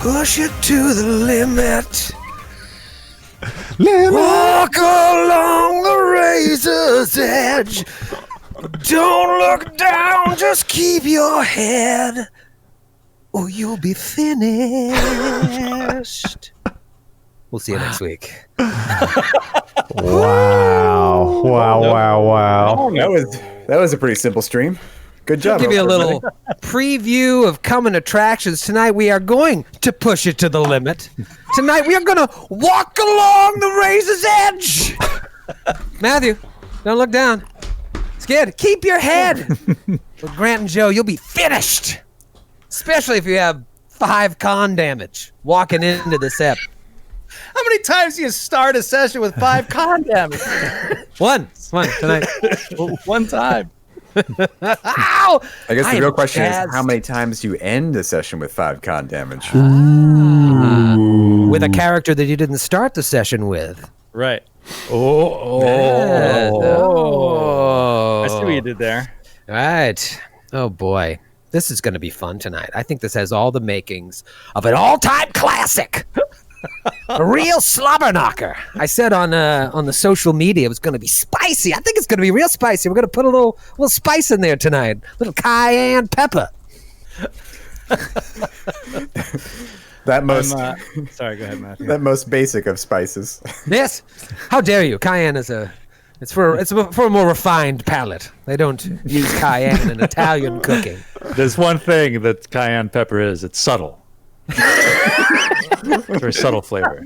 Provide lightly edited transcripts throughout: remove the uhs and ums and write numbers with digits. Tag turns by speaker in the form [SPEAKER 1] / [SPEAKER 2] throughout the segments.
[SPEAKER 1] Push it to the limit. Walk along the razor's edge. Don't look down, just keep your head, or you'll be finished. We'll see you next week.
[SPEAKER 2] Wow.
[SPEAKER 3] That was a pretty simple stream. Good job.
[SPEAKER 1] I'll give you a little preview of coming attractions. Tonight we are going to push it to the limit. Tonight we are going to walk along the razor's edge. Matthew, don't look down. Skid, keep your head. With Grant and Joe, you'll be finished. Especially if you have 5 con damage walking into this ep.
[SPEAKER 4] How many times do you start a session with 5 con damage?
[SPEAKER 1] One tonight.
[SPEAKER 4] One time.
[SPEAKER 1] Ow!
[SPEAKER 3] I guess the real question is how many times do you end a session with 5 con damage?
[SPEAKER 1] With a character that you didn't start the session with.
[SPEAKER 4] Right.
[SPEAKER 1] Oh.
[SPEAKER 4] I see what you did there.
[SPEAKER 1] Right. Oh, boy. This is going to be fun tonight. I think this has all the makings of an all-time classic. A real slobber knocker. I said on the social media it was going to be spicy. I think it's going to be real spicy. We're going to put a little spice in there tonight. A little cayenne pepper.
[SPEAKER 4] Sorry, go ahead, Matthew.
[SPEAKER 3] That most basic of spices.
[SPEAKER 1] Yes. How dare you? Cayenne is it's for a more refined palate. They don't use cayenne in Italian cooking.
[SPEAKER 5] There's one thing that cayenne pepper is. It's subtle. It's a very subtle flavor.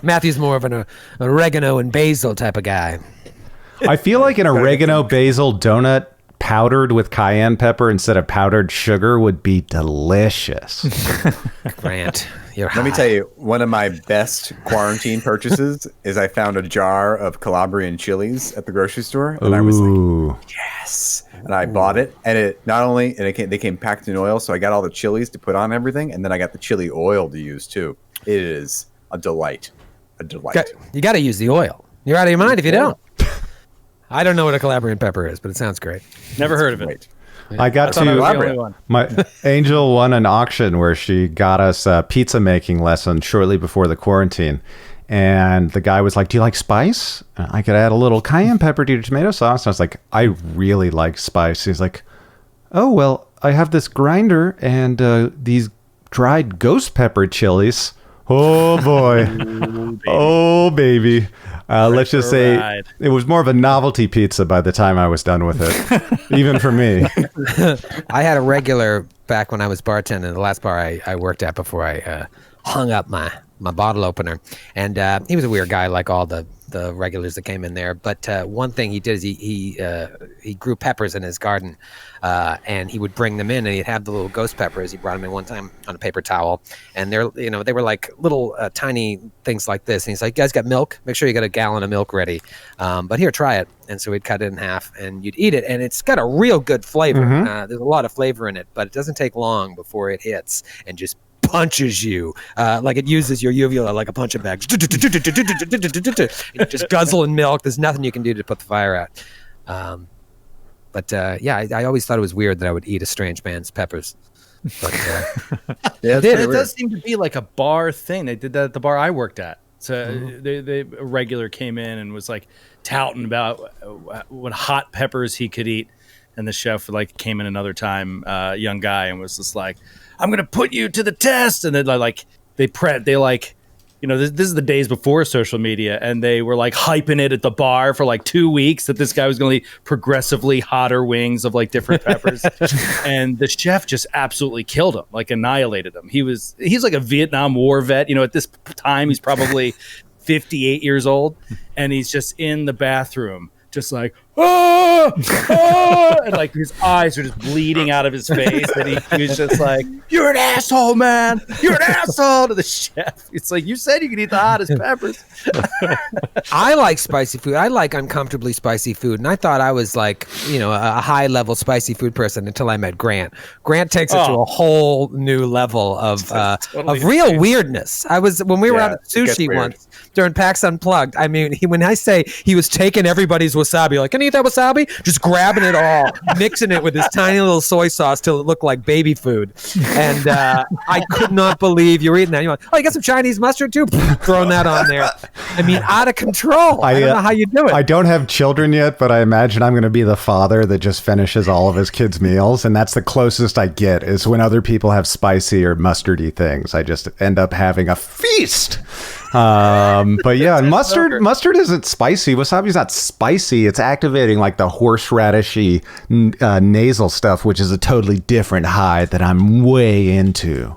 [SPEAKER 1] Matthew's more of an oregano and basil type of guy.
[SPEAKER 2] I feel like an oregano basil donut powdered with cayenne pepper instead of powdered sugar would be delicious.
[SPEAKER 1] Grant, you're
[SPEAKER 3] Let me tell you, one of my best quarantine purchases is I found a jar of Calabrian chilies at the grocery store, and I was like, yes. And I bought it, and they came packed in oil, so I got all the chilies to put on everything, and then I got the chili oil to use too. It is a delight.
[SPEAKER 1] You got to use the oil. You're out of your mind if you don't. I don't know what a Calabrian pepper is, but it sounds great.
[SPEAKER 4] Never heard of it.
[SPEAKER 2] I got my Angel won an auction where she got us a pizza making lesson shortly before the quarantine. And the guy was like, do you like spice? I could add a little cayenne pepper to your tomato sauce. And I was like, I really like spice. He's like, oh, well, I have this grinder and these dried ghost pepper chilies. Oh, boy. Oh, baby. Let's just say it was more of a novelty pizza by the time I was done with it, even for me.
[SPEAKER 1] I had a regular back when I was bartending, the last bar I worked at before I hung up my bottle opener. And he was a weird guy like all the regulars that came in there. But one thing he did is he grew peppers in his garden. And he would bring them in, and he'd have the little ghost peppers. He brought them in one time on a paper towel, and they were like little tiny things like this. And he's like, "You guys got milk? Make sure you got a gallon of milk ready. But here, try it." And so we'd cut it in half, and you'd eat it, and it's got a real good flavor.
[SPEAKER 2] Mm-hmm.
[SPEAKER 1] There's a lot of flavor in it, but it doesn't take long before it hits and just punches you like it uses your uvula like a punching bag. You just guzzling milk. There's nothing you can do to put the fire out. But I always thought it was weird that I would eat a strange man's peppers. But,
[SPEAKER 4] it does seem to be like a bar thing. They did that at the bar I worked at. So a regular came in and was like touting about what hot peppers he could eat, and the chef like came in another time, young guy, and was just like, "I'm gonna put you to the test." And then this is the days before social media, and they were like hyping it at the bar for like 2 weeks that this guy was going to eat progressively hotter wings of like different peppers. And the chef just absolutely killed him, like annihilated him. He's like a Vietnam War vet. At this time he's probably 58 years old, and he's just in the bathroom just like, and like his eyes are just bleeding out of his face, and he was just like, "You're an asshole, man! You're an asshole!" to the chef. It's like, you said you could eat the hottest peppers.
[SPEAKER 1] I like spicy food. I like uncomfortably spicy food, and I thought I was like, a high level spicy food person until I met Grant. Grant takes it to a whole new level of real weirdness. When we were out at sushi once during PAX Unplugged. I mean, when I say he was taking everybody's wasabi, like, any eat that wasabi? Just grabbing it all, mixing it with this tiny little soy sauce till it looked like baby food. And I could not believe you were eating that. You're like, oh, you got some Chinese mustard too? Throwing that on there. I mean, out of control. I don't know how you do it.
[SPEAKER 2] I don't have children yet, but I imagine I'm going to be the father that just finishes all of his kids' meals. And that's the closest I get is when other people have spicy or mustardy things. I just end up having a feast. But yeah, mustard isn't spicy. Wasabi's not spicy. It's activating like the horseradishy nasal stuff, which is a totally different high that I'm way into.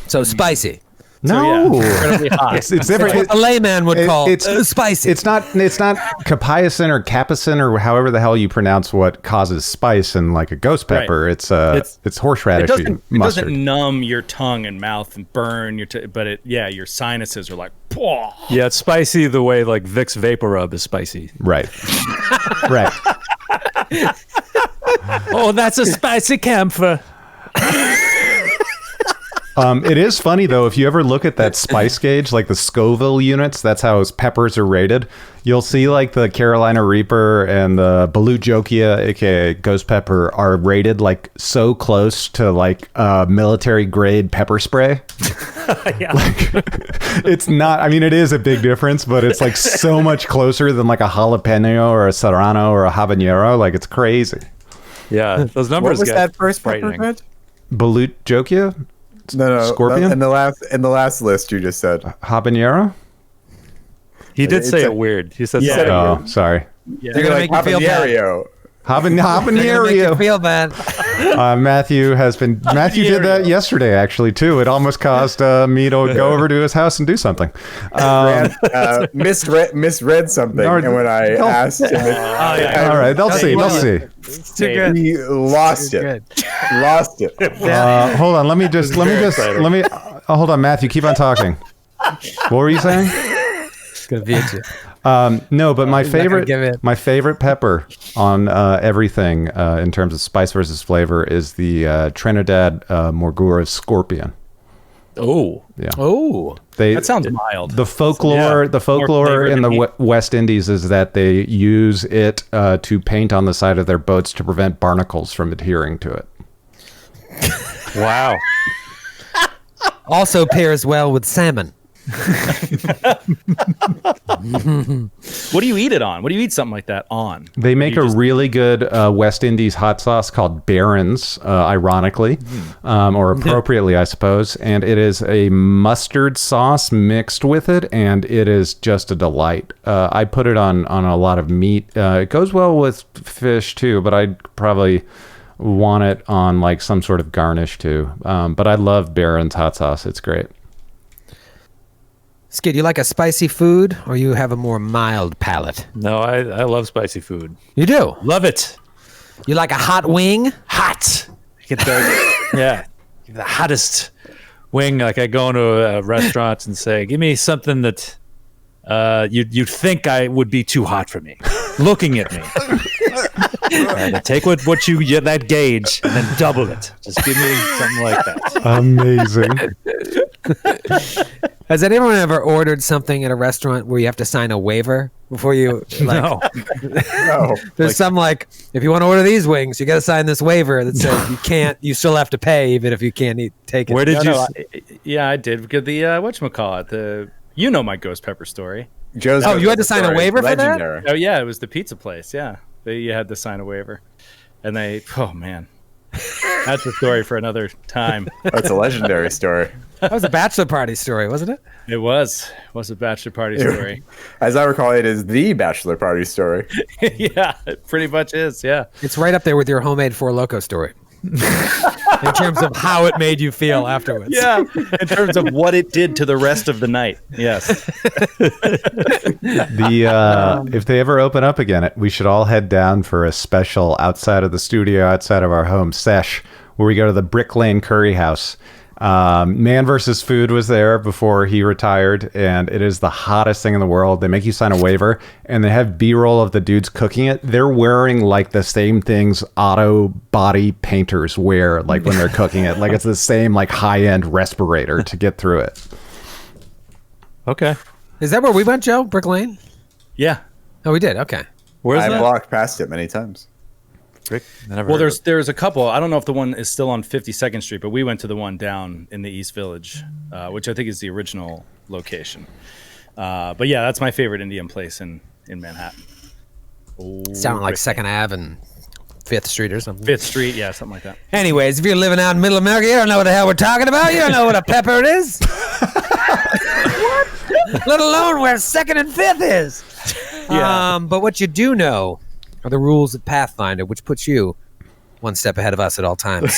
[SPEAKER 1] So spicy.
[SPEAKER 2] No,
[SPEAKER 4] incredibly hot.
[SPEAKER 2] It's different.
[SPEAKER 1] What a layman would call spicy.
[SPEAKER 2] It's not capsaicin or capsaicin or however the hell you pronounce what causes spice in like a ghost pepper. Right. It's horseradish mustard.
[SPEAKER 4] It doesn't numb your tongue and mouth and burn your but your sinuses are like, "Pwah."
[SPEAKER 5] Yeah, it's spicy the way like Vicks Vapor Rub is spicy.
[SPEAKER 2] Right. Right.
[SPEAKER 5] Oh, that's a spicy camphor.
[SPEAKER 2] It is funny, though, if you ever look at that spice gauge, like the Scoville units, that's how peppers are rated. You'll see like the Carolina Reaper and the Balut Jokia, aka Ghost Pepper, are rated like so close to like military grade pepper spray.
[SPEAKER 4] Yeah.
[SPEAKER 2] Like, it's not, I mean, it is a big difference, but it's like so much closer than like a jalapeno or a serrano or a habanero. Like, it's crazy.
[SPEAKER 5] Yeah, those numbers
[SPEAKER 3] What was
[SPEAKER 5] get
[SPEAKER 3] that first pepper,
[SPEAKER 5] frightening.
[SPEAKER 3] Brad?
[SPEAKER 2] Balut Jokia?
[SPEAKER 3] No.
[SPEAKER 2] Scorpion?
[SPEAKER 3] In the last list you just said.
[SPEAKER 2] Habanero?
[SPEAKER 5] He did say it weird. He said something
[SPEAKER 2] Oh,
[SPEAKER 5] weird.
[SPEAKER 2] sorry.
[SPEAKER 1] They're going to make you feel bad.
[SPEAKER 2] Habanero.
[SPEAKER 1] Feel bad.
[SPEAKER 2] Matthew did that yesterday, actually, too. It almost caused me to go over to his house and do something.
[SPEAKER 3] Misread something, and when I asked him,
[SPEAKER 2] all right, they'll see.
[SPEAKER 1] It's too good.
[SPEAKER 3] he lost it. Lost it.
[SPEAKER 2] Hold on. Let me hold on, Matthew. Keep on talking. What were you saying?
[SPEAKER 1] It's going to beat you.
[SPEAKER 2] No, but my
[SPEAKER 1] He's not gonna give
[SPEAKER 2] favorite,
[SPEAKER 1] in.
[SPEAKER 2] my favorite pepper on everything in terms of spice versus flavor is the Trinidad Morgura Scorpion.
[SPEAKER 5] Oh,
[SPEAKER 2] yeah.
[SPEAKER 1] Oh,
[SPEAKER 4] that sounds mild.
[SPEAKER 2] The folklore in the West Indies is that they use it to paint on the side of their boats to prevent barnacles from adhering to it.
[SPEAKER 5] wow.
[SPEAKER 1] also pairs well with salmon.
[SPEAKER 4] What do you eat it on? What do you eat something like that on?
[SPEAKER 2] They make a really good West Indies hot sauce called Barron's, ironically, or appropriately, I suppose. And it is a mustard sauce mixed with it, and it is just a delight. I put it on a lot of meat. It goes well with fish, too, but I'd probably want it on like some sort of garnish, too. But I love Barron's hot sauce. It's great.
[SPEAKER 1] Skid, you like a spicy food or you have a more mild palate?
[SPEAKER 5] No, I love spicy food.
[SPEAKER 1] You do?
[SPEAKER 5] Love it.
[SPEAKER 1] You like a hot wing?
[SPEAKER 5] Hot. Get the hottest wing. Like I go into a restaurant and say, give me something that you'd think I would be too hot for me. Looking at me. And take what you get that gauge and then double it. Just give me something like that.
[SPEAKER 2] Amazing.
[SPEAKER 1] Has anyone ever ordered something at a restaurant where you have to sign a waiver before you? Like,
[SPEAKER 5] No.
[SPEAKER 3] No.
[SPEAKER 1] There's some like, if you want to order these wings, you got to sign this waiver that says you can't. You still have to pay even if you can't take it.
[SPEAKER 5] Where did you?
[SPEAKER 4] Yeah, I did. Because the whatchamacallit, you know my ghost pepper story.
[SPEAKER 3] Joe's
[SPEAKER 1] Oh, you had to sign a waiver for that?
[SPEAKER 3] legendary.
[SPEAKER 4] Oh yeah, it was the pizza place. Yeah, you had to sign a waiver, and oh man, that's a story for another time.
[SPEAKER 3] That's a legendary story.
[SPEAKER 1] That was a bachelor party story, wasn't it?
[SPEAKER 4] It was a bachelor party story.
[SPEAKER 3] As I recall, it is the bachelor party story.
[SPEAKER 4] Yeah, it pretty much is. Yeah.
[SPEAKER 1] It's right up there with your homemade Four Loko story. In terms of how it made you feel afterwards.
[SPEAKER 4] Yeah, in terms of what it did to the rest of the night. Yes.
[SPEAKER 2] If they ever open up again, we should all head down for a special outside of the studio, outside of our home, Sesh, where we go to the Brick Lane Curry House. Man vs. Food was there before he retired, and it is the hottest thing in the world. They make you sign a waiver, and they have B-roll of the dudes cooking it. They're wearing like the same things auto body painters wear, like when they're cooking it. Like it's the same like high-end respirator to get through it.
[SPEAKER 5] Okay.
[SPEAKER 1] Is that where we went, Joe? Brick Lane?
[SPEAKER 4] Yeah.
[SPEAKER 1] Oh, we did. Okay.
[SPEAKER 5] Where's
[SPEAKER 3] I
[SPEAKER 5] that?
[SPEAKER 3] walked past it many times.
[SPEAKER 5] Rick,
[SPEAKER 4] Well, there's a couple. I don't know if the one is still on 52nd Street, but we went to the one down in the East Village, which I think is the original location. But yeah, that's my favorite Indian place in Manhattan.
[SPEAKER 1] Sounding like Second Ave and 5th Street or something.
[SPEAKER 4] 5th Street, yeah, something like that.
[SPEAKER 1] Anyways, if you're living out in Middle America, you don't know what the hell we're talking about. You don't know what a pepper is. Let alone where 2nd and 5th is.
[SPEAKER 4] Yeah.
[SPEAKER 1] But what you do know are the rules of Pathfinder, which puts you one step ahead of us at all times.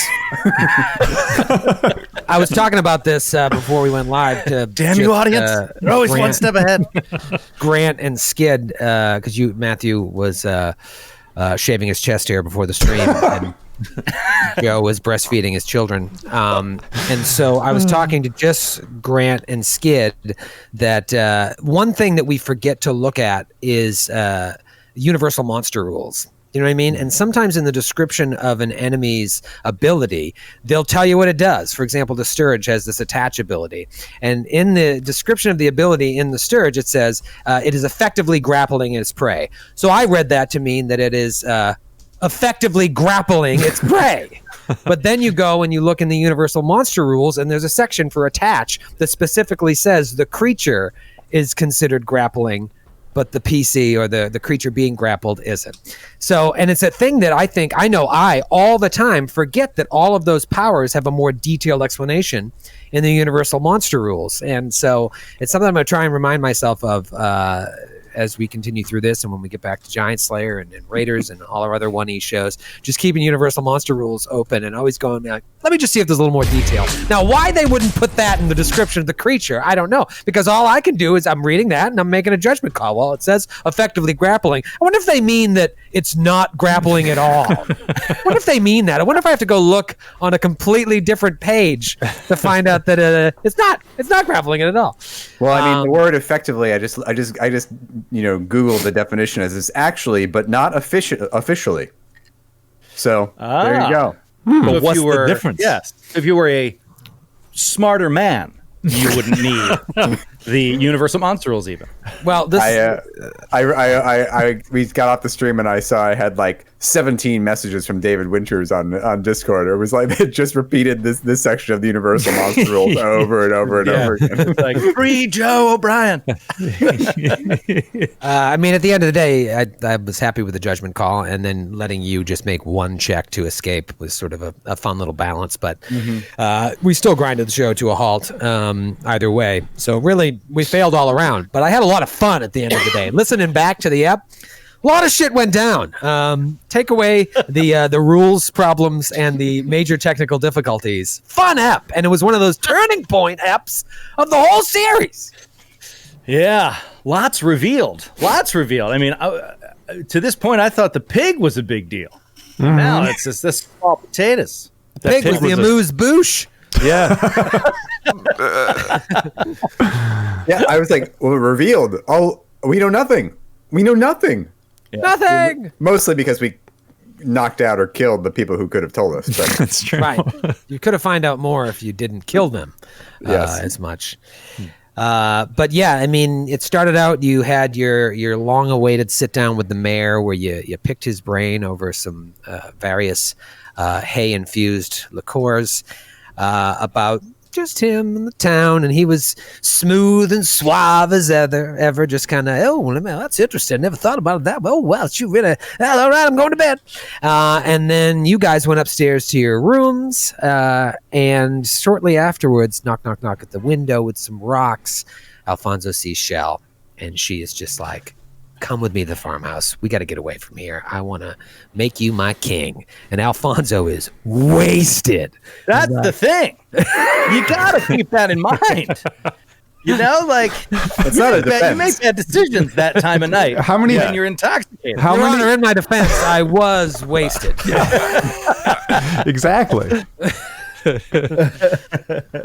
[SPEAKER 1] I was talking about this before we went live.
[SPEAKER 4] Damn you, audience! You're always one step ahead.
[SPEAKER 1] Grant and Skid, because Matthew was shaving his chest hair before the stream, and Joe was breastfeeding his children. And so I was talking to just Grant and Skid that one thing that we forget to look at is universal monster rules. You know what I mean? And sometimes in the description of an enemy's ability, they'll tell you what it does. For example, the Sturge has this attach ability. And in the description of the ability in the Sturge, it says it is effectively grappling its prey. So I read that to mean that it is effectively grappling its prey. But then you go and you look in the universal monster rules, and there's a section for attach that specifically says the creature is considered grappling, but the PC or the creature being grappled isn't. So, and it's a thing that I all the time forget that all of those powers have a more detailed explanation in the universal monster rules. And so it's something I'm going to try and remind myself of as we continue through this, and when we get back to Giant Slayer and Raiders and all our other 1E shows, just keeping universal monster rules open and always going like, let me just see if there's a little more detail. Now, why they wouldn't put that in the description of the creature, I don't know, because all I can do is I'm reading that and I'm making a judgment call. Well, it says effectively grappling. I wonder if they mean that it's not grappling at all. I wonder if they mean that. I wonder if I have to go look on a completely different page to find out that it's not grappling it at all.
[SPEAKER 3] Well, I mean, the word effectively, I just Googled the definition as is actually, but not officially. So there you go.
[SPEAKER 4] So
[SPEAKER 5] what's the difference?
[SPEAKER 4] Yes. If you were a smarter man, you wouldn't need the universal monster rules even.
[SPEAKER 1] Well, this
[SPEAKER 3] we got off the stream and I saw I had like 17 messages from David Winters on Discord. It was like they just repeated this section of the universal monster rules over and over and over again.
[SPEAKER 4] It's like free Joe O'Brien.
[SPEAKER 1] I mean, at the end of the day, I was happy with the judgment call, and then letting you just make one check to escape was sort of a fun little balance. But we still grinded the show to a halt either way. So really, we failed all around. But I had a lot of fun at the end of the day. Listening back to the ep, a lot of shit went down. Take away the rules problems and the major technical difficulties. Fun ep, and it was one of those turning point eps of the whole series.
[SPEAKER 4] Yeah, lots revealed. I mean, to this point, I thought the pig was a big deal. Now it's just this small potatoes.
[SPEAKER 1] The pig was the amuse-bouche.
[SPEAKER 5] Yeah.
[SPEAKER 3] Yeah, I was like, well, revealed. Oh, we know nothing.
[SPEAKER 1] Yeah. Nothing.
[SPEAKER 3] Mostly because we knocked out or killed the people who could have told us. But.
[SPEAKER 5] That's true.
[SPEAKER 1] Right. You could have found out more if you didn't kill them as much. But yeah, I mean, it started out, you had your long-awaited sit-down with the mayor where you picked his brain over some various hay-infused liqueurs about just him and the town, and he was smooth and suave as ever, just kind of, oh, well, that's interesting. Never thought about it that way. Oh, well, you really, all right, I'm going to bed. And then you guys went upstairs to your rooms, and shortly afterwards, knock, knock, knock at the window with some rocks. Alfonso sees Shell, and she is just like, come with me to the farmhouse. We got to get away from here. I want to make you my king. And Alfonso is wasted.
[SPEAKER 4] That's the thing. You got to keep that in mind. You know, like,
[SPEAKER 3] it's not a defense.
[SPEAKER 4] You make bad decisions that time of night.
[SPEAKER 2] How many?
[SPEAKER 4] When you're intoxicated.
[SPEAKER 1] Your Honor, in my defense, I was wasted.
[SPEAKER 2] Exactly.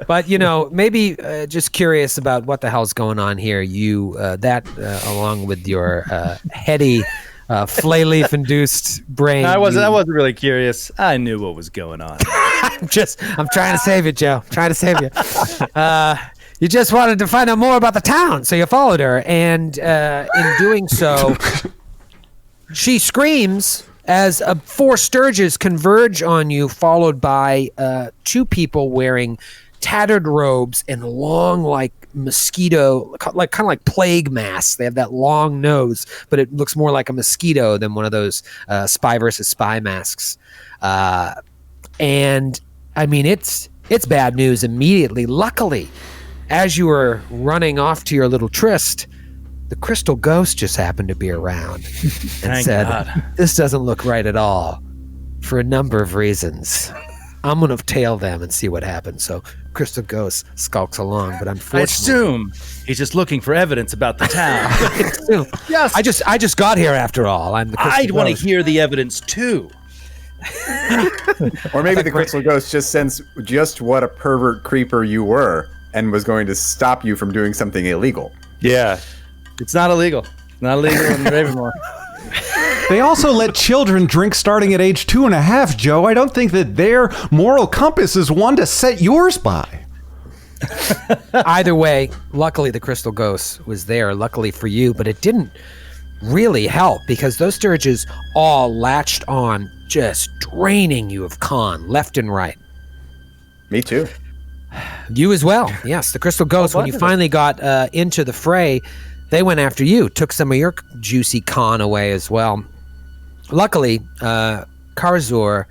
[SPEAKER 1] But, maybe just curious about what the hell's going on here. You, along with your heady, flay-leaf-induced brain.
[SPEAKER 4] I wasn't really curious. I knew what was going on.
[SPEAKER 1] I'm trying to save you, Joe. I'm trying to save you. You just wanted to find out more about the town, so you followed her. And in doing so, She screams as 4 Sturges converge on you, followed by 2 people wearing tattered robes and long, like mosquito, like kind of like plague masks. They have that long nose, but it looks more like a mosquito than one of those spy versus spy masks. And I mean, it's bad news immediately. Luckily, as you were running off to your little tryst, the crystal ghost just happened to be around and said, God. This doesn't look right at all for a number of reasons. I'm going to tail them and see what happens. So crystal ghost skulks along, but unfortunately...
[SPEAKER 4] I assume he's just looking for evidence about the town.
[SPEAKER 1] Yes. I just got here after all. I'm the crystal
[SPEAKER 4] I'd want to hear the evidence too.
[SPEAKER 3] Or maybe the crystal ghost just sensed just what a pervert creeper you were and was going to stop you from doing something illegal.
[SPEAKER 4] Yeah. It's not illegal. Not illegal in Ravenloft.
[SPEAKER 2] They also let children drink starting at age 2.5, Joe. I don't think that their moral compass is one to set yours by.
[SPEAKER 1] Either way, luckily the crystal ghost was there, luckily for you, but it didn't really help because those Sturges all latched on, just draining you of con left and right.
[SPEAKER 3] Me too.
[SPEAKER 1] You as well. Yes, the crystal ghost, when you finally got into the fray, they went after you, took some of your juicy con away as well. Luckily, Karzor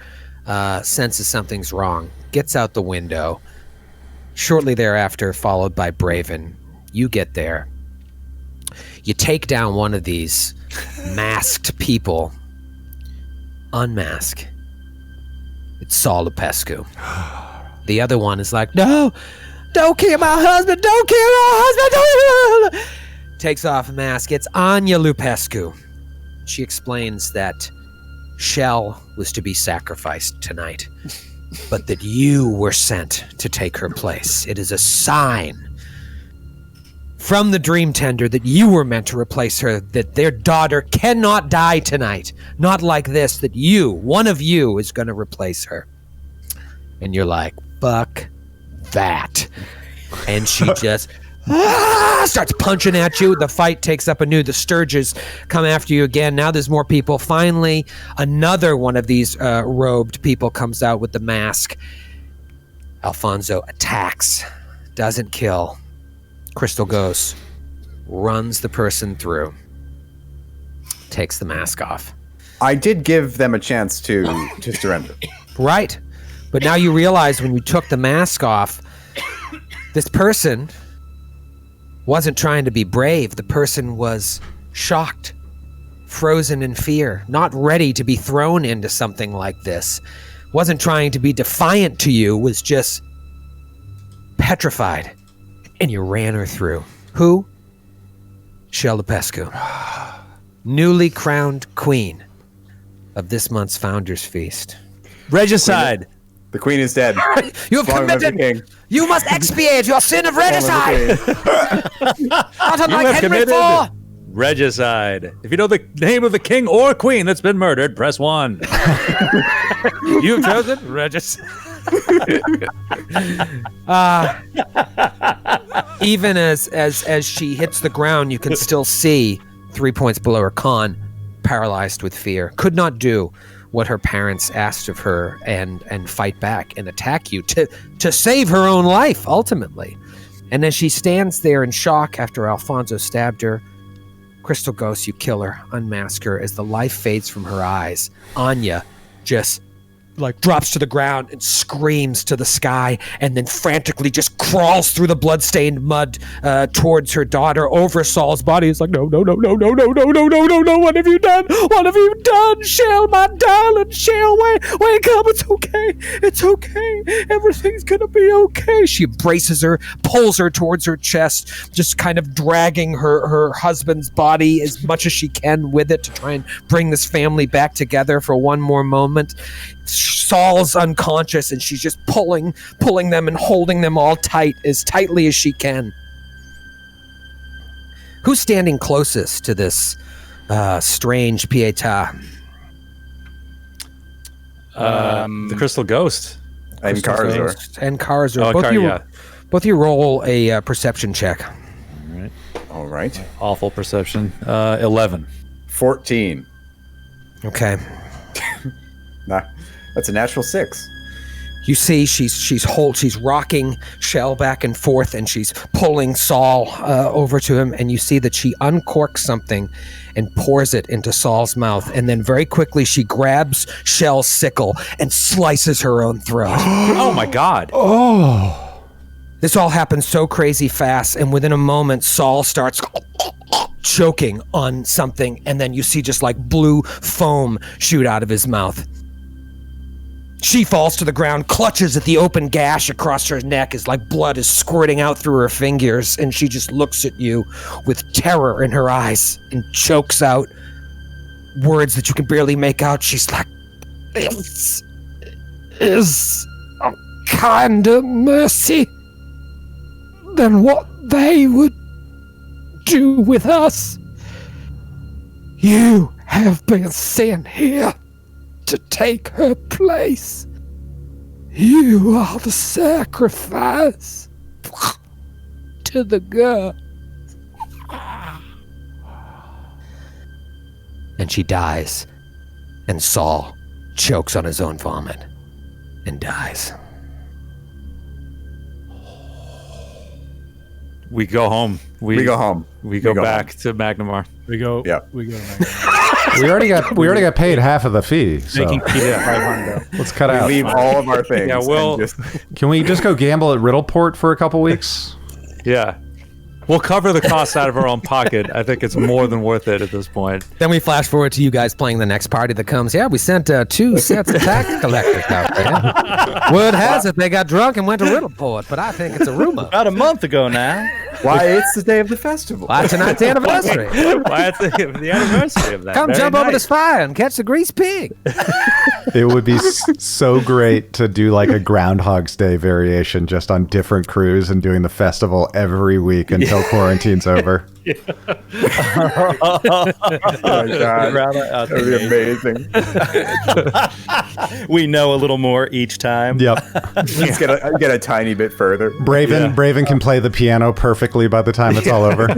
[SPEAKER 1] senses something's wrong, gets out the window. Shortly thereafter, followed by Braven, you get there. You take down one of these masked people. Unmask. It's Saul Lupescus. The other one is like, no, don't kill my husband, don't kill my husband, don't. Takes off a mask. It's Anya Lupescus. She explains that Shell was to be sacrificed tonight, but that you were sent to take her place. It is a sign from the Dream Tender that you were meant to replace her, that their daughter cannot die tonight. Not like this, that you, one of you, is going to replace her. And you're like, fuck that. And she just... starts punching at you. The fight takes up anew. The Sturges come after you again. Now there's more people. Finally, another one of these robed people comes out with the mask. Alfonso attacks, doesn't kill. Crystal Ghost runs the person through, takes the mask off.
[SPEAKER 3] I did give them a chance to surrender.
[SPEAKER 1] Right. But now you realize when you took the mask off, this person wasn't trying to be brave. The person was shocked, frozen in fear, not ready to be thrown into something like this. Wasn't trying to be defiant to you, was just petrified. And you ran her through. Who? Shell Lupescus, newly crowned queen of this month's Founders Feast.
[SPEAKER 4] Regicide.
[SPEAKER 3] The queen is dead.
[SPEAKER 1] You have committed. You must expiate your sin of regicide. Not unlike Henry IV.
[SPEAKER 5] Regicide. If you know the name of the king or queen that's been murdered, press 1.
[SPEAKER 1] You've chosen regicide. Even as she hits the ground, you can still see 3 points below her con, paralyzed with fear. Could not do what her parents asked of her and fight back and attack you to save her own life, ultimately. And as she stands there in shock after Alfonso stabbed her, Crystal Ghost, you kill her, unmask her. As the life fades from her eyes, Anya just drops to the ground and screams to the sky, and then frantically just crawls through the bloodstained mud towards her daughter, over Saul's body. It's like, no, what have you done? What have you done? Shell, my darling, Shell, wake up, it's okay, everything's gonna be okay. She embraces her, pulls her towards her chest, just kind of dragging her husband's body as much as she can with it to try and bring this family back together for one more moment. Saul's unconscious, and she's just pulling them and holding them all tight, as tightly as she can. Who's standing closest to this strange pietà?
[SPEAKER 5] The Crystal Ghost.
[SPEAKER 3] And Karzor.
[SPEAKER 1] And Karzor.
[SPEAKER 5] Oh,
[SPEAKER 1] both of you roll a perception check.
[SPEAKER 3] All right.
[SPEAKER 5] Awful perception. 11.
[SPEAKER 3] 14.
[SPEAKER 1] Okay.
[SPEAKER 3] Nah, that's a natural 6.
[SPEAKER 1] You see, she's rocking Shell back and forth, and she's pulling Saul over to him, and you see that she uncorks something and pours it into Saul's mouth, and then very quickly she grabs Shell's sickle and slices her own throat.
[SPEAKER 5] Oh my God.
[SPEAKER 2] Oh.
[SPEAKER 1] This all happens so crazy fast, and within a moment, Saul starts choking on something, and then you see just like blue foam shoot out of his mouth. She falls to the ground, clutches at the open gash across her neck as like blood is squirting out through her fingers, and she just looks at you with terror in her eyes and chokes out words that you can barely make out. She's like, "This is a kinder mercy than what they would do with us. You have been sent here to take her place. You are the sacrifice to the god." And she dies, and Saul chokes on his own vomit and dies.
[SPEAKER 5] We go home.
[SPEAKER 3] We go home.
[SPEAKER 5] We go back to Magnamar.
[SPEAKER 4] We go.
[SPEAKER 3] Yeah.
[SPEAKER 4] We go.
[SPEAKER 2] We already got paid half of the fee. So
[SPEAKER 4] Making Peter 500.
[SPEAKER 2] let's cut
[SPEAKER 3] We
[SPEAKER 2] out.
[SPEAKER 3] leave all of our things.
[SPEAKER 5] Yeah, we'll-
[SPEAKER 2] Can we just go gamble at Riddleport for a couple weeks?
[SPEAKER 5] Yeah. We'll cover the costs out of our own pocket. I think it's more than worth it at this point.
[SPEAKER 1] Then we flash forward to you guys playing the next party that comes. Yeah, we sent 2 sets of tax collectors out there. Word has it they got drunk and went to Riddleport, but I think it's a rumor.
[SPEAKER 4] About a month ago now.
[SPEAKER 3] Why, it's the day of the festival.
[SPEAKER 1] Why, tonight's the anniversary.
[SPEAKER 5] Why it's the anniversary of that.
[SPEAKER 1] Come
[SPEAKER 5] Very
[SPEAKER 1] jump over
[SPEAKER 5] nice.
[SPEAKER 1] this fire and catch the greased pig.
[SPEAKER 2] It would be so great to do like a Groundhog's Day variation just on different crews and doing the festival every week until quarantine's over.
[SPEAKER 3] Oh my God. That would be amazing.
[SPEAKER 4] We know a little more each time.
[SPEAKER 2] Yep.
[SPEAKER 3] Let's get a tiny bit further.
[SPEAKER 2] Braven can play the piano perfectly by the time it's all over.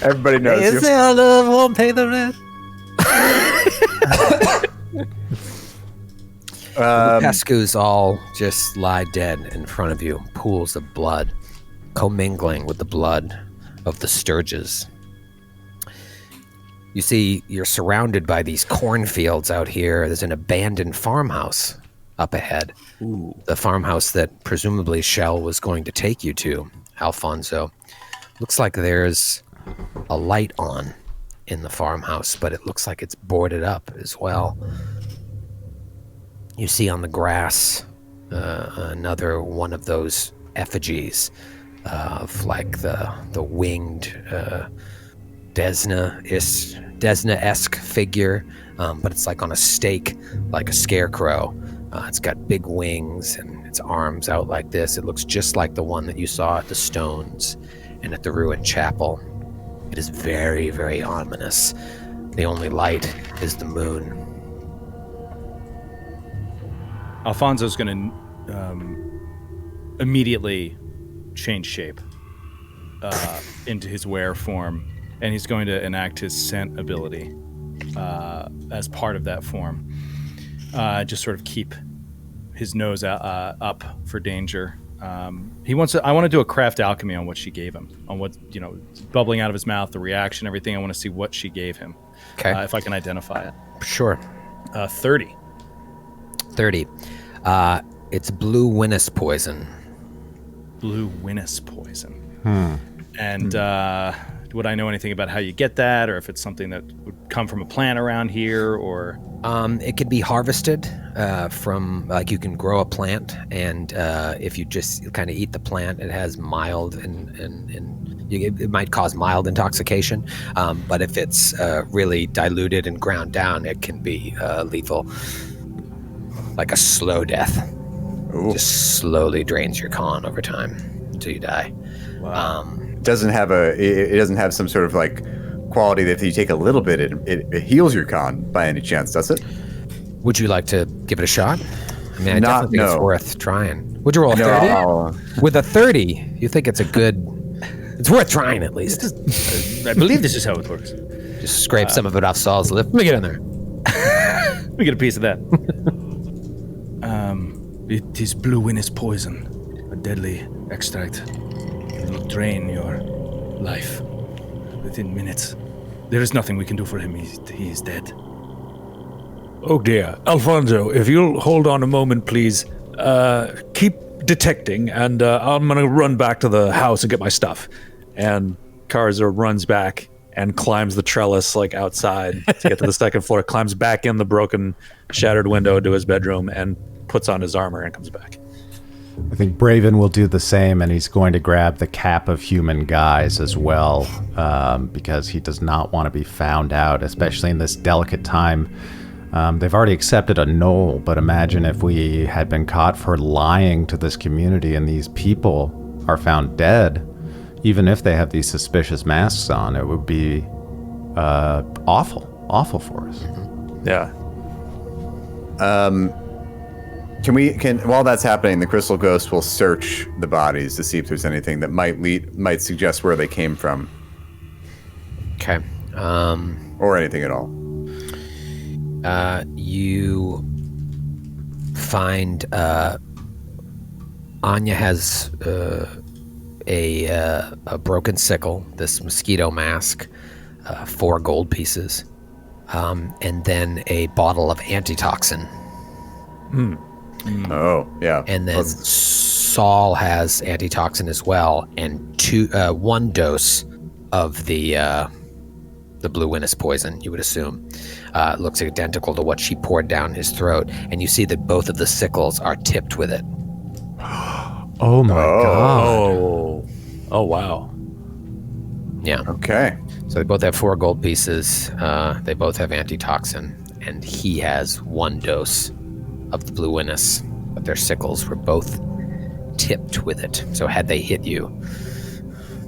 [SPEAKER 3] Everybody knows you.
[SPEAKER 1] our love won't pay the rent? Pescus all just lie dead in front of you, pools of blood commingling with the blood of the sturges. You see, you're surrounded by these cornfields out here. There's an abandoned farmhouse up ahead. Ooh. The farmhouse that presumably Shell was going to take you to, Alfonso. Looks like there's a light on in the farmhouse, but it looks like it's boarded up as well. You see on the grass another one of those effigies of like the winged Desna-esque figure, but it's like on a stake, like a scarecrow. It's got big wings and its arms out like this. It looks just like the one that you saw at the Stones and at the ruined chapel. It is very, very ominous. The only light is the moon.
[SPEAKER 4] Alfonso's going to immediately change shape into his were form, and he's going to enact his scent ability as part of that form. Just sort of keep his nose up for danger. I want to do a craft alchemy on what she gave him, on what, bubbling out of his mouth, the reaction, everything. I want to see what she gave him.
[SPEAKER 1] Okay.
[SPEAKER 4] If I can identify it.
[SPEAKER 1] Sure.
[SPEAKER 4] 30.
[SPEAKER 1] 30. It's blue winnis poison.
[SPEAKER 4] Blue winnis poison. And would I know anything about how you get that, or if it's something that would come from a plant around here, or?
[SPEAKER 1] It could be harvested from, like, you can grow a plant, and if you just kind of eat the plant, it has mild it might cause mild intoxication. But if it's really diluted and ground down, it can be lethal, like a slow death.
[SPEAKER 3] Ooh.
[SPEAKER 1] Just slowly drains your con over time until you die.
[SPEAKER 4] Wow.
[SPEAKER 3] It doesn't have some sort of like quality that if you take a little bit, it heals your con by any chance, does it?
[SPEAKER 1] Would you like to give it a shot? I mean, I definitely think it's worth trying. Would you roll a 30?
[SPEAKER 3] No.
[SPEAKER 1] With a 30, you think it's worth trying at least.
[SPEAKER 4] I believe this is how it works.
[SPEAKER 1] Just scrape some of it off Saul's lip. Let me get in there.
[SPEAKER 4] We get a piece of that. It is blue winnis poison, a deadly extract. It will drain your life within minutes. There is nothing we can do for him. He is dead.
[SPEAKER 5] Oh dear. Alfonso, if you'll hold on a moment, please. Keep detecting, and I'm going to run back to the house and get my stuff. And Karza runs back and climbs the trellis, like, outside to get to the second floor, climbs back in the broken, shattered window to his bedroom, and puts on his armor and comes back.
[SPEAKER 2] I think Braven will do the same, and he's going to grab the cap of human guise as well, because he does not want to be found out, especially in this delicate time. They've already accepted a Gnoll, but imagine if we had been caught for lying to this community and these people are found dead, even if they have these suspicious masks on. It would be awful for us.
[SPEAKER 5] Mm-hmm. Yeah.
[SPEAKER 3] Can while that's happening, the Crystal Ghost will search the bodies to see if there's anything that might suggest where they came from.
[SPEAKER 1] Okay.
[SPEAKER 3] Or anything at all.
[SPEAKER 1] You find Anya has a broken sickle, this mosquito mask, 4 gold pieces, and then a bottle of antitoxin.
[SPEAKER 3] Oh, yeah.
[SPEAKER 1] And then Saul has antitoxin as well, and 1 dose of the blue winnis poison, you would assume. Looks identical to what she poured down his throat, and you see that both of the sickles are tipped with it.
[SPEAKER 2] Oh my god.
[SPEAKER 5] Oh wow.
[SPEAKER 1] Yeah.
[SPEAKER 3] Okay.
[SPEAKER 1] So they both have 4 gold pieces. They both have antitoxin, and he has 1 dose of the blue winnis, but their sickles were both tipped with it. So had they hit you,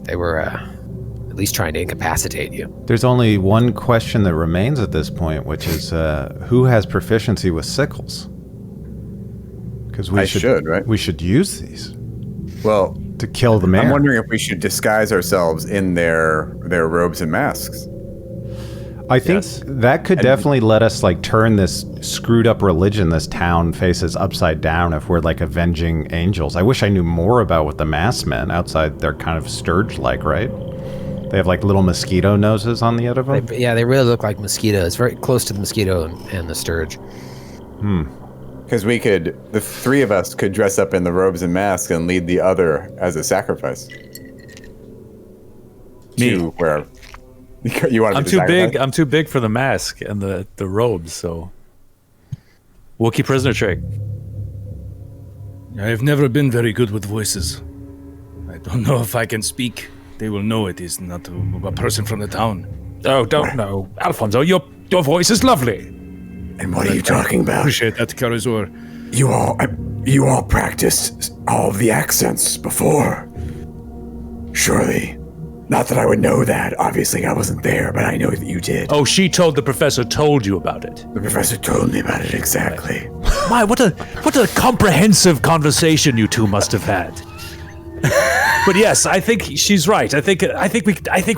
[SPEAKER 1] they were at least trying to incapacitate you.
[SPEAKER 2] There's only one question that remains at this point, which is who has proficiency with sickles? Because we should use these.
[SPEAKER 3] Well,
[SPEAKER 2] to kill the mayor.
[SPEAKER 3] I'm wondering if we should disguise ourselves in their robes and masks.
[SPEAKER 2] I think that could definitely let us, like, turn this screwed up religion this town faces upside down if we're, like, avenging angels. I wish I knew more about what the masked men outside, they're kind of sturge-like, right? They have, like, little mosquito noses on the end of them?
[SPEAKER 1] They really look like mosquitoes. Very close to the mosquito and the sturge.
[SPEAKER 3] Because the 3 of us could dress up in the robes and masks and lead the other as a sacrifice.
[SPEAKER 5] Me?
[SPEAKER 3] To where... You want to
[SPEAKER 5] I'm too big. I'm too big for the mask and the robes. So, Wookiee prisoner trick.
[SPEAKER 4] I have never been very good with voices. I don't know if I can speak. They will know it is not a person from the town.
[SPEAKER 5] Oh, don't know, Alfonso. Your voice is lovely.
[SPEAKER 3] And what are you talking about?
[SPEAKER 4] Appreciate that, Carazor.
[SPEAKER 3] You all practiced all of the accents before. Surely. Not that I would know that. Obviously, I wasn't there, but I know that you did.
[SPEAKER 5] Oh, the professor told you about it.
[SPEAKER 3] The professor told me about it, exactly.
[SPEAKER 5] My, what a comprehensive conversation you two must have had. But yes, I think she's right. I think we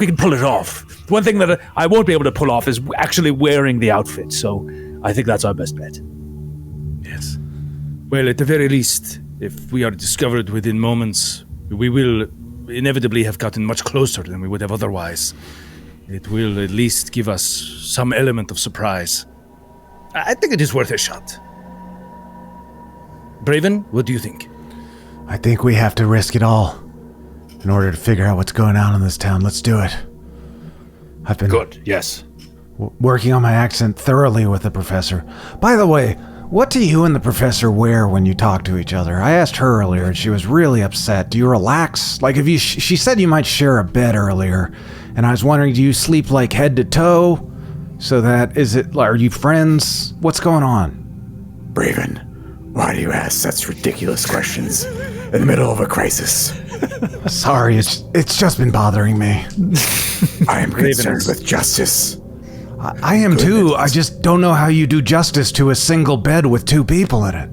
[SPEAKER 5] can pull it off. One thing that I won't be able to pull off is actually wearing the outfit. So I think that's our best bet.
[SPEAKER 4] Yes. Well, at the very least, if we are discovered within moments, we will inevitably have gotten much closer than we would have otherwise. It will at least give us some element of surprise. I think it is worth a shot. Braven, what do you think?
[SPEAKER 2] I think we have to risk it all in order to figure out what's going on in this town. Let's do it. I've been
[SPEAKER 5] yes.
[SPEAKER 2] Working on my accent thoroughly with the professor. By the way, what do you and the professor wear when you talk to each other? I asked her earlier and she was really upset. Do you relax? Like, she said you might share a bed earlier, and I was wondering, do you sleep like head to toe? Are you friends? What's going on?
[SPEAKER 3] Braven, why do you ask such ridiculous questions in the middle of a crisis?
[SPEAKER 2] Sorry, it's just been bothering me.
[SPEAKER 3] I am concerned with justice.
[SPEAKER 2] I am too. I just don't know how you do justice to a single bed with 2 people in it.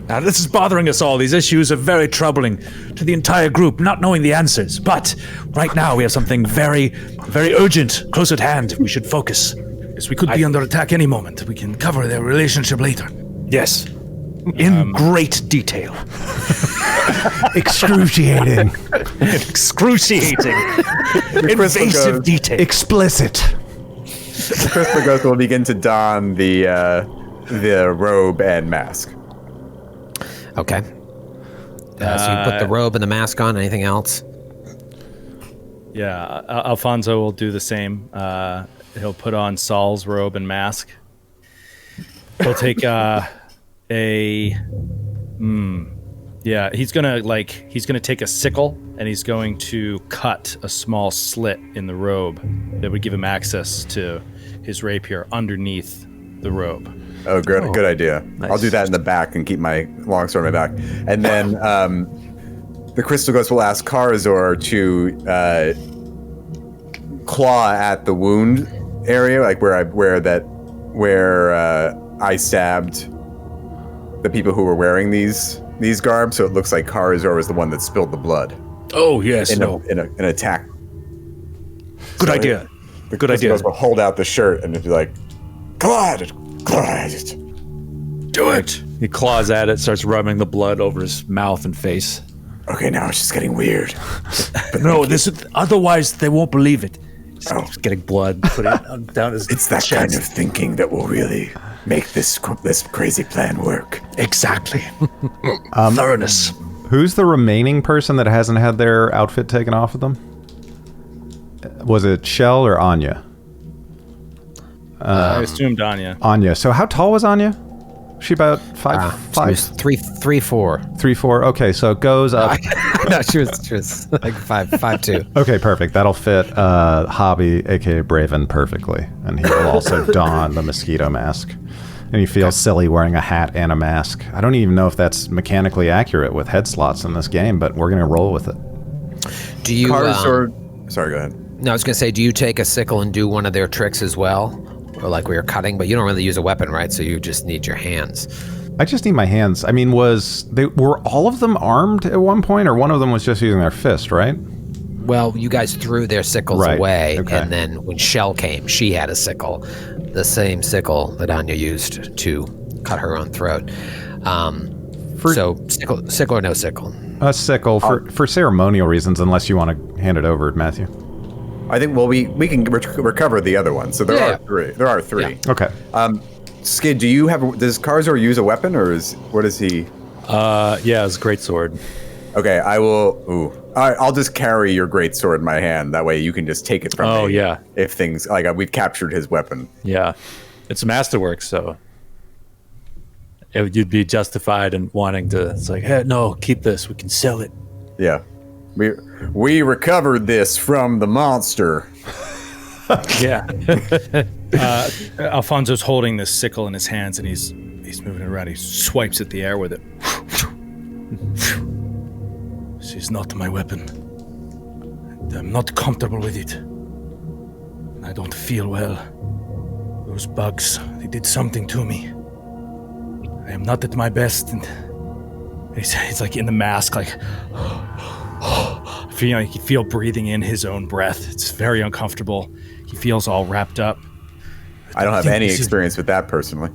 [SPEAKER 5] Now, this is bothering us all. These issues are very troubling to the entire group, not knowing the answers. But right now, we have something very, very urgent close at hand. We should focus.
[SPEAKER 4] Yes, we could be under attack any moment. We can cover their relationship later.
[SPEAKER 5] Yes. In great detail.
[SPEAKER 2] Excruciating.
[SPEAKER 5] Excruciating. Invasive detail.
[SPEAKER 2] Explicit.
[SPEAKER 3] The Crystal Ghost will begin to don the robe and mask.
[SPEAKER 1] Okay. So you put the robe and the mask on. Anything else?
[SPEAKER 4] Yeah, Alfonso will do the same. He'll put on Saul's robe and mask. He'll take he's gonna take a sickle and he's going to cut a small slit in the robe that would give him access to his rapier underneath the robe.
[SPEAKER 3] Oh, good idea.
[SPEAKER 5] Nice.
[SPEAKER 3] I'll do that in the back and keep my longsword in my back. And then the Crystal Ghost will ask Karazor to claw at the wound area, like where I stabbed the people who were wearing these garbs, so it looks like Karazor was the one that spilled the blood.
[SPEAKER 5] Oh, yes.
[SPEAKER 3] In an attack.
[SPEAKER 5] Good idea.
[SPEAKER 3] The
[SPEAKER 5] Good
[SPEAKER 3] Crystal
[SPEAKER 5] idea.
[SPEAKER 3] Ghost will hold out the shirt and be like, claw at it.
[SPEAKER 4] Do it!
[SPEAKER 5] He claws at it, starts rubbing the blood over his mouth and face.
[SPEAKER 3] Okay, now it's just getting weird.
[SPEAKER 5] No, otherwise they won't believe it.
[SPEAKER 3] Oh.
[SPEAKER 5] Just getting blood, putting it down his
[SPEAKER 3] It's that
[SPEAKER 5] chest.
[SPEAKER 3] kind of thinking that will really make this crazy plan work.
[SPEAKER 5] Exactly. Thoroughness.
[SPEAKER 2] Who's the remaining person that hasn't had their outfit taken off of them? Was it Shell or Anya?
[SPEAKER 4] I assumed Anya.
[SPEAKER 2] Anya. So how tall was Anya? She about five.
[SPEAKER 1] She was 3'4".
[SPEAKER 2] 3'4". Okay, so it goes up.
[SPEAKER 1] No, she was like 5'2".
[SPEAKER 2] Okay, perfect. That'll fit Hobby, aka Braven, perfectly, and he will also don the mosquito mask. And he feels silly wearing a hat and a mask. I don't even know if that's mechanically accurate with head slots in this game, but we're gonna roll with it.
[SPEAKER 1] Do you?
[SPEAKER 3] Sorry, go ahead.
[SPEAKER 1] No, I was gonna say, do you take a sickle and do one of their tricks as well, or like we were cutting? But you don't really use a weapon, right? So you just need your hands.
[SPEAKER 2] I just need my hands. I mean, were all of them armed at one point, or one of them was just using their fist, right?
[SPEAKER 1] Well, you guys threw their sickles
[SPEAKER 2] Right,
[SPEAKER 1] away,
[SPEAKER 2] okay.
[SPEAKER 1] and then when Shell came, she had a sickle, the same sickle that Anya used to cut her own throat. So sickle or no sickle?
[SPEAKER 2] A sickle for ceremonial reasons, unless you want to hand it over, Matthew.
[SPEAKER 3] I think, well, we can recover the other one. So there are three. There are three.
[SPEAKER 2] Yeah. Okay.
[SPEAKER 3] Skid, does Karazor use a weapon, or what is he?
[SPEAKER 5] Yeah, it's a great sword.
[SPEAKER 3] Okay, I will. I'll just carry your great sword in my hand. That way, you can just take it from me.
[SPEAKER 5] Oh, yeah.
[SPEAKER 3] If things like we've captured his weapon.
[SPEAKER 5] Yeah, it's masterwork, so you'd be justified in wanting to. It's like, hey, no, keep this. We can sell it.
[SPEAKER 3] Yeah, we recovered this from the monster.
[SPEAKER 5] Yeah.
[SPEAKER 4] Alfonso's holding this sickle in his hands, and he's moving it around. He swipes at the air with it. She's not my weapon. And I'm not comfortable with it. And I don't feel well. Those bugs, they did something to me. I am not at my best, and he's like in the mask, like you can feel breathing in his own breath. It's very uncomfortable. He feels all wrapped up.
[SPEAKER 3] I don't have any experience with that personally.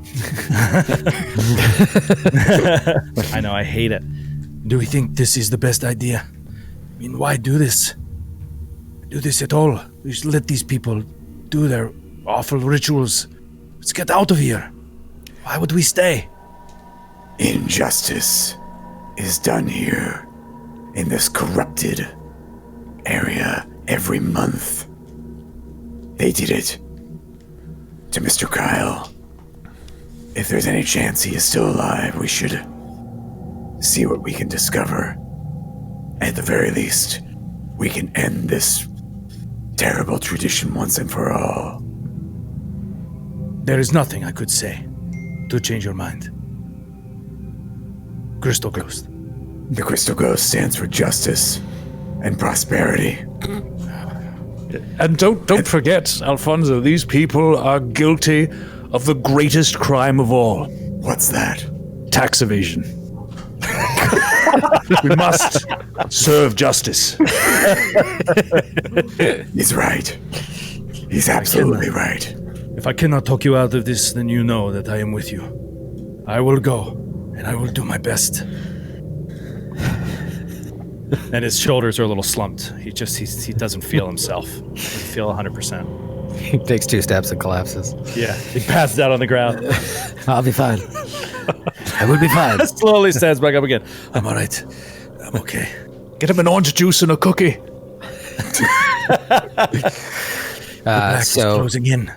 [SPEAKER 4] I know, I hate it. Do we think this is the best idea? I mean, why do this? Do this at all? We should let these people do their awful rituals. Let's get out of here. Why would we stay?
[SPEAKER 3] Injustice is done here in this corrupted area every month. They did it to Mr. Kyle. If there's any chance he is still alive, we should see what we can discover. At the very least, we can end this terrible tradition once and for all.
[SPEAKER 4] There is nothing I could say to change your mind. Crystal Ghost.
[SPEAKER 3] The Crystal Ghost stands for justice and prosperity.
[SPEAKER 5] And don't forget, Alfonso, these people are guilty of the greatest crime of all.
[SPEAKER 3] What's that?
[SPEAKER 5] Tax evasion. We must serve justice.
[SPEAKER 3] He's right. He's absolutely right.
[SPEAKER 4] If I cannot talk you out of this, then you know that I am with you. I will go, and I will do my best. And his shoulders are a little slumped. He doesn't feel himself. He doesn't feel 100%.
[SPEAKER 1] He takes 2 steps and collapses.
[SPEAKER 4] Yeah, he passes out on the ground.
[SPEAKER 1] I'll be fine. I will be fine.
[SPEAKER 4] Slowly stands back up again. I'm all right. I'm okay.
[SPEAKER 5] Get him an orange juice and a cookie.
[SPEAKER 4] Closing in.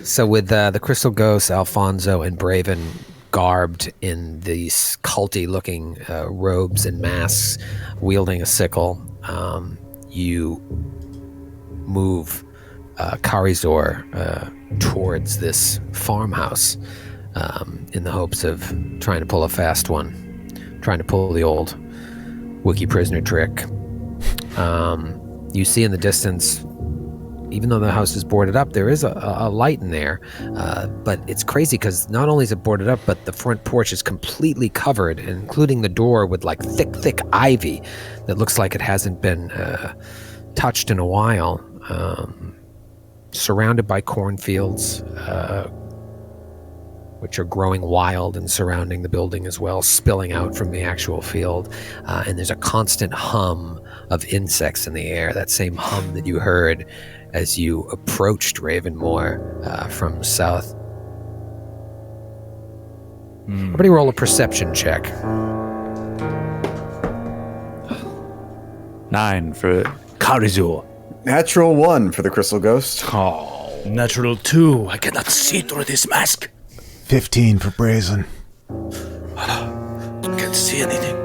[SPEAKER 1] So with the Crystal Ghost, Alfonso, and Braven garbed in these culty-looking robes and masks, wielding a sickle, you move Karizor towards this farmhouse in the hopes of trying to pull a fast one, trying to pull the old Wookiee prisoner trick. You see in the distance, even though the house is boarded up, there is a light in there. But it's crazy because not only is it boarded up, but the front porch is completely covered, including the door with like thick ivy that looks like it hasn't been touched in a while. Surrounded by cornfields, which are growing wild and surrounding the building as well, spilling out from the actual field. And there's a constant hum of insects in the air, that same hum that you heard as you approached Ravenmoor from the south. Everybody roll a perception check.
[SPEAKER 5] 9 for Karizor.
[SPEAKER 3] Natural 1 for the Crystal Ghost.
[SPEAKER 5] Oh.
[SPEAKER 4] Natural 2. I cannot see through this mask.
[SPEAKER 2] 15 for Brazen.
[SPEAKER 4] Can't see anything.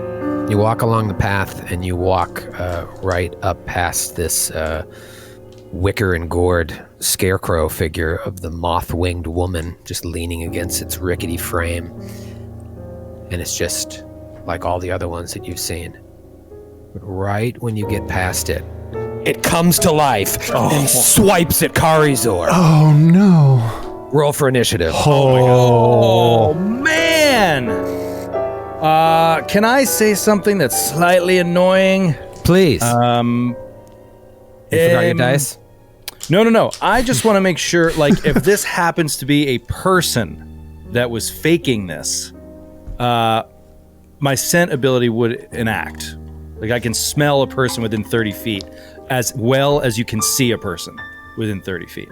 [SPEAKER 1] You walk along the path and you walk right up past this wicker and gourd scarecrow figure of the moth-winged woman just leaning against its rickety frame. And it's just like all the other ones that you've seen. But right when you get past it, it comes to life and swipes at Karizor.
[SPEAKER 2] Oh no.
[SPEAKER 1] Roll for initiative.
[SPEAKER 4] Oh man! Can I say something that's slightly annoying?
[SPEAKER 1] Please.
[SPEAKER 4] You
[SPEAKER 1] forgot your dice?
[SPEAKER 4] No. I just want to make sure, like, if this happens to be a person that was faking this, my scent ability would enact. Like, I can smell a person within 30 feet as well as you can see a person within 30 feet.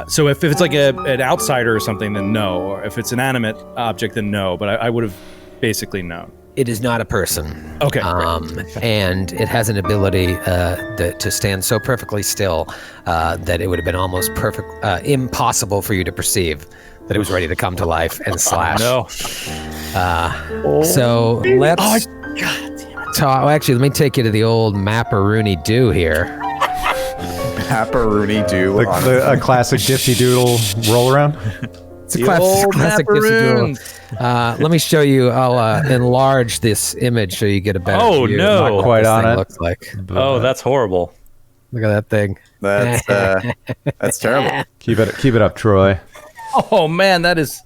[SPEAKER 4] So if it's like an outsider or something, then no. Or if it's an animate object, then no. But I would have basically known.
[SPEAKER 1] It is not a person.
[SPEAKER 4] Okay.
[SPEAKER 1] And it has an ability to stand so perfectly still that it would have been almost impossible for you to perceive that it was ready to come to life and slash.
[SPEAKER 5] No.
[SPEAKER 1] So let's...
[SPEAKER 4] Oh, God damn it.
[SPEAKER 1] Actually, let me take you to the old Mapperoonie Doo here.
[SPEAKER 3] Mapperoonie Doo.
[SPEAKER 2] A classic Dipsy Doodle roll around.
[SPEAKER 1] It's a classic Dipsy Doodle. Let me show you. I'll enlarge this image so you get a better view.
[SPEAKER 5] No.
[SPEAKER 1] Not
[SPEAKER 2] quite on it.
[SPEAKER 1] Looks like.
[SPEAKER 5] Oh, that's horrible.
[SPEAKER 1] Look at that thing.
[SPEAKER 3] That's terrible.
[SPEAKER 2] Keep it up, Troy.
[SPEAKER 4] Oh man, that is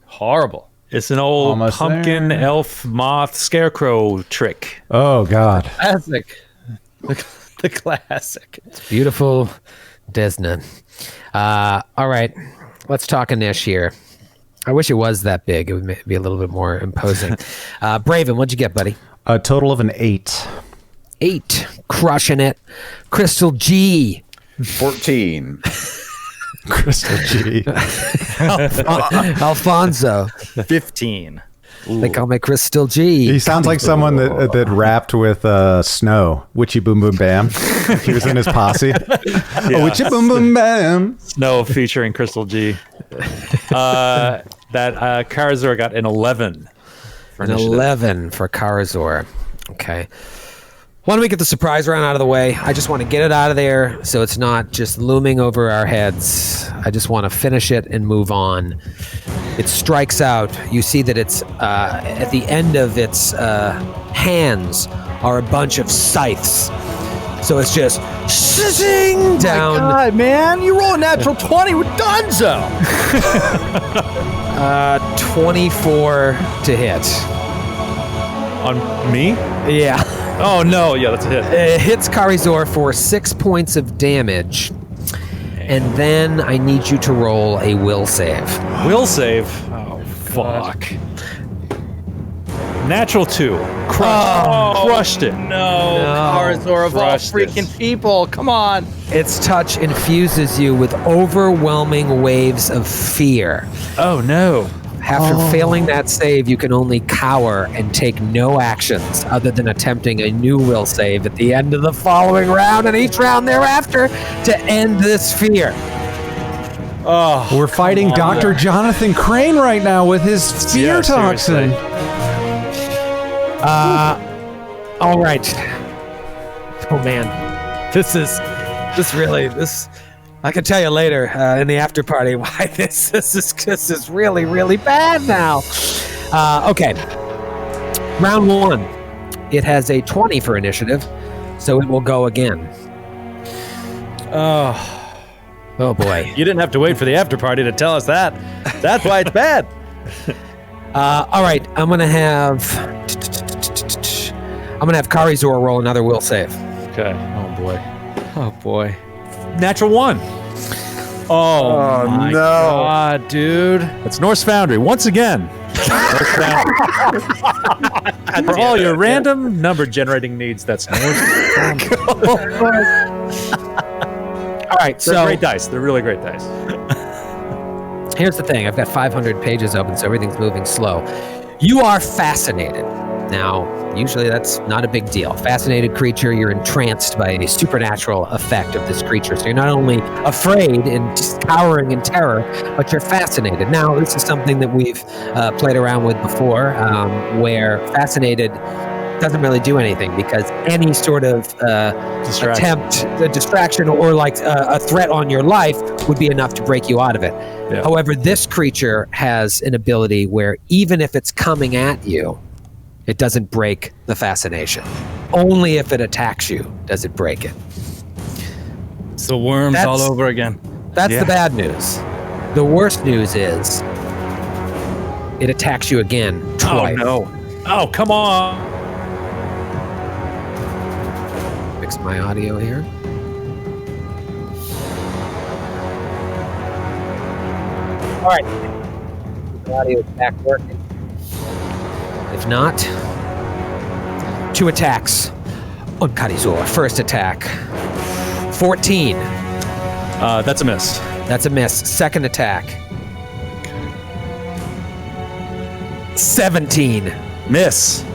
[SPEAKER 4] horrible.
[SPEAKER 5] It's an old
[SPEAKER 2] Almost
[SPEAKER 5] pumpkin,
[SPEAKER 2] there.
[SPEAKER 5] elf, moth, scarecrow trick.
[SPEAKER 2] Oh God.
[SPEAKER 4] Classic. The classic.
[SPEAKER 1] Beautiful Desna. All right. Let's talk Naish here. I wish it was that big. It would be a little bit more imposing. Braven, what'd you get, buddy?
[SPEAKER 2] A total of an 8.
[SPEAKER 1] 8. Crushing it. Crystal G.
[SPEAKER 3] 14.
[SPEAKER 2] Crystal G.
[SPEAKER 1] Alfonso.
[SPEAKER 4] 15.
[SPEAKER 1] They call me Crystal G.
[SPEAKER 2] He sounds like someone that rapped with Snow. Witchy Boom Boom Bam. He was in his posse. Oh, Witchy Boom Boom Bam.
[SPEAKER 5] Snow featuring Crystal G. That Karazor got an 11.
[SPEAKER 1] An 11 for Karazor. Okay. Why don't we get the surprise round out of the way? I just want to get it out of there so it's not just looming over our heads. I just want to finish it and move on. It strikes out. You see that it's at the end of its hands are a bunch of scythes. So it's just sitting down.
[SPEAKER 4] Oh my God, man, you roll a natural 20 with Dunzo.
[SPEAKER 1] 24 to hit.
[SPEAKER 5] On me?
[SPEAKER 1] Yeah.
[SPEAKER 5] Oh no, yeah, that's a hit.
[SPEAKER 1] It hits Karizor for 6 points of damage. And then I need you to roll a will save.
[SPEAKER 5] Will save. Oh fuck. Natural 2. Crushed it.
[SPEAKER 4] No, Karizor of all
[SPEAKER 5] Crushed it.
[SPEAKER 4] freaking people. Come on.
[SPEAKER 1] Its touch infuses you with overwhelming waves of fear.
[SPEAKER 5] Oh no.
[SPEAKER 1] After failing that save, you can only cower and take no actions other than attempting a new will save at the end of the following round and each round thereafter to end this fear.
[SPEAKER 5] Oh,
[SPEAKER 2] We're fighting Dr. Jonathan Crane right now with his fear
[SPEAKER 5] Yeah,
[SPEAKER 2] toxin.
[SPEAKER 5] seriously.
[SPEAKER 1] All right. Oh man, this I can tell you later in the after party why this is really, really bad now. Okay. Round 1. It has a 20 for initiative, so it will go again. Oh boy.
[SPEAKER 4] You didn't have to wait for the after party to tell us that. That's why it's bad.
[SPEAKER 1] All right, I'm gonna have Karizor roll another will save.
[SPEAKER 5] Okay. Oh boy. Oh boy. Natural 1.
[SPEAKER 3] Oh,
[SPEAKER 4] My
[SPEAKER 3] no.
[SPEAKER 4] God, dude.
[SPEAKER 5] It's Norse Foundry once again. Norse Foundry. For all your random number generating needs, that's Norse Foundry.
[SPEAKER 1] All right,
[SPEAKER 5] They're
[SPEAKER 1] so
[SPEAKER 5] great dice. They're really great dice.
[SPEAKER 1] here's the thing. I've got 500 pages open, so everything's moving slow. You are fascinated. Now, usually that's not a big deal. Fascinated creature, you're entranced by a supernatural effect of this creature. So you're not only afraid and just cowering in terror, but you're fascinated. Now, this is something that we've played around with before, where fascinated doesn't really do anything because any sort of attempt, a distraction, or like a threat on your life would be enough to break you out of it.
[SPEAKER 5] Yeah.
[SPEAKER 1] However, this creature has an ability where even if it's coming at you, it doesn't break the fascination. Only if it attacks you does it break it.
[SPEAKER 4] It's the worms all over again.
[SPEAKER 1] That's the bad news. The worst news is it attacks you again twice.
[SPEAKER 5] Oh no. Oh, come on.
[SPEAKER 1] Fix my audio here. All right. The audio is back working. If not, 2 attacks on Karizor. First attack, 14.
[SPEAKER 5] That's a miss.
[SPEAKER 1] That's a miss. Second attack, 17.
[SPEAKER 5] Miss.
[SPEAKER 2] Snap.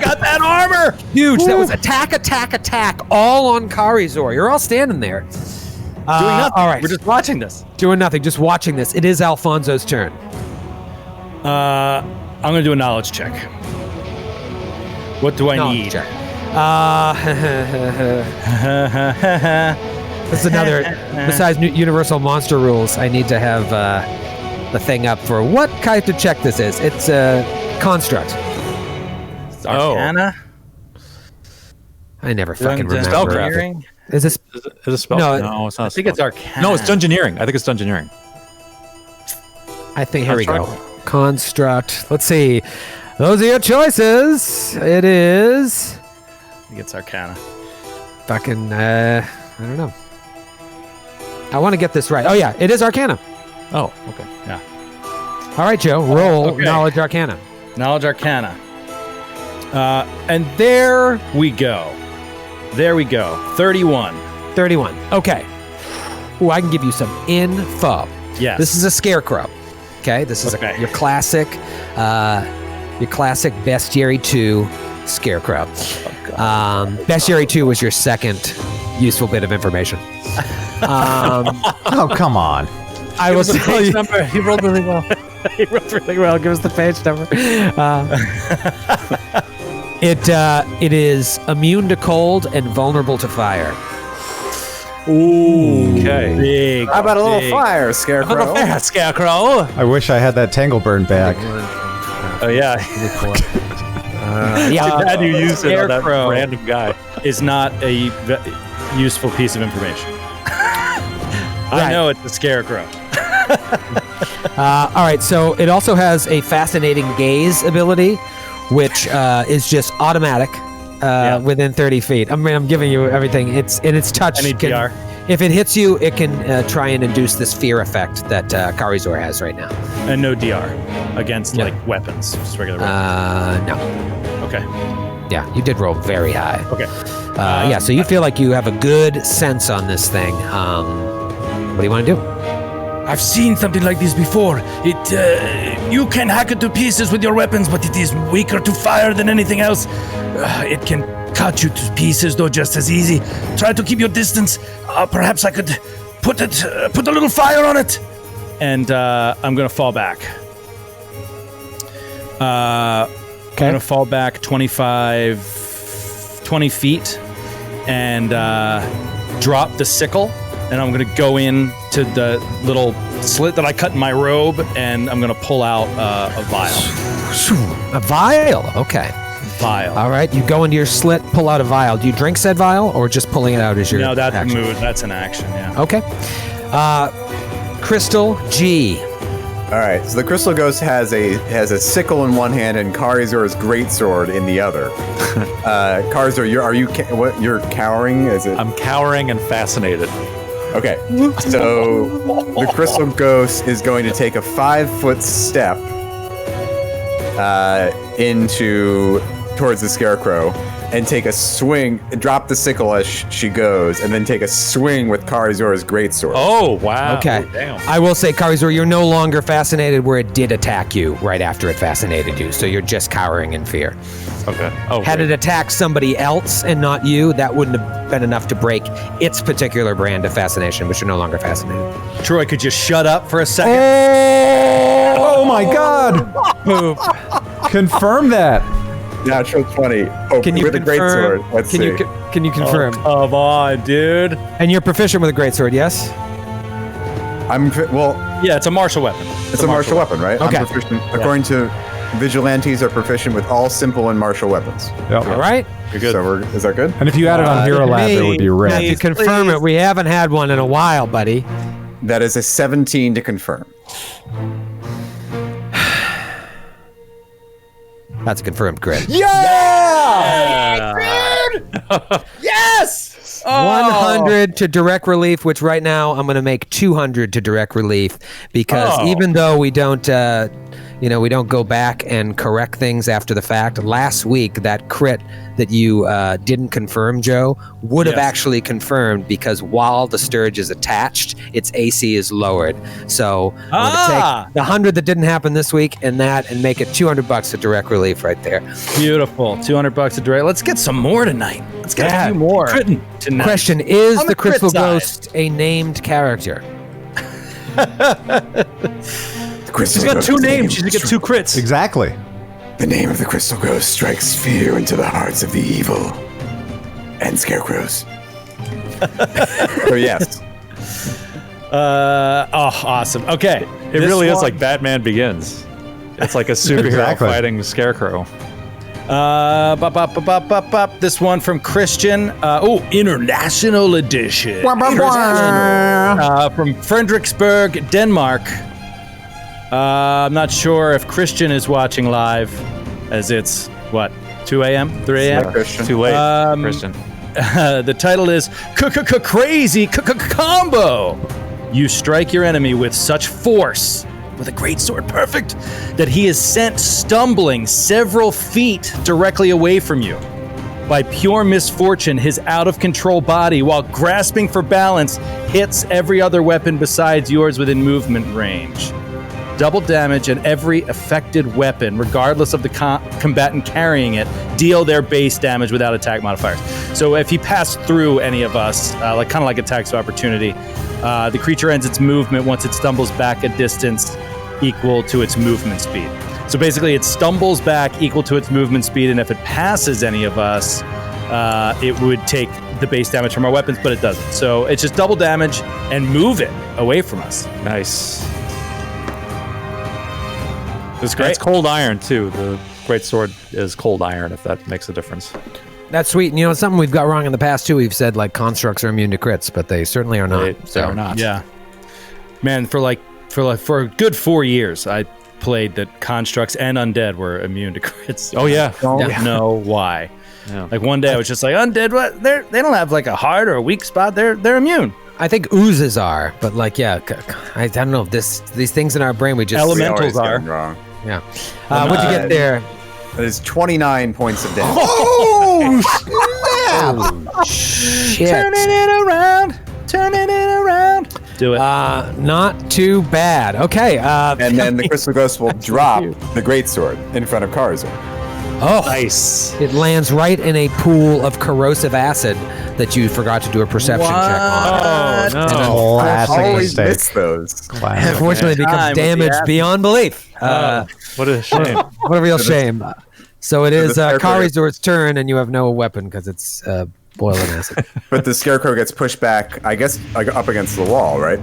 [SPEAKER 1] Got that armor! Huge. That was attack, all on Karizor. You're all standing there.
[SPEAKER 4] Doing nothing.
[SPEAKER 1] All right.
[SPEAKER 4] We're just watching this.
[SPEAKER 1] Doing nothing, just watching this. It is Alfonso's turn.
[SPEAKER 4] I'm going to do a knowledge check. What do I need?
[SPEAKER 1] Check. This is another, besides Universal Monster Rules, I need to have the thing up for what kind of check this is. It's a construct.
[SPEAKER 4] It's Arcana?
[SPEAKER 1] I never fucking remember.
[SPEAKER 4] Engineering?
[SPEAKER 1] Is this?
[SPEAKER 5] Is it a spell?
[SPEAKER 1] No,
[SPEAKER 5] it's not.
[SPEAKER 4] I think it's Arcana.
[SPEAKER 5] No, it's Dungeoneering. I think it's Dungeoneering.
[SPEAKER 1] I think, here we go. Construct. Let's see. Those are your choices. It is
[SPEAKER 4] I think it's Arcana.
[SPEAKER 1] fucking, I don't know. I want to get this right. Oh, yeah, it is Arcana.
[SPEAKER 5] Oh, okay.
[SPEAKER 4] Yeah.
[SPEAKER 1] All right, Joe, roll
[SPEAKER 4] Okay.
[SPEAKER 1] Knowledge Arcana.
[SPEAKER 4] Knowledge Arcana. And there we go. There we go. 31.
[SPEAKER 1] 31. Okay. Ooh, I can give you some info.
[SPEAKER 4] Yes.
[SPEAKER 1] This is a Scarecrow. Okay, this is
[SPEAKER 4] Okay.
[SPEAKER 1] your classic Bestiary 2 Scarecrow. Bestiary 2 was your second useful bit of information.
[SPEAKER 2] Oh, come on.
[SPEAKER 1] I will tell you.
[SPEAKER 5] Number. He rolled really well.
[SPEAKER 1] He wrote really well. Give us the page number. It is immune to cold and vulnerable to fire.
[SPEAKER 5] Ooh. Okay.
[SPEAKER 4] Big.
[SPEAKER 3] How about a little fire, Scarecrow?
[SPEAKER 5] Scarecrow.
[SPEAKER 2] I wish I had that Tangleburn bag.
[SPEAKER 5] Oh yeah.
[SPEAKER 1] Yeah,
[SPEAKER 5] Glad you used it on that
[SPEAKER 4] Scarecrow.
[SPEAKER 5] random guy.
[SPEAKER 4] Is not a useful piece of information. I know it's a Scarecrow.
[SPEAKER 1] All right, so it also has a fascinating gaze ability, which is just automatic within 30 feet. I mean, I'm giving you everything. It's touch.
[SPEAKER 4] I need PR.
[SPEAKER 1] If it hits you, it can try and induce this fear effect that Karizor has right now.
[SPEAKER 4] And no DR against like weapons, just regular weapons.
[SPEAKER 1] No.
[SPEAKER 4] Okay.
[SPEAKER 1] Yeah, you did roll very high.
[SPEAKER 4] Okay.
[SPEAKER 1] Yeah, so you feel like you have a good sense on this thing. What do you want to do?
[SPEAKER 6] I've seen something like this before. You can hack it to pieces with your weapons, but it is weaker to fire than anything else. It can cut you to pieces, though, just as easy. Try to keep your distance. Perhaps I could put a little fire on it.
[SPEAKER 4] And I'm going to fall back. I'm going to fall back 20 feet and drop the sickle. And I'm going to go in to the little slit that I cut in my robe, and I'm going to pull out a vial.
[SPEAKER 1] A vial? Okay.
[SPEAKER 4] Vial.
[SPEAKER 1] All right, you go into your slit, pull out a vial. Do you drink said vial, or just pulling it out as your
[SPEAKER 4] No, that's
[SPEAKER 1] action?
[SPEAKER 4] a move. That's an action, yeah.
[SPEAKER 1] Okay. Crystal G.
[SPEAKER 3] All right, so the Crystal Ghost has a sickle in one hand and Karizor's greatsword in the other. Karizor, you're cowering? Is it?
[SPEAKER 5] I'm cowering and fascinated.
[SPEAKER 3] Okay, so the Crystal Ghost is going to take a 5-foot step towards the Scarecrow and take a swing, drop the sickle as she goes, and then take a swing with Karizor's greatsword.
[SPEAKER 5] Oh, wow.
[SPEAKER 1] Okay.
[SPEAKER 5] Damn.
[SPEAKER 1] I will say, Karizor, you're no longer fascinated where it did attack you right after it fascinated you, so you're just cowering in fear.
[SPEAKER 5] Okay. Oh,
[SPEAKER 1] Had it attacked somebody else and not you, that wouldn't have been enough to break its particular brand of fascination, but you're no longer fascinated.
[SPEAKER 4] Troy, could you shut up for a second?
[SPEAKER 2] Oh my God! Confirm that.
[SPEAKER 3] Natural 20. Oh,
[SPEAKER 1] Can you
[SPEAKER 3] with a
[SPEAKER 1] confirm?
[SPEAKER 3] greatsword. Let's
[SPEAKER 1] Can
[SPEAKER 3] see.
[SPEAKER 1] you can you confirm?
[SPEAKER 4] Come on, dude.
[SPEAKER 1] And you're proficient with a greatsword, yes?
[SPEAKER 4] Yeah, it's a martial weapon.
[SPEAKER 3] It's a martial weapon, right?
[SPEAKER 1] Okay.
[SPEAKER 3] I'm proficient. According to vigilantes, are proficient with all simple and martial weapons.
[SPEAKER 2] Yep.
[SPEAKER 1] All right.
[SPEAKER 5] You're good.
[SPEAKER 3] So is that good?
[SPEAKER 2] And if you add it on Hero Lab, it would be
[SPEAKER 1] Now,
[SPEAKER 2] red.
[SPEAKER 1] to confirm it, we haven't had one in a while, buddy.
[SPEAKER 3] That is a 17 to confirm.
[SPEAKER 1] That's a confirmed crit.
[SPEAKER 4] Yes!
[SPEAKER 1] 100 to direct relief, which right now I'm going to make 200 to direct relief because even though we don't, we don't go back and correct things after the fact. Last week, that crit that you didn't confirm, Joe, would have actually confirmed because while the Sturge is attached, its AC is lowered. So I'm going to take the 100 that didn't happen this week and make it $200 of direct relief right there.
[SPEAKER 4] Beautiful. $200 a direct. Let's get some more tonight. Let's get a few more. Tonight.
[SPEAKER 1] Question, is
[SPEAKER 4] On
[SPEAKER 1] the
[SPEAKER 4] the crit
[SPEAKER 1] Crystal
[SPEAKER 4] side.
[SPEAKER 1] Ghost a named character?
[SPEAKER 5] She's got 2 names. She's got 2 crits.
[SPEAKER 2] Exactly.
[SPEAKER 3] The name of the Crystal Ghost strikes fear into the hearts of the evil and scarecrows. So yes.
[SPEAKER 4] Awesome. Okay.
[SPEAKER 5] It really is like Batman Begins. It's like a superhero
[SPEAKER 2] Exactly.
[SPEAKER 5] fighting Scarecrow.
[SPEAKER 4] This one from Christian. International edition. From Frederiksberg, Denmark. I'm not sure if Christian is watching live, as it's, 2 a.m., 3 a.m.?
[SPEAKER 3] Christian.
[SPEAKER 5] Too late, Christian.
[SPEAKER 4] The title is Crazy Combo. You strike your enemy with such force, with a greatsword perfect, that he is sent stumbling several feet directly away from you. By pure misfortune, his out-of-control body, while grasping for balance, hits every other weapon besides yours within movement range. Double damage, and every affected weapon, regardless of the combatant carrying it, deal their base damage without attack modifiers. So if he passed through any of us, kind of like attacks of opportunity, the creature ends its movement once it stumbles back a distance equal to its movement speed. So basically, it stumbles back equal to its movement speed, and if it passes any of us, it would take the base damage from our weapons, but it doesn't. So it's just double damage and move it away from us.
[SPEAKER 5] Nice.
[SPEAKER 4] It's great.
[SPEAKER 5] It's cold iron, too. The greatsword is cold iron, if that makes a difference.
[SPEAKER 1] That's sweet. And you know, it's something we've got wrong in the past, too. We've said, constructs are immune to crits, but they certainly are not.
[SPEAKER 5] They are not.
[SPEAKER 4] Yeah. Man, for for a good 4 years, I played that constructs and undead were immune to crits.
[SPEAKER 5] Oh yeah.
[SPEAKER 4] Don't know why.
[SPEAKER 5] Yeah.
[SPEAKER 4] Like one day I was just like, undead, what? They don't have like a hard or a weak spot. They're immune.
[SPEAKER 1] I think oozes are, but like, yeah, I don't know. These things in our brain, we just
[SPEAKER 4] Elementals
[SPEAKER 3] We always
[SPEAKER 4] are.
[SPEAKER 3] get it wrong.
[SPEAKER 1] Yeah. What'd you get there?
[SPEAKER 3] That is 29 points of damage.
[SPEAKER 1] Shit.
[SPEAKER 4] Turning it around. Do it.
[SPEAKER 1] Not too bad. Okay.
[SPEAKER 3] And then the Crystal Ghost will drop the greatsword in front of Karazor.
[SPEAKER 1] Oh,
[SPEAKER 5] Nice.
[SPEAKER 1] it lands right in a pool of corrosive acid that you forgot to do a perception check on.
[SPEAKER 5] Oh no.
[SPEAKER 2] Classic
[SPEAKER 3] Always
[SPEAKER 2] mistake.
[SPEAKER 3] miss those.
[SPEAKER 2] Classic.
[SPEAKER 1] Unfortunately, it
[SPEAKER 4] Time
[SPEAKER 1] becomes
[SPEAKER 4] with the
[SPEAKER 1] damage
[SPEAKER 4] acid.
[SPEAKER 1] beyond belief.
[SPEAKER 5] What a shame.
[SPEAKER 1] What a real shame. So it is
[SPEAKER 3] Scarecrow-
[SPEAKER 1] Karizor's turn, and you have no weapon because it's boiling acid.
[SPEAKER 3] But the Scarecrow gets pushed back, I guess, like, up against the wall, right?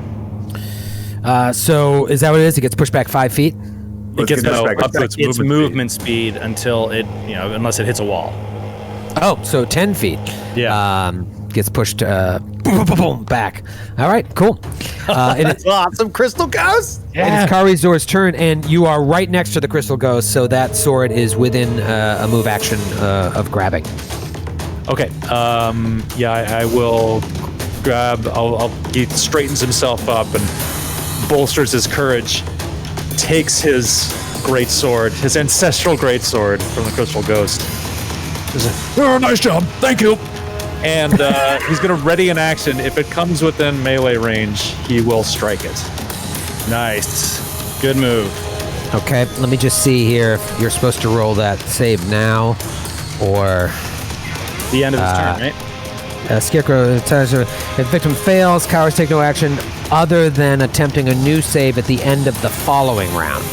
[SPEAKER 1] So is that what it is? He gets pushed back 5 feet?
[SPEAKER 4] It gets
[SPEAKER 3] pushed back
[SPEAKER 5] up to
[SPEAKER 3] exactly.
[SPEAKER 5] its
[SPEAKER 4] its movement speed until it, unless it hits a wall.
[SPEAKER 1] Oh, so 10 feet.
[SPEAKER 4] Yeah.
[SPEAKER 1] Gets pushed boom, boom, boom, boom, back. All right, cool. It is
[SPEAKER 4] Awesome Crystal Ghost.
[SPEAKER 1] It is Karizor's turn, and you are right next to the Crystal Ghost, so that sword is within a move action of grabbing.
[SPEAKER 5] Okay. I will grab. He straightens himself up and bolsters his courage. Takes his greatsword, his ancestral greatsword from the Crystal Ghost. Nice job, thank you. And he's going to ready an action. If it comes within melee range, he will strike it.
[SPEAKER 4] Nice. Good move.
[SPEAKER 1] Okay, let me just see here if you're supposed to roll that save now, or
[SPEAKER 4] The end of his turn, right?
[SPEAKER 1] Scarecrow tells her if victim fails, cowards take no action other than attempting a new save at the end of the following round.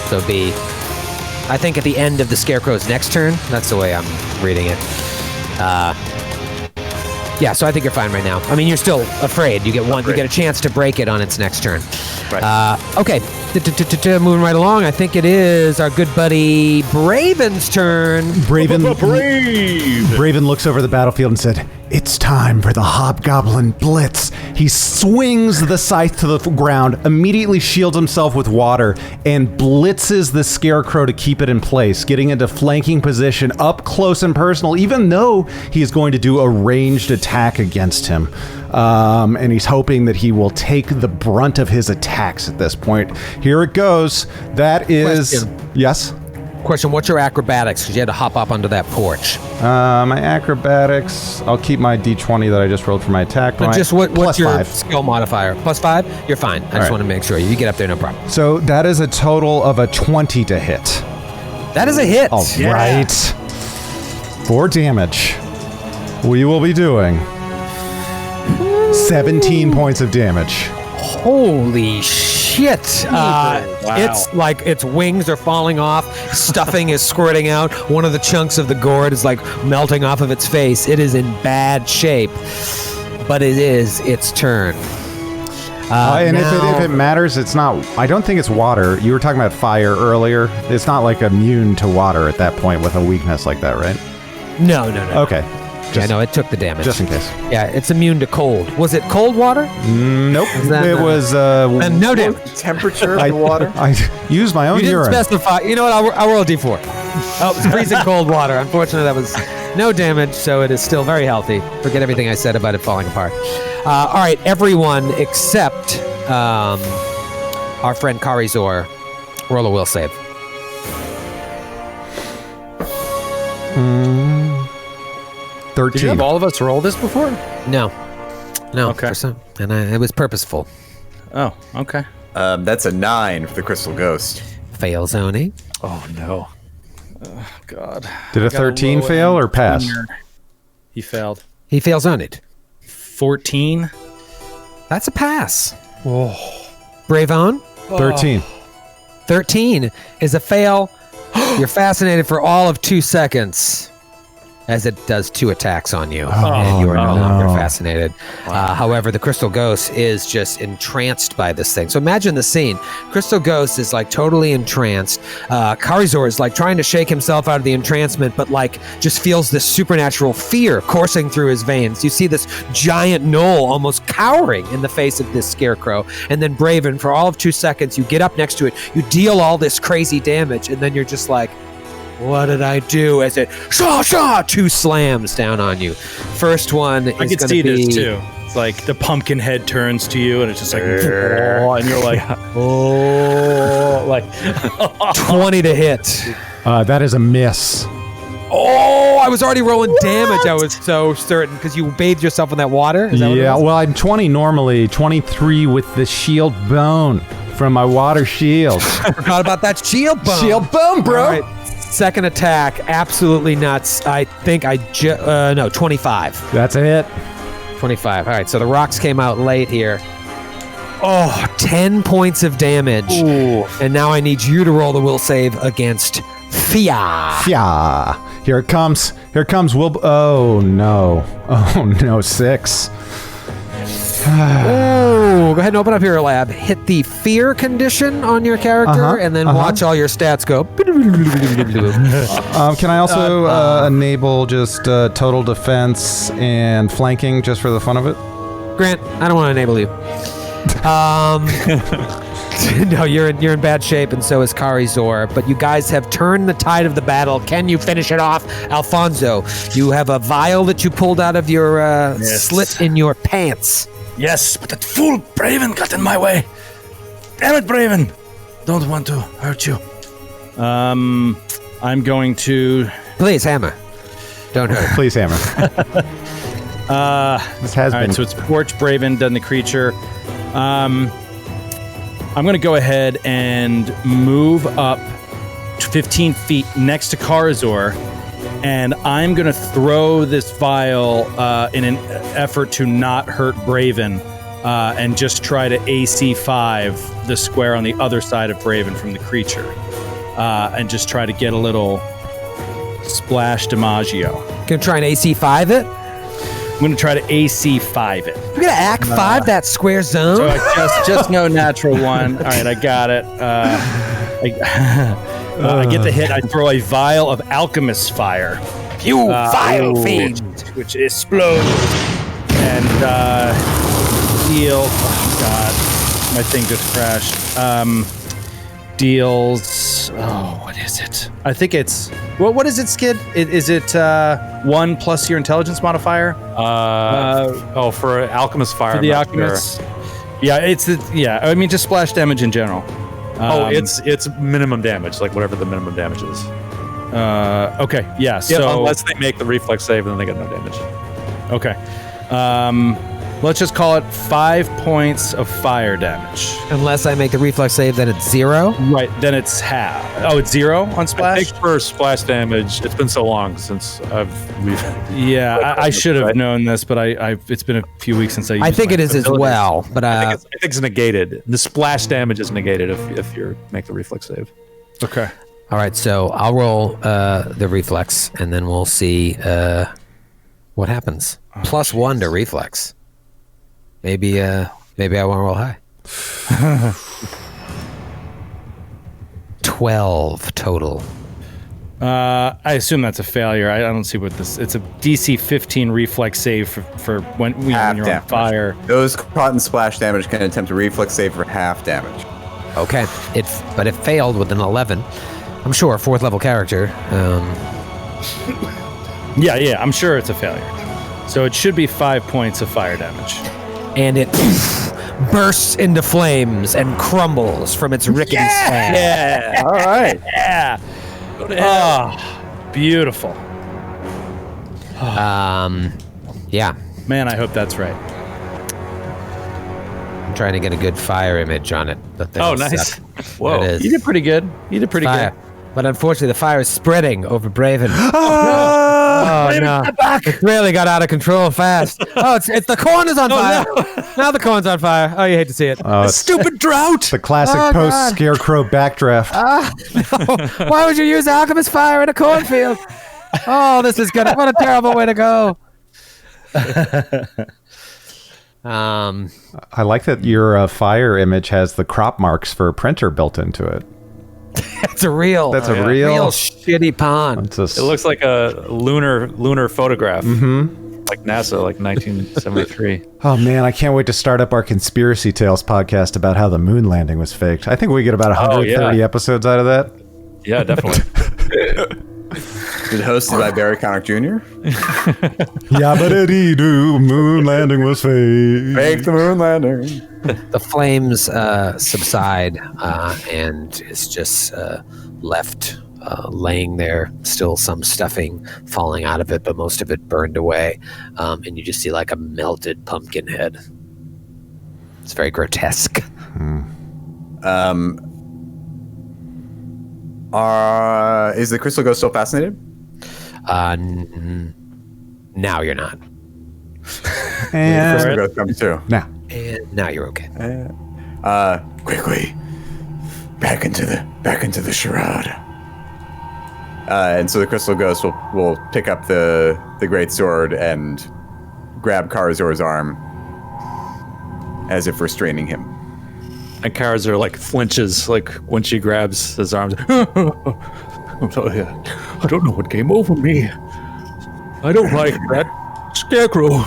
[SPEAKER 1] So it'd be, I think, at the end of the Scarecrow's next turn. That's the way I'm reading it. Yeah, so I think you're fine right now. I mean, you're still afraid. You get one. You get a chance to break it on its next turn.
[SPEAKER 4] Right.
[SPEAKER 1] Okay, moving right along. I think it is our good buddy Braven's turn.
[SPEAKER 2] Braven looks over the battlefield and said, "It's time for the Hobgoblin Blitz." He swings the scythe to the ground, immediately shields himself with water, and blitzes the Scarecrow to keep it in place, getting into flanking position up close and personal, even though he is going to do a ranged attack against him. And he's hoping that he will take the brunt of his attacks at this point. Here it goes. That is...
[SPEAKER 1] Question.
[SPEAKER 2] Yes?
[SPEAKER 1] Question, what's your acrobatics? Because you had to hop up onto that porch.
[SPEAKER 2] My acrobatics, I'll keep my d20 that I just rolled for my attack.
[SPEAKER 1] But just what's
[SPEAKER 2] plus
[SPEAKER 1] your
[SPEAKER 2] 5.
[SPEAKER 1] skill modifier? +5? You're fine. I just want to make sure. You get up there, no problem.
[SPEAKER 2] So that is a total of a 20 to hit.
[SPEAKER 1] That is a hit.
[SPEAKER 2] All right. 4 damage. We will be doing 17 points of damage.
[SPEAKER 1] Holy shit. It's like its wings are falling off, stuffing is squirting out, one of the chunks of the gourd is like melting off of its face. It is in bad shape, but it is its turn.
[SPEAKER 2] And
[SPEAKER 1] now,
[SPEAKER 2] if it matters, it's not... I don't think it's water. You were talking about fire earlier. It's not like immune to water at that point with a weakness like that, right?
[SPEAKER 1] No.
[SPEAKER 2] Okay.
[SPEAKER 1] Yeah, no, it took the damage.
[SPEAKER 2] Just in case.
[SPEAKER 1] Yeah, it's immune to cold. Was it cold water?
[SPEAKER 2] Nope.
[SPEAKER 1] that
[SPEAKER 2] It was...
[SPEAKER 1] No damage.
[SPEAKER 3] Temperature of the water?
[SPEAKER 2] I used my own
[SPEAKER 1] You didn't
[SPEAKER 2] urine.
[SPEAKER 1] specify. You know what? I'll roll a d4. Oh, it's freezing cold water. Unfortunately, that was no damage, so it is still very healthy. Forget everything I said about it falling apart. All right, everyone except our friend Karizor, roll a will save.
[SPEAKER 2] 13.
[SPEAKER 4] Did you have all of us roll this before?
[SPEAKER 1] No.
[SPEAKER 4] Okay.
[SPEAKER 1] And it was purposeful.
[SPEAKER 4] Oh, okay.
[SPEAKER 3] That's a 9 for the Crystal Ghost.
[SPEAKER 1] Fails, Oni.
[SPEAKER 5] Oh no.
[SPEAKER 4] God.
[SPEAKER 2] Did a
[SPEAKER 4] Got
[SPEAKER 2] 13
[SPEAKER 4] low
[SPEAKER 2] fail
[SPEAKER 4] end
[SPEAKER 2] or pass?
[SPEAKER 4] winner. He failed.
[SPEAKER 1] He fails on it.
[SPEAKER 4] 14.
[SPEAKER 1] That's a pass. Oh. Bravon,
[SPEAKER 2] 13.
[SPEAKER 1] 13 is a fail. You're fascinated for all of 2 seconds. as it does 2 attacks on you, and you are no longer fascinated. However, the Crystal Ghost is just entranced by this thing. So imagine the scene. Crystal Ghost is like totally entranced. Karizor is like trying to shake himself out of the entrancement, but like just feels this supernatural fear coursing through his veins. You see this giant Gnoll almost cowering in the face of this Scarecrow. And then Braven, for all of 2 seconds, you get up next to it, you deal all this crazy damage, and then you're just like, what did I do? As it 2 slams down on you. First one is going to be... I can see this too.
[SPEAKER 4] It's like the pumpkin head turns to you and it's just like, oh, and you're like, oh, like
[SPEAKER 1] 20 to hit.
[SPEAKER 2] That is a miss.
[SPEAKER 1] Oh, I was already rolling damage. I was so certain because you bathed yourself in that water. Is that what it was?
[SPEAKER 2] Well, I'm 20 normally, 23 with the shield bone from my water shield.
[SPEAKER 1] I forgot about that shield bone.
[SPEAKER 2] Shield bone, bro.
[SPEAKER 1] All right. Second attack, absolutely nuts. I think no, 25.
[SPEAKER 2] That's a hit.
[SPEAKER 1] 25. All right, so the rocks came out late here. Oh, 10 points of damage. Ooh. And now I need you to roll the will save against Fia.
[SPEAKER 2] Here it comes. Oh, no. 6.
[SPEAKER 1] Oh, go ahead and open up your lab. Hit the fear condition on your character, and then watch all your stats go.
[SPEAKER 2] Can I also enable just total defense and flanking just for the fun of it?
[SPEAKER 1] Grant, I don't want to enable you. No, you're in bad shape, and so is Karizor. But you guys have turned the tide of the battle. Can you finish it off, Alfonso? You have a vial that you pulled out of your slit in your pants.
[SPEAKER 6] Yes, but that fool Braven got in my way. Damn it, Braven. Don't want to hurt you.
[SPEAKER 4] I'm going to...
[SPEAKER 1] Please, hammer. Don't hurt.
[SPEAKER 2] Please, hammer. This has been...
[SPEAKER 4] All right, so it's Scorch, Braven, done the creature. I'm going to go ahead and move up 15 feet next to Karazor, and I'm going to throw this vial in an effort to not hurt Braven and just try to AC 5 the square on the other side of Braven from the creature and just try to get a little splash DiMaggio.
[SPEAKER 1] Gonna try and AC 5 it?
[SPEAKER 4] I'm going to try to AC 5 it.
[SPEAKER 1] You're going to Act 5 that square zone?
[SPEAKER 4] So just no natural 1. All right, I got it. I get the hit. I throw a vial of alchemist fire.
[SPEAKER 1] You vile fiend!
[SPEAKER 4] Which explodes and deals... Oh, God. My thing just crashed. Deals... Oh, what is it? I think it's... Well, what is it, Skid? Is it 1 plus your intelligence modifier?
[SPEAKER 5] For alchemist fire.
[SPEAKER 4] For the alchemist. Sure. Yeah, I mean, just splash damage in general.
[SPEAKER 5] It's minimum damage, like whatever the minimum damage is.
[SPEAKER 4] Okay, yeah. So
[SPEAKER 5] unless they make the reflex save, then they get no damage.
[SPEAKER 4] Okay. Let's just call it 5 points of fire damage.
[SPEAKER 1] Unless I make the reflex save, then it's 0?
[SPEAKER 4] Right, then it's half. Oh, it's 0 on splash?
[SPEAKER 5] I think for splash damage, it's been so long since we've...
[SPEAKER 4] Yeah, I should have known this, but it's been a few weeks since I used
[SPEAKER 1] I think it is
[SPEAKER 5] abilities.
[SPEAKER 1] as well, but...
[SPEAKER 5] I think it's negated. The splash damage is negated if you make the reflex save.
[SPEAKER 4] Okay.
[SPEAKER 1] All right, so I'll roll the reflex, and then we'll see what happens. +1 to reflex. Maybe I won't roll high. 12 total.
[SPEAKER 4] I assume that's a failure. I don't see what this... It's a DC 15 reflex save for when you're on fire.
[SPEAKER 3] Those caught in splash damage can attempt a reflex save for half damage.
[SPEAKER 1] Okay, but it failed with an 11. I'm sure a 4th level character.
[SPEAKER 4] Yeah, I'm sure it's a failure. So it should be 5 points of fire damage.
[SPEAKER 1] And it bursts into flames and crumbles from its rickety stand.
[SPEAKER 4] Yeah. All right. Yeah. Oh, beautiful.
[SPEAKER 1] Yeah.
[SPEAKER 4] Man, I hope that's right.
[SPEAKER 1] I'm trying to get a good fire image on it.
[SPEAKER 5] Oh, nice.
[SPEAKER 1] Whoa. It is.
[SPEAKER 4] You did pretty good. Good.
[SPEAKER 1] But unfortunately, the fire is spreading over Braven. Oh, no. It really got out of control fast. Oh, it's the corn is on fire. No. Now the corn's on fire. Oh, you hate to see it.
[SPEAKER 2] Stupid drought. The classic post-Scarecrow backdraft.
[SPEAKER 1] No. Why would you use alchemist fire in a cornfield? Oh, this is gonna. What a terrible way to go.
[SPEAKER 2] I like that your fire image has the crop marks for a printer built into it.
[SPEAKER 1] That's a real.
[SPEAKER 2] That's a
[SPEAKER 1] real shitty pond.
[SPEAKER 5] It looks like a lunar photograph. Like NASA, like 1973.
[SPEAKER 2] Oh man, I can't wait to start up our Conspiracy Tales podcast about how the moon landing was faked. I think we get about 130 episodes out of that.
[SPEAKER 5] Yeah, definitely.
[SPEAKER 3] Is it hosted by Barry Connick Jr.?
[SPEAKER 2] Yabba-dee-doo, moon landing was fake.
[SPEAKER 3] Fake the moon landing.
[SPEAKER 1] The flames subside, and it's just left laying there. Still some stuffing falling out of it, but most of it burned away. And you just see like a melted pumpkin head. It's very grotesque.
[SPEAKER 3] Is the crystal ghost still fascinated?
[SPEAKER 1] Now you're not.
[SPEAKER 3] The crystal ghost comes too.
[SPEAKER 2] Now.
[SPEAKER 1] And now you're okay.
[SPEAKER 3] Quickly, back into the charade. And so the crystal ghost will pick up the great sword and grab Karazor's arm as if restraining him.
[SPEAKER 5] And Karazor like flinches like when she grabs his arms.
[SPEAKER 6] I'm sorry, I don't know what came over me. I don't like that Scarecrow.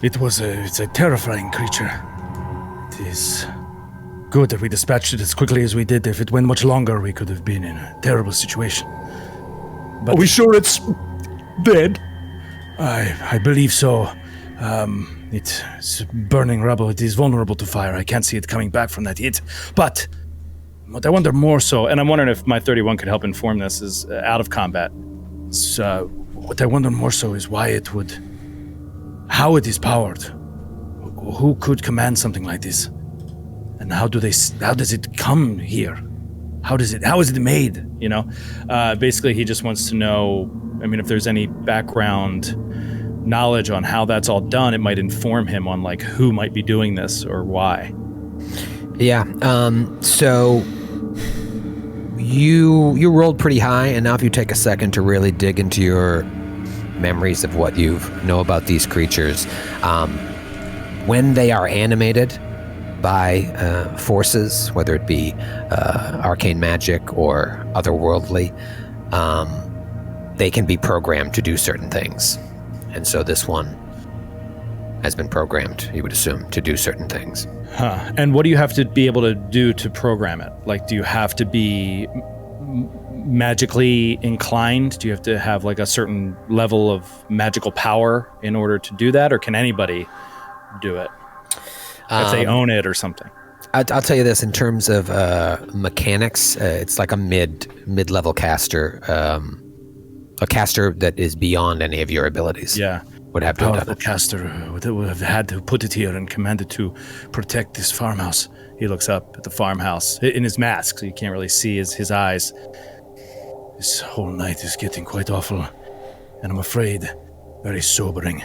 [SPEAKER 6] It's a terrifying creature. It is good that we dispatched it as quickly as we did. If it went much longer, we could have been in a terrible situation. But are we sure it's dead? I believe so. It's burning rubble. It is vulnerable to fire. I can't see it coming back from that hit. But what I wonder more so, and I'm wondering if my 31 could help inform this, is out of combat. What I wonder more so is how it is powered. Who could command something like this? And how does it come here? How is it made? You know, basically he just wants to know, I mean, if there's any background knowledge on how that's all done, it might inform him on like who might be doing this or why.
[SPEAKER 1] Yeah. So you rolled pretty high, and now if you take a second to really dig into your memories of what you know about these creatures, when they are animated by forces, whether it be arcane magic or otherworldly, they can be programmed to do certain things. And so this one has been programmed, you would assume, to do certain things.
[SPEAKER 4] Huh. And what do you have to be able to do to program it? Like, do you have to be magically inclined? Do you have to have like a certain level of magical power in order to do that? Or can anybody do it if they own it or something?
[SPEAKER 1] I'll tell you this, in terms of mechanics, it's like a mid-level caster, a caster that is beyond any of your abilities.
[SPEAKER 6] Yeah.
[SPEAKER 1] Would have to have done
[SPEAKER 6] The
[SPEAKER 1] it.
[SPEAKER 6] caster would have had to put it here and command it to protect this farmhouse. He looks up at the farmhouse in his mask, so you can't really see his eyes. This whole night is getting quite awful, and I'm afraid very sobering.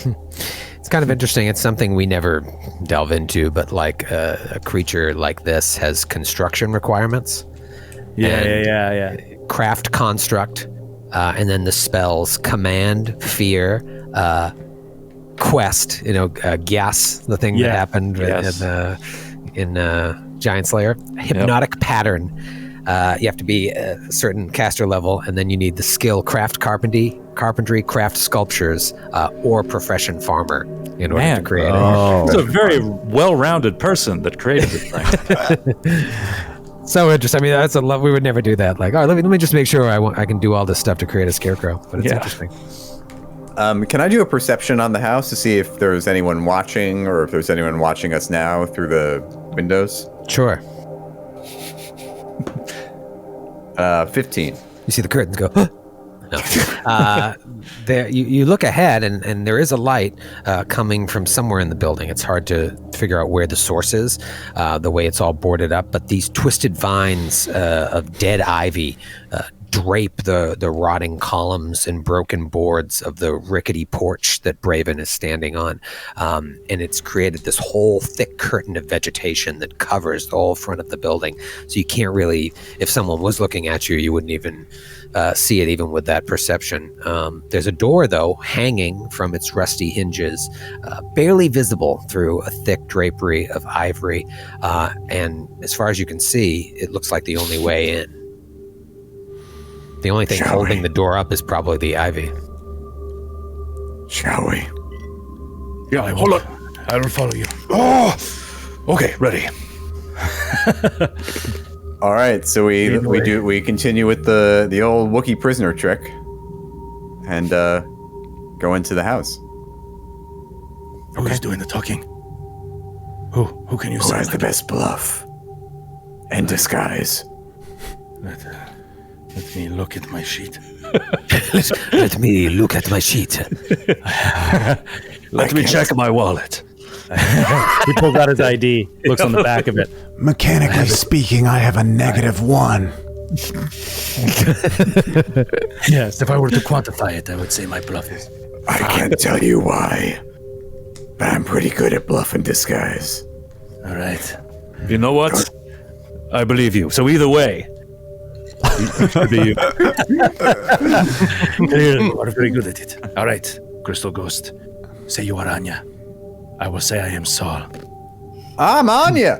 [SPEAKER 1] It's kind of interesting. It's something we never delve into, but like a creature like this has construction requirements.
[SPEAKER 4] Yeah.
[SPEAKER 1] Craft construct, and then the spells command, fear, quest, guess, the thing that happened in Giant Slayer. Hypnotic pattern. You have to be a certain caster level, and then you need the skill craft carpentry, craft sculptures, or profession farmer in order to create it.
[SPEAKER 5] He's a very well-rounded person that created this thing.
[SPEAKER 1] So interesting. I mean, that's a lot. We would never do that. Like, all right, let me just make sure I can do all this stuff to create a scarecrow. But it's interesting.
[SPEAKER 3] Can I do a perception on the house to see if there's anyone watching, or if there's anyone watching us now through the windows?
[SPEAKER 1] Sure.
[SPEAKER 3] 15.
[SPEAKER 1] You see the curtains go. No. There, you look ahead, and there is a light coming from somewhere in the building. It's hard to figure out where the source is, the way it's all boarded up. But these twisted vines of dead ivy drape the rotting columns and broken boards of the rickety porch that Braven is standing on. And it's created this whole thick curtain of vegetation that covers the whole front of the building. So you can't really, if someone was looking at you, you wouldn't even see it even with that perception. There's a door, though, hanging from its rusty hinges, barely visible through a thick drapery of ivory. And as far as you can see, it looks like the only way in. The only thing holding the door up is probably the ivy.
[SPEAKER 3] Shall we?
[SPEAKER 6] Yeah, hold on. I will follow you. Oh, okay, ready.
[SPEAKER 3] All right, so we continue with the old Wookiee prisoner trick, and go into the house.
[SPEAKER 6] Who's doing the talking? Who can you
[SPEAKER 3] Who
[SPEAKER 6] say?
[SPEAKER 3] has the best bluff and disguise?
[SPEAKER 6] Let me look at my sheet.
[SPEAKER 1] Let me look at my sheet.
[SPEAKER 6] Let me check my wallet.
[SPEAKER 4] He pulls out his ID, looks on the back of it.
[SPEAKER 2] Mechanically speaking, I have a -1.
[SPEAKER 6] Yes, if I were to quantify it, I would say my bluff is.
[SPEAKER 3] I can't tell you why, but I'm pretty good at bluff and disguise.
[SPEAKER 6] All right.
[SPEAKER 5] You know what? I believe you. So either way, it should be you.
[SPEAKER 6] You are very good at it. All right, Crystal Ghost. Say you are Anya. I will say I am Saul.
[SPEAKER 3] I'm Anya.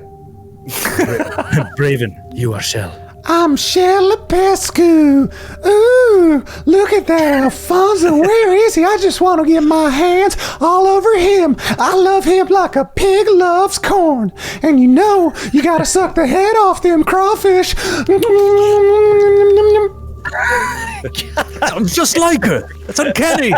[SPEAKER 6] Braven, you are Shell.
[SPEAKER 2] I'm Shell Lupescus. Ooh, look at that, Alfonso. Where is he? I just want to get my hands all over him. I love him like a pig loves corn. And you gotta suck the head off them crawfish.
[SPEAKER 5] I'm just like her. That's uncanny.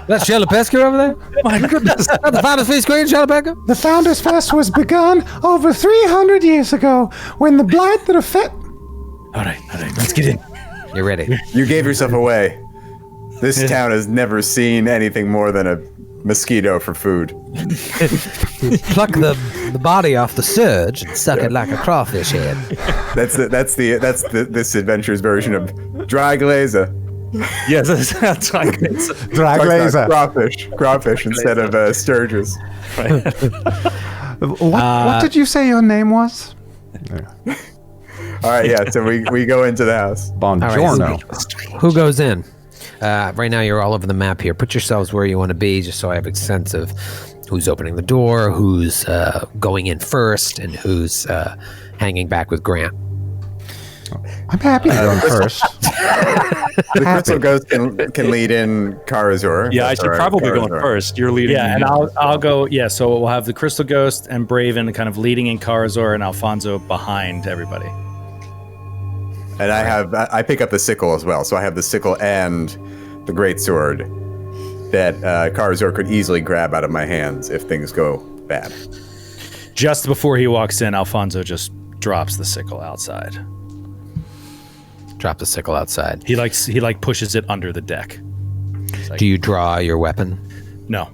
[SPEAKER 1] That's Shelopescu over there?
[SPEAKER 5] My goodness.
[SPEAKER 1] That's the Founders Feast Queen, Shelopescu?
[SPEAKER 2] The Founders Fest was begun over 300 years ago when the blight that affected...
[SPEAKER 6] All right, let's get in.
[SPEAKER 1] You're ready.
[SPEAKER 3] You gave yourself away. This town has never seen anything more than a mosquito for food.
[SPEAKER 1] Pluck the body off the surge and suck it like a crawfish head.
[SPEAKER 3] That's this adventure's version of dry glazer.
[SPEAKER 5] Yes, that's like it's
[SPEAKER 2] Dry glazer.
[SPEAKER 3] Crawfish instead of sturges.
[SPEAKER 2] What did you say your name was?
[SPEAKER 3] All right, yeah. So we go into the house.
[SPEAKER 2] Buongiorno.
[SPEAKER 1] Who goes in? Right now, you're all over the map here. Put yourselves where you want to be, just so I have a sense of who's opening the door, who's going in first, and who's hanging back with Grant.
[SPEAKER 2] I'm happy to go first.
[SPEAKER 3] The Crystal Ghost can lead in Karazor.
[SPEAKER 5] yeah. I should probably go in first. You're leading.
[SPEAKER 4] Yeah, and I'll go. Yeah, so we'll have the Crystal Ghost and Braven kind of leading in Karazor and Alfonso behind everybody.
[SPEAKER 3] And I pick up the sickle as well. So I have the sickle and the great sword that Karazor could easily grab out of my hands if things go bad.
[SPEAKER 4] Just before he walks in, Alfonso just drops the sickle outside.
[SPEAKER 1] Drop the sickle outside.
[SPEAKER 4] He pushes it under the deck.
[SPEAKER 1] Do you draw your weapon?
[SPEAKER 4] No.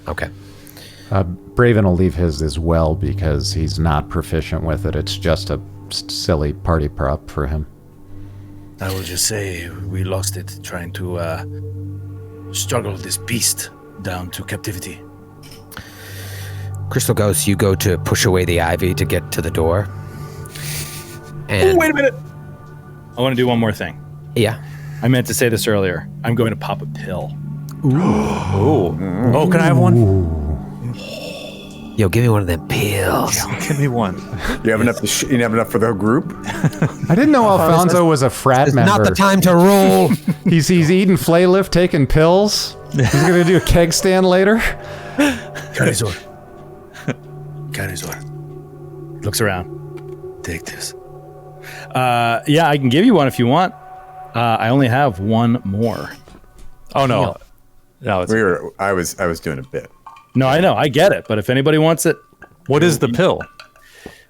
[SPEAKER 1] Okay.
[SPEAKER 2] Braven will leave his as well because he's not proficient with it. It's just a silly party prop for him.
[SPEAKER 6] I will just say we lost it trying to struggle this beast down to captivity.
[SPEAKER 1] Crystal Ghost, you go to push away the ivy to get to the door. And
[SPEAKER 4] Wait a minute. I want to do one more thing.
[SPEAKER 1] Yeah.
[SPEAKER 4] I meant to say this earlier. I'm going to pop a pill.
[SPEAKER 5] Oh, can I have one?
[SPEAKER 1] Yo, give me one of them pills.
[SPEAKER 5] Give me one.
[SPEAKER 3] You have enough. You have enough for the group.
[SPEAKER 2] I didn't know Alfonso was a frat
[SPEAKER 1] It's
[SPEAKER 2] member.
[SPEAKER 1] not the time to roll.
[SPEAKER 2] He's eating flay lift, taking pills. He's gonna do a keg stand later.
[SPEAKER 6] Karazor.
[SPEAKER 4] Looks around.
[SPEAKER 6] Take this.
[SPEAKER 4] Yeah, I can give you one if you want. I only have one more.
[SPEAKER 5] Oh no. No, it's
[SPEAKER 3] I was doing a bit.
[SPEAKER 4] No, I know. I get it. But if anybody wants it,
[SPEAKER 5] what is the pill?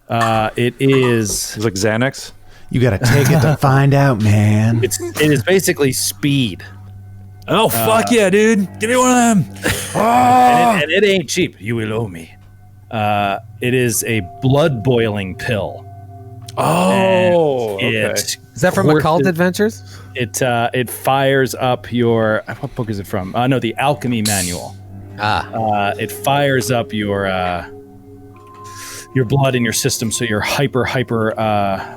[SPEAKER 4] it is.
[SPEAKER 5] It's like Xanax.
[SPEAKER 2] You gotta take it to find out, man.
[SPEAKER 4] It is basically speed.
[SPEAKER 5] Oh fuck yeah, dude! Give me one of them.
[SPEAKER 4] And it ain't cheap. You will owe me. It is a blood boiling pill.
[SPEAKER 5] Oh,
[SPEAKER 4] And
[SPEAKER 5] okay.
[SPEAKER 1] Is that from Occult Adventures?
[SPEAKER 4] It fires up your. What book is it from? No, the Alchemy Manual. It fires up your blood in your system, so you're hyper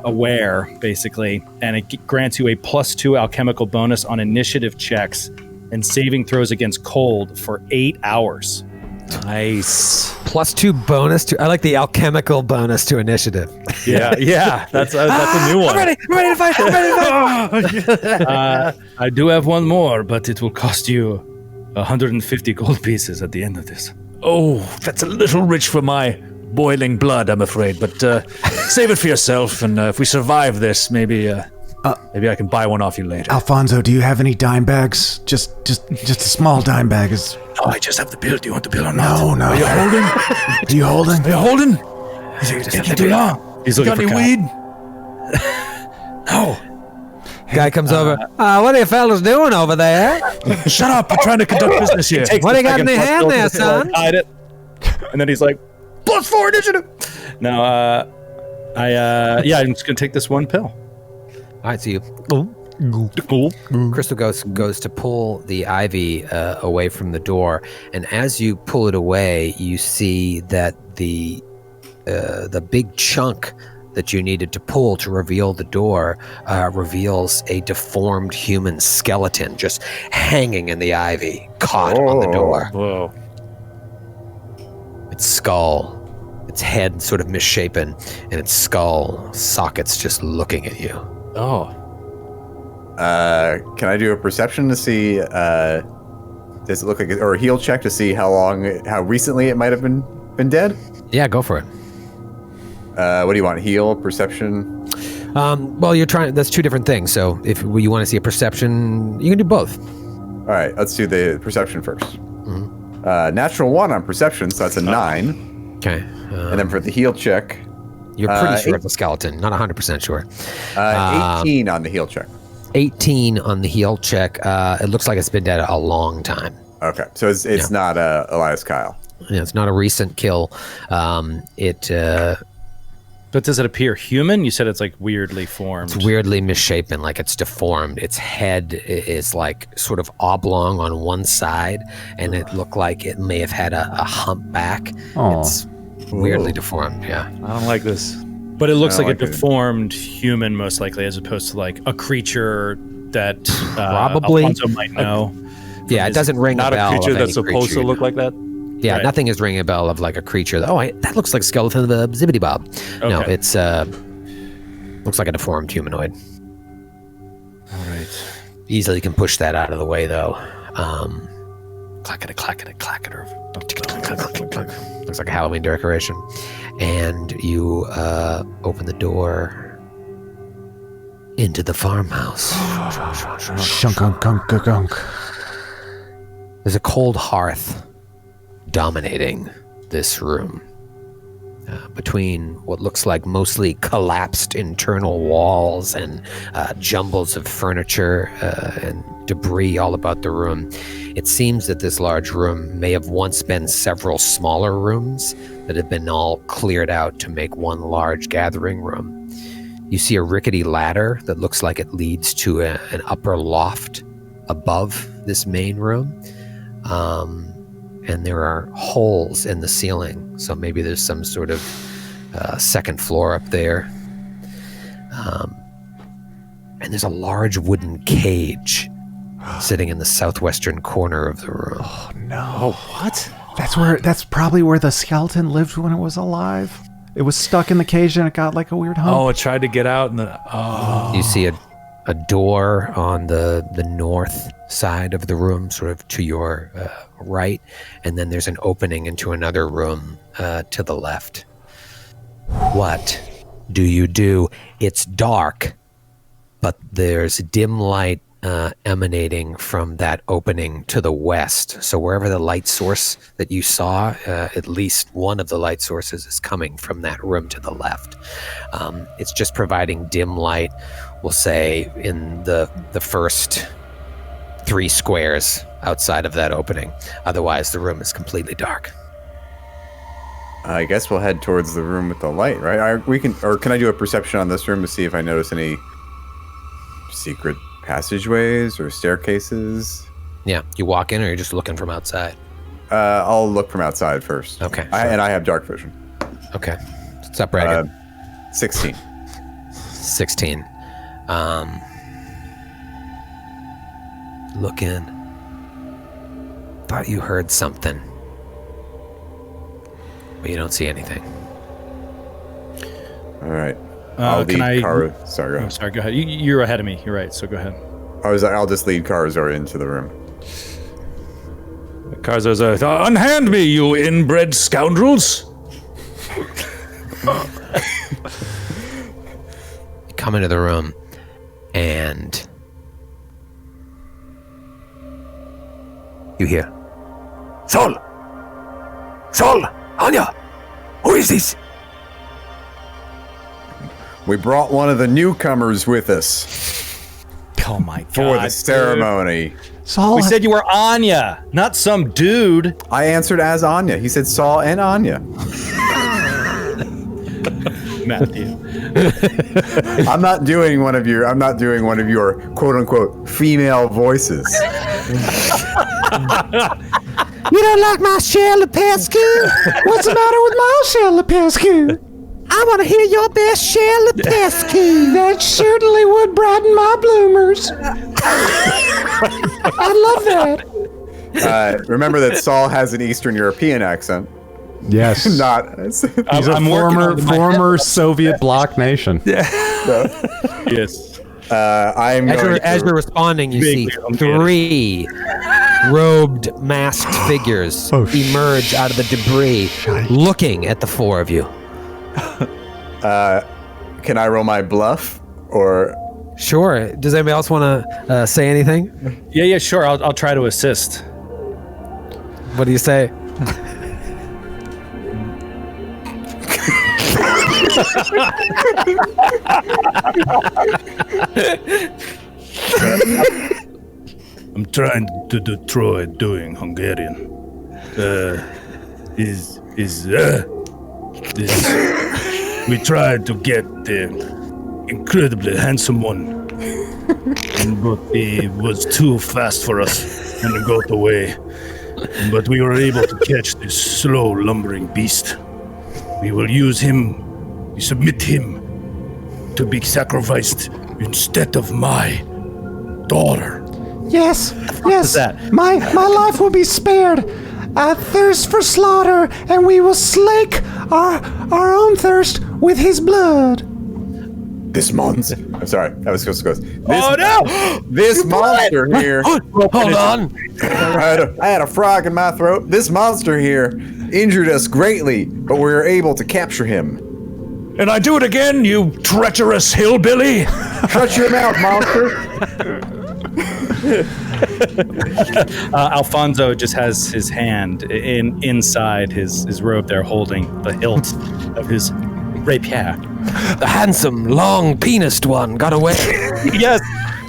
[SPEAKER 4] aware, basically, and it grants you a +2 alchemical bonus on initiative checks and saving throws against cold for 8 hours.
[SPEAKER 5] Nice.
[SPEAKER 1] +2 bonus to. I like the alchemical bonus to initiative.
[SPEAKER 5] Yeah. That's a new one.
[SPEAKER 1] I'm ready to fight.
[SPEAKER 6] I do have one more, but it will cost you 150 gold pieces at the end of this.
[SPEAKER 5] Oh, that's a little rich for my boiling blood, I'm afraid. But save it for yourself, and if we survive this, maybe I can buy one off you later.
[SPEAKER 2] Alfonso, do you have any dime bags? Just a small dime bag is.
[SPEAKER 6] No, I just have the bill. Do you want the bill or not?
[SPEAKER 2] No.
[SPEAKER 6] Are you holding?
[SPEAKER 2] Are you holding?
[SPEAKER 5] Are you holding?
[SPEAKER 6] It's taking too long.
[SPEAKER 4] He's
[SPEAKER 5] Got
[SPEAKER 4] looking
[SPEAKER 5] any
[SPEAKER 4] for
[SPEAKER 5] weed?
[SPEAKER 6] No.
[SPEAKER 1] Guy comes over. What are you fellas doing over there?
[SPEAKER 5] Shut up! We're trying to conduct business here.
[SPEAKER 1] What do you got in your hand there, son?
[SPEAKER 4] Hide it. And then he's like, +4 initiative. No, I'm just gonna take this one pill.
[SPEAKER 1] All right, so you. Crystal goes to pull the ivy away from the door, and as you pull it away, you see that the big chunk that you needed to pull to reveal the door reveals a deformed human skeleton just hanging in the ivy, caught on the door.
[SPEAKER 5] Whoa.
[SPEAKER 1] Its skull, its head sort of misshapen, and its skull sockets just looking at you.
[SPEAKER 5] Oh.
[SPEAKER 3] Can I do a perception to see? Does it look like, or a heal check to see how recently it might have been dead?
[SPEAKER 1] Yeah, go for it.
[SPEAKER 3] What do you want? Heal, perception?
[SPEAKER 1] Well, you're trying. That's two different things. So if you want to see a perception, you can do both.
[SPEAKER 3] All right, let's do the perception first. Mm-hmm. Natural 1 on perception, so that's a 9.
[SPEAKER 1] Okay.
[SPEAKER 3] And then for the heal check,
[SPEAKER 1] You're pretty sure of the skeleton, not 100% sure.
[SPEAKER 3] 18 on the heal check.
[SPEAKER 1] 18 on the heal check. It looks like it's been dead a long time.
[SPEAKER 3] Okay, so it's not Elias Kyle.
[SPEAKER 1] Yeah, it's not a recent kill.
[SPEAKER 4] But does it appear human? You said it's like weirdly formed.
[SPEAKER 1] It's weirdly misshapen, like it's deformed. Its head is like sort of oblong on one side, and it looked like it may have had a humpback. It's weirdly deformed, yeah.
[SPEAKER 5] I don't like this.
[SPEAKER 4] But it looks like a
[SPEAKER 3] like it.
[SPEAKER 4] deformed human, most likely, as opposed to like a creature that
[SPEAKER 1] Probably.
[SPEAKER 4] Alfonso might know.
[SPEAKER 1] Yeah, it doesn't ring
[SPEAKER 5] Not
[SPEAKER 1] a bell.
[SPEAKER 5] a creature
[SPEAKER 1] of
[SPEAKER 5] that's
[SPEAKER 1] any
[SPEAKER 5] supposed
[SPEAKER 1] creature.
[SPEAKER 5] to look like that?
[SPEAKER 1] Yeah,
[SPEAKER 4] Right.
[SPEAKER 1] nothing is ringing a bell of like a creature. That looks like a skeleton of a Zibbity Bob. No,
[SPEAKER 4] Okay.
[SPEAKER 1] it's looks like a deformed humanoid.
[SPEAKER 4] All right.
[SPEAKER 1] Easily can push that out of the way though. Clack it. Looks like a Halloween decoration. And you open the door into the farmhouse.
[SPEAKER 2] Shunk-unk-unk-unk.
[SPEAKER 1] There's a cold hearth dominating this room. Between what looks like mostly collapsed internal walls and jumbles of furniture and debris all about the room, it seems that this large room may have once been several smaller rooms that have been all cleared out to make one large gathering room. You see a rickety ladder that looks like it leads to an upper loft above this main room. And there are holes in the ceiling, so maybe there's some sort of second floor up there. And there's a large wooden cage sitting in the southwestern corner of the room.
[SPEAKER 2] Oh no!
[SPEAKER 5] Oh, what?
[SPEAKER 2] That's probably where the skeleton lived when it was alive. It was stuck in the cage and it got like a weird hump.
[SPEAKER 5] Oh, it tried to get out and
[SPEAKER 1] You see a door on the north side of the room, sort of to your right, and then there's an opening into another room to the left. What do you do? It's dark, but there's dim light emanating from that opening to the west. So wherever the light source that you saw, at least one of the light sources is coming from that room to the left. It's just providing dim light, we'll say, in the first 3 squares outside of that opening. Otherwise, the room is completely dark.
[SPEAKER 3] I guess we'll head towards the room with the light, right? Can I do a perception on this room to see if I notice any secret passageways or staircases?
[SPEAKER 1] Yeah, you walk in, or you're just looking from outside?
[SPEAKER 3] I'll look from outside first.
[SPEAKER 1] Okay.
[SPEAKER 3] And I have dark vision.
[SPEAKER 1] Okay. What's up, Reagan?
[SPEAKER 3] 16.
[SPEAKER 1] 16. Look in. Thought you heard something. But you don't see anything.
[SPEAKER 3] All right. I'll lead Kara. Sorry, go ahead.
[SPEAKER 4] Sorry, go ahead. You're ahead of me. You're right, so go ahead.
[SPEAKER 3] I'll just lead Karazor into the room.
[SPEAKER 5] Karazor's unhand me, you inbred scoundrels!
[SPEAKER 1] You come into the room, and you hear, Sol! Anya! Who is this?
[SPEAKER 3] We brought one of the newcomers with us
[SPEAKER 4] Oh my god.
[SPEAKER 3] for the ceremony.
[SPEAKER 2] Saul,
[SPEAKER 4] We said you were Anya, not some dude.
[SPEAKER 3] I answered as Anya. He said Saul and Anya.
[SPEAKER 4] Matthew.
[SPEAKER 3] I'm not doing one of your quote unquote female voices.
[SPEAKER 1] You don't like my share, Lupescus? What's the matter with my share, Lupescus? I want to hear your best share, Lupescus. That certainly would brighten my bloomers. I love that.
[SPEAKER 3] Remember that Saul has an Eastern European accent.
[SPEAKER 2] yes.
[SPEAKER 3] Not.
[SPEAKER 2] He's a former Soviet bloc nation.
[SPEAKER 4] Yes.
[SPEAKER 3] I'm going
[SPEAKER 1] As you're responding, you see three robed, masked figures emerge out of the debris, looking at the four of you.
[SPEAKER 3] Can I roll my bluff or?
[SPEAKER 1] Sure. Does anybody else want to say anything?
[SPEAKER 4] Yeah, sure. I'll try to assist.
[SPEAKER 1] What do you say?
[SPEAKER 6] I'm trying to do Troy doing Hungarian. We tried to get the incredibly handsome one, but he was too fast for us and got away. But we were able to catch this slow, lumbering beast. We will use him, we submit him to be sacrificed instead of my daughter.
[SPEAKER 7] Yes,
[SPEAKER 4] that?
[SPEAKER 7] my life will be spared. I thirst for slaughter, and we will slake our own thirst with his blood.
[SPEAKER 3] This monster. I'm sorry. That was supposed to go.
[SPEAKER 4] No!
[SPEAKER 3] This monster here.
[SPEAKER 1] Hold on.
[SPEAKER 3] I had a frog in my throat. This monster here injured us greatly, but we were able to capture him.
[SPEAKER 5] And I do it again, you treacherous hillbilly!
[SPEAKER 3] Shut your mouth, monster.
[SPEAKER 4] Alfonso just has his hand inside his robe there, holding the hilt of his rapier.
[SPEAKER 1] The handsome, long-penised one got away.
[SPEAKER 4] Yes,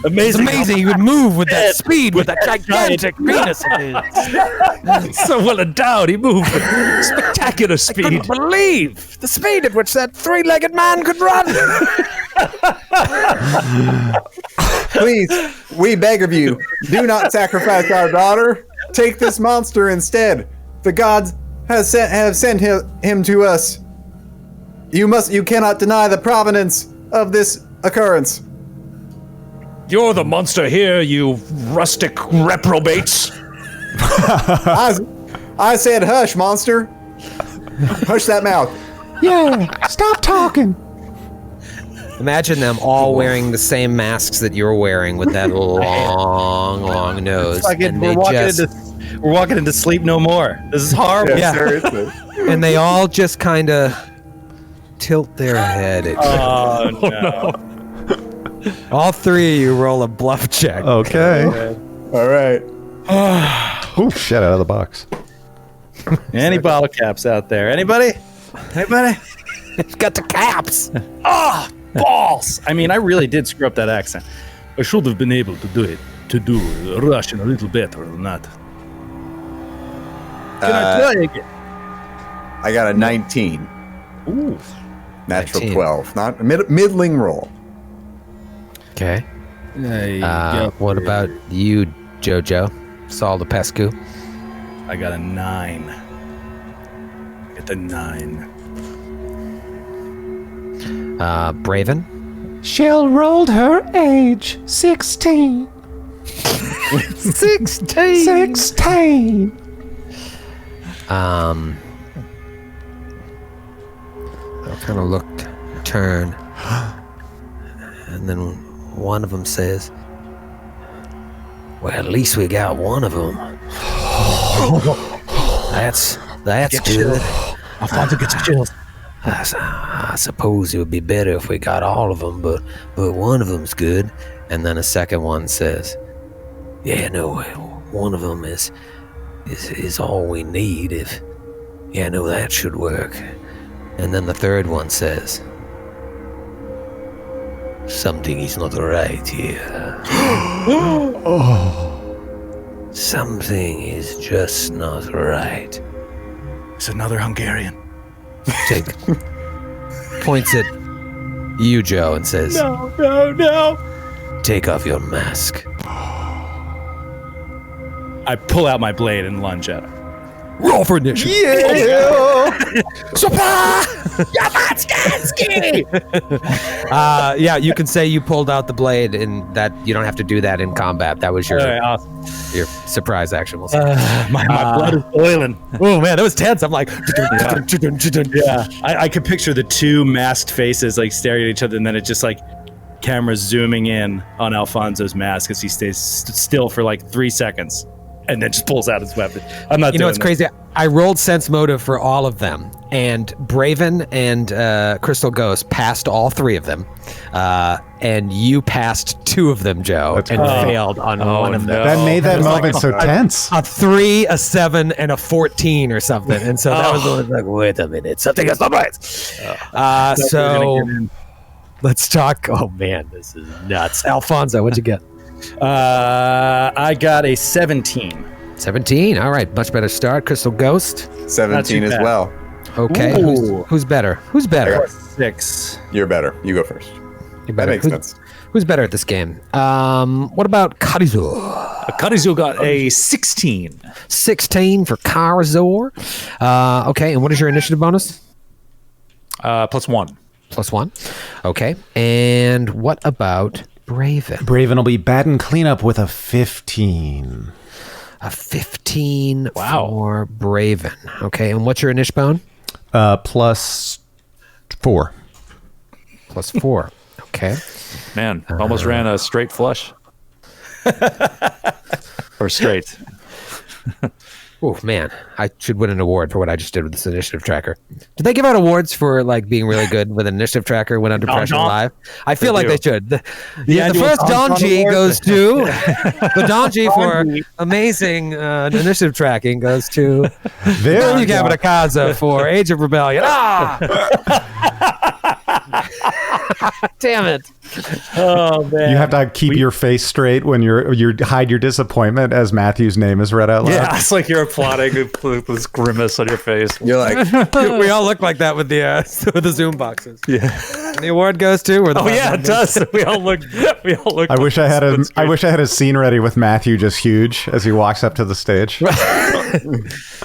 [SPEAKER 1] It's amazing he would move with that speed, with that gigantic penis of his.
[SPEAKER 5] So well endowed, he moved with spectacular speed.
[SPEAKER 1] I couldn't believe the speed at which that three-legged man could run.
[SPEAKER 3] Please, we beg of you, do not sacrifice our daughter. Take this monster instead. The gods have sent him to us. You cannot deny the provenance of this occurrence.
[SPEAKER 5] You're the monster here, you rustic reprobates.
[SPEAKER 3] I said hush, monster. Hush that mouth.
[SPEAKER 7] Yeah, stop talking.
[SPEAKER 1] Imagine them all wearing the same masks that you're wearing with that long nose.
[SPEAKER 4] We're walking into sleep no more. This is horrible.
[SPEAKER 1] Yeah.
[SPEAKER 3] Seriously.
[SPEAKER 1] And they all just kind of tilt their head at you.
[SPEAKER 4] Oh, no.
[SPEAKER 1] All three of you roll a bluff check.
[SPEAKER 2] Okay.
[SPEAKER 3] All right.
[SPEAKER 2] Oh, shit, out of the box.
[SPEAKER 4] Any bottle caps out there? Anybody?
[SPEAKER 1] It's got the caps.
[SPEAKER 4] Balls! I mean, I really did screw up that accent.
[SPEAKER 6] I should have been able to do Russian a little better than that.
[SPEAKER 4] Can I try again?
[SPEAKER 3] I got a 19.
[SPEAKER 4] Ooh.
[SPEAKER 3] Natural
[SPEAKER 1] 19.
[SPEAKER 3] 12. Not a middling roll.
[SPEAKER 1] Okay. What about you, Jojo? Saul the Pescu?
[SPEAKER 4] I got a 9. Get the 9.
[SPEAKER 1] Braven?
[SPEAKER 7] Shell rolled her age 16.
[SPEAKER 1] 16.
[SPEAKER 7] 16.
[SPEAKER 1] I'll kind of look, turn, and then one of them says, "Well, at least we got one of them. That's good.
[SPEAKER 6] Alfonso gets chills.
[SPEAKER 1] I suppose it would be better if we got all of them, but one of them's good." And then a second one says, "Yeah, no, one of them is all we need. That should work." And then the third one says, "Something is not right here. Something is just not right."
[SPEAKER 6] It's another Hungarian.
[SPEAKER 1] Points at you, Joe, and says,
[SPEAKER 4] No.
[SPEAKER 1] "Take off your mask."
[SPEAKER 4] I pull out my blade and lunge at him.
[SPEAKER 1] Roll for initiative. Yeah, you can say you pulled out the blade, and that you don't have to do that in combat. That was your
[SPEAKER 4] All right, awesome.
[SPEAKER 1] your surprise action. We'll say.
[SPEAKER 4] My blood is boiling.
[SPEAKER 1] Oh man, that was tense. I'm like,
[SPEAKER 4] Yeah, I could picture the two masked faces like staring at each other, and then it just like camera zooming in on Alfonso's mask as he stays still for like 3 seconds, and then just pulls out his weapon. I'm not.
[SPEAKER 1] You know
[SPEAKER 4] doing
[SPEAKER 1] what's crazy? I rolled sense motive for all of them, and Braven and Crystal Ghost passed all 3 of them, and you passed 2 of them, Joe, and failed on one of them.
[SPEAKER 2] That made that moment so tense.
[SPEAKER 1] A 3, a 7, and a 14 or something, and so that was the one like, wait a minute, something is not right. So let's talk. Oh man, this is nuts. Alfonso, what'd you get?
[SPEAKER 4] I got a 17.
[SPEAKER 1] 17. All right, much better start. Crystal Ghost.
[SPEAKER 3] 17 as
[SPEAKER 4] bad.
[SPEAKER 3] well.
[SPEAKER 1] Okay, who's better? Who's better?
[SPEAKER 4] 6.
[SPEAKER 3] You're better. You go first.
[SPEAKER 1] You're
[SPEAKER 3] That
[SPEAKER 1] better.
[SPEAKER 3] makes sense.
[SPEAKER 1] Who's better at this game? What about Karizo?
[SPEAKER 5] Karizo got a 16.
[SPEAKER 1] 16 for Karazor. Okay, and what is your initiative bonus?
[SPEAKER 5] +1.
[SPEAKER 1] +1. Okay, and what about Braven?
[SPEAKER 2] Braven will be batting cleanup with a 15.
[SPEAKER 1] A 15 for Braven. Okay, and what's your initiative bone?
[SPEAKER 2] +4.
[SPEAKER 1] +4. Okay.
[SPEAKER 5] Man, almost ran a straight flush. Or straight.
[SPEAKER 1] Oh man, I should win an award for what I just did with this initiative tracker. Did they give out awards for like being really good with an initiative tracker when under pressure live? I feel like they should. The first Donji goes to the Donji for amazing initiative tracking goes to
[SPEAKER 2] There
[SPEAKER 1] you Gavin Akaza for Age of Rebellion. Damn it.
[SPEAKER 4] Oh man.
[SPEAKER 2] You have to keep your face straight when you hide your disappointment as Matthew's name is read out loud.
[SPEAKER 5] Yeah, it's like you're plotting with this grimace on your face.
[SPEAKER 3] You're like,
[SPEAKER 1] We all look like that with the Zoom boxes.
[SPEAKER 5] Yeah.
[SPEAKER 1] And the award goes to or the
[SPEAKER 5] It does. We all look.
[SPEAKER 2] I wish I had a scene ready with Matthew just huge as he walks up to the stage.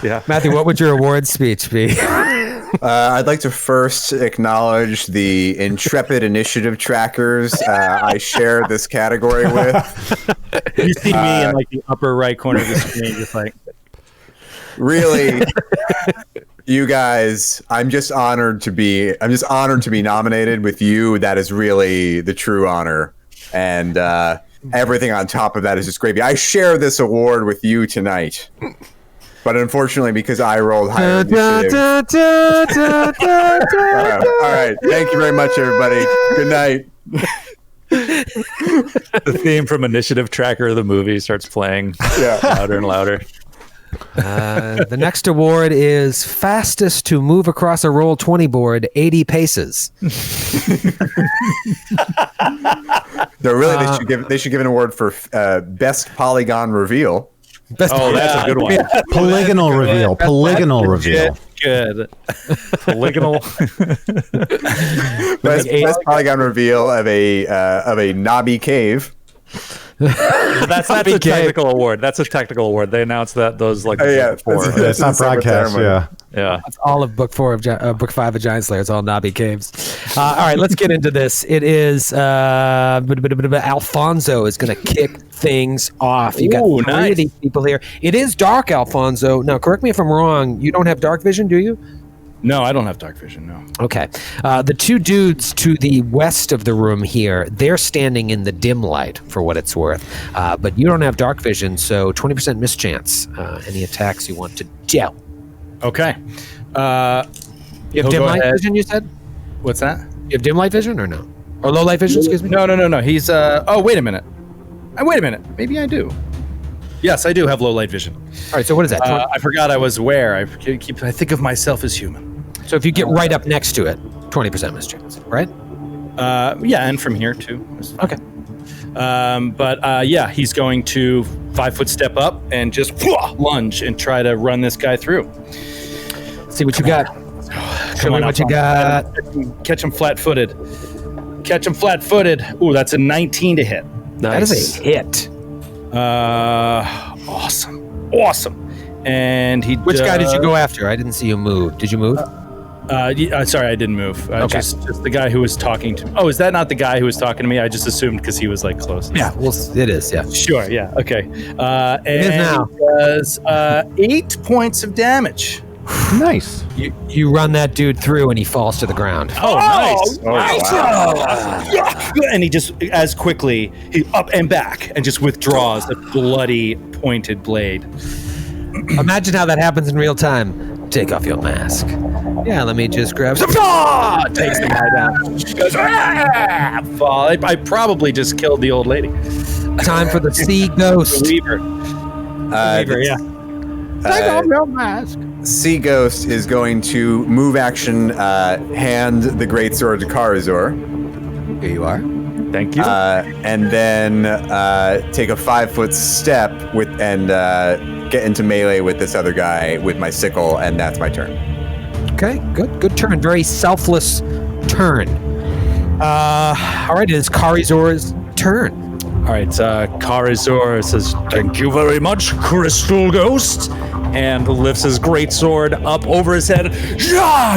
[SPEAKER 5] Yeah.
[SPEAKER 1] Matthew, what would your award speech be?
[SPEAKER 3] I'd like to first acknowledge the intrepid initiative trackers I share this category with.
[SPEAKER 4] You see me in like the upper right corner of the screen, just like
[SPEAKER 3] Really, you guys, I'm just honored to be nominated with you. That is really the true honor, and everything on top of that is just gravy. I share this award with you tonight. But unfortunately, because I rolled higher initiative. All right. Thank you very much, everybody. Good night.
[SPEAKER 5] The theme from Initiative Tracker of the movie starts playing louder and louder.
[SPEAKER 1] The next award is fastest to move across a Roll20 board 80 paces.
[SPEAKER 3] They should give an award for best polygon reveal.
[SPEAKER 1] That's
[SPEAKER 5] a good one.
[SPEAKER 2] Polygonal reveal.
[SPEAKER 4] good.
[SPEAKER 5] Polygonal.
[SPEAKER 3] Best polygon reveal of a knobby cave.
[SPEAKER 5] That's a technical award. That's a technical award. They announced that those like before.
[SPEAKER 2] It's not broadcast. Yeah.
[SPEAKER 1] That's all of book 4 of book 5 of Giant Slayer. It's all knobby caves. All right, let's get into this. It is Alfonso is going to kick things off. You got 3 of these people here. It is dark, Alfonso. Now, correct me if I'm wrong. You don't have dark vision, do you?
[SPEAKER 4] No, I don't have dark vision, no.
[SPEAKER 1] Okay. The 2 dudes to the west of the room here, they're standing in the dim light for what it's worth. But you don't have dark vision, so 20% mischance. Any attacks you want to do.
[SPEAKER 4] Okay.
[SPEAKER 1] You have dim light vision, you said?
[SPEAKER 4] What's that?
[SPEAKER 1] You have dim light vision or no? Or low light vision, excuse me?
[SPEAKER 4] No. He's, oh, wait a minute. Maybe I do. Yes, I do have low light vision.
[SPEAKER 1] All right, so what is that?
[SPEAKER 4] I forgot I was aware. I think of myself as human.
[SPEAKER 1] So if you get right up next to it, 20% mischance, right?
[SPEAKER 4] Yeah, and from here too.
[SPEAKER 1] Okay.
[SPEAKER 4] Yeah, he's going to 5-foot step up and just lunge and try to run this guy through.
[SPEAKER 1] See what you got. Show me what you got.
[SPEAKER 4] Catch him flat-footed. Ooh, that's a 19 to hit.
[SPEAKER 1] Nice. That is a hit.
[SPEAKER 4] Awesome. And he.
[SPEAKER 1] Which guy did you go after? I didn't see you move. Did you move?
[SPEAKER 4] Sorry, I didn't move.
[SPEAKER 1] Okay.
[SPEAKER 4] Just the guy who was talking to me. Oh, is that not the guy who was talking to me? I just assumed because he was like close.
[SPEAKER 1] Yeah, well, it is. Yeah.
[SPEAKER 4] Sure. Yeah. Okay. And
[SPEAKER 1] it is now.
[SPEAKER 4] He does 8 points of damage.
[SPEAKER 2] Nice.
[SPEAKER 1] You run that dude through and he falls to the ground.
[SPEAKER 4] Oh, nice.
[SPEAKER 3] Wow.
[SPEAKER 4] And he just, as quickly, he up and back and just withdraws the bloody pointed blade.
[SPEAKER 1] Imagine how that happens in real time. Take off your mask. Yeah, let me just grab some. Takes the guy down.
[SPEAKER 4] Goes, fall. I probably just killed the old lady.
[SPEAKER 1] Time for the sea ghost.
[SPEAKER 4] The Weaver. Yeah.
[SPEAKER 1] Take off your mask.
[SPEAKER 3] Sea Ghost is going to move action, hand the greatsword to Karazor.
[SPEAKER 1] Here you are.
[SPEAKER 5] Thank you.
[SPEAKER 3] And then take a 5-foot step and get into melee with this other guy with my sickle, and that's my turn.
[SPEAKER 1] Okay, good turn. Very selfless turn. All right, it is Karazor's turn.
[SPEAKER 5] All right, Karazor says, "Thank you very much, Crystal Ghost," and lifts his greatsword up over his head,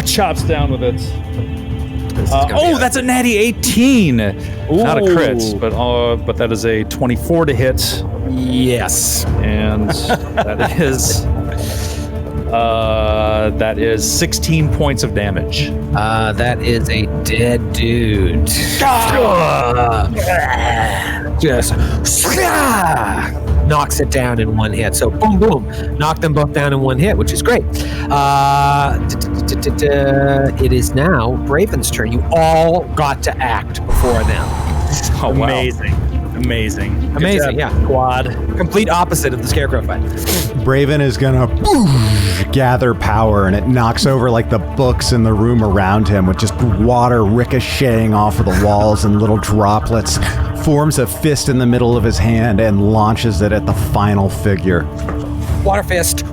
[SPEAKER 5] chops down with it. That's a natty 18. Ooh. Not a crit, but that is a 24 to hit.
[SPEAKER 1] Yes.
[SPEAKER 5] And that is 16 points of damage.
[SPEAKER 1] That is a dead dude. Just knocks it down in one hit. So boom, boom, knock them both down in one hit, which is great. It is now Braven's turn. You all got to act before them.
[SPEAKER 5] Oh, wow.
[SPEAKER 4] Amazing,
[SPEAKER 1] yeah. Squad. Complete opposite of the Scarecrow fight.
[SPEAKER 2] Braven is gonna gather power, and it knocks over like the books in the room around him, with just water ricocheting off of the walls and little droplets. Forms a fist in the middle of his hand and launches it at the final figure.
[SPEAKER 1] Water fist.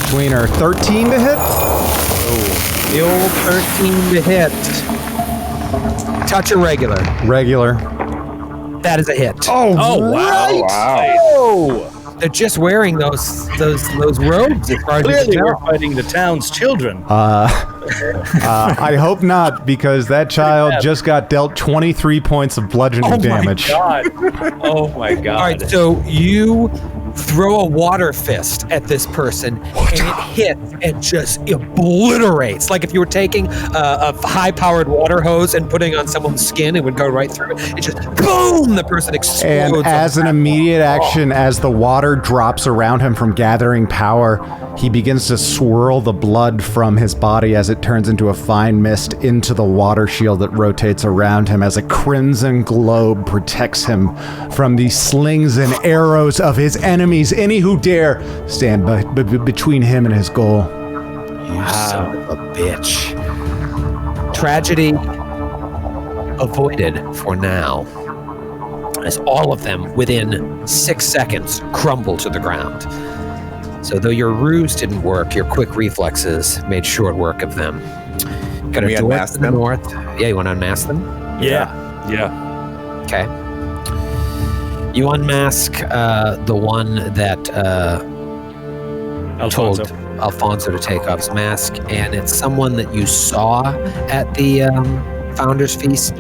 [SPEAKER 2] Tweener, 13 to hit.
[SPEAKER 1] The old 13 to hit. Touch or regular?
[SPEAKER 2] Regular.
[SPEAKER 1] That is a hit.
[SPEAKER 2] Oh
[SPEAKER 3] Wow.
[SPEAKER 1] Oh, they're just wearing those robes. As far as
[SPEAKER 4] Clearly,
[SPEAKER 1] you
[SPEAKER 4] we're
[SPEAKER 1] can
[SPEAKER 4] fighting the town's children.
[SPEAKER 2] I hope not, because that child just got dealt 23 points of bludgeoning damage.
[SPEAKER 5] Oh my god.
[SPEAKER 1] All right, so you throw a water fist at this person, and it hits and just obliterates. Like if you were taking a high-powered water hose and putting on someone's skin, it would go right through it. It just boom, the person explodes.
[SPEAKER 2] And as an immediate action, as the water drops around him from gathering power, he begins to swirl the blood from his body as it turns into a fine mist into the water shield that rotates around him, as a crimson globe protects him from the slings and arrows of his enemies, any who dare stand between him and his goal.
[SPEAKER 1] You son of a bitch. Tragedy avoided for now, as all of them within 6 seconds crumble to the ground. So though your ruse didn't work, your quick reflexes made short work of them. Got a door to the north. Yeah, you want to unmask them?
[SPEAKER 5] Yeah.
[SPEAKER 1] Okay. You unmask the one that told Alfonso to take off his mask, and it's someone that you saw at the Founders Feast.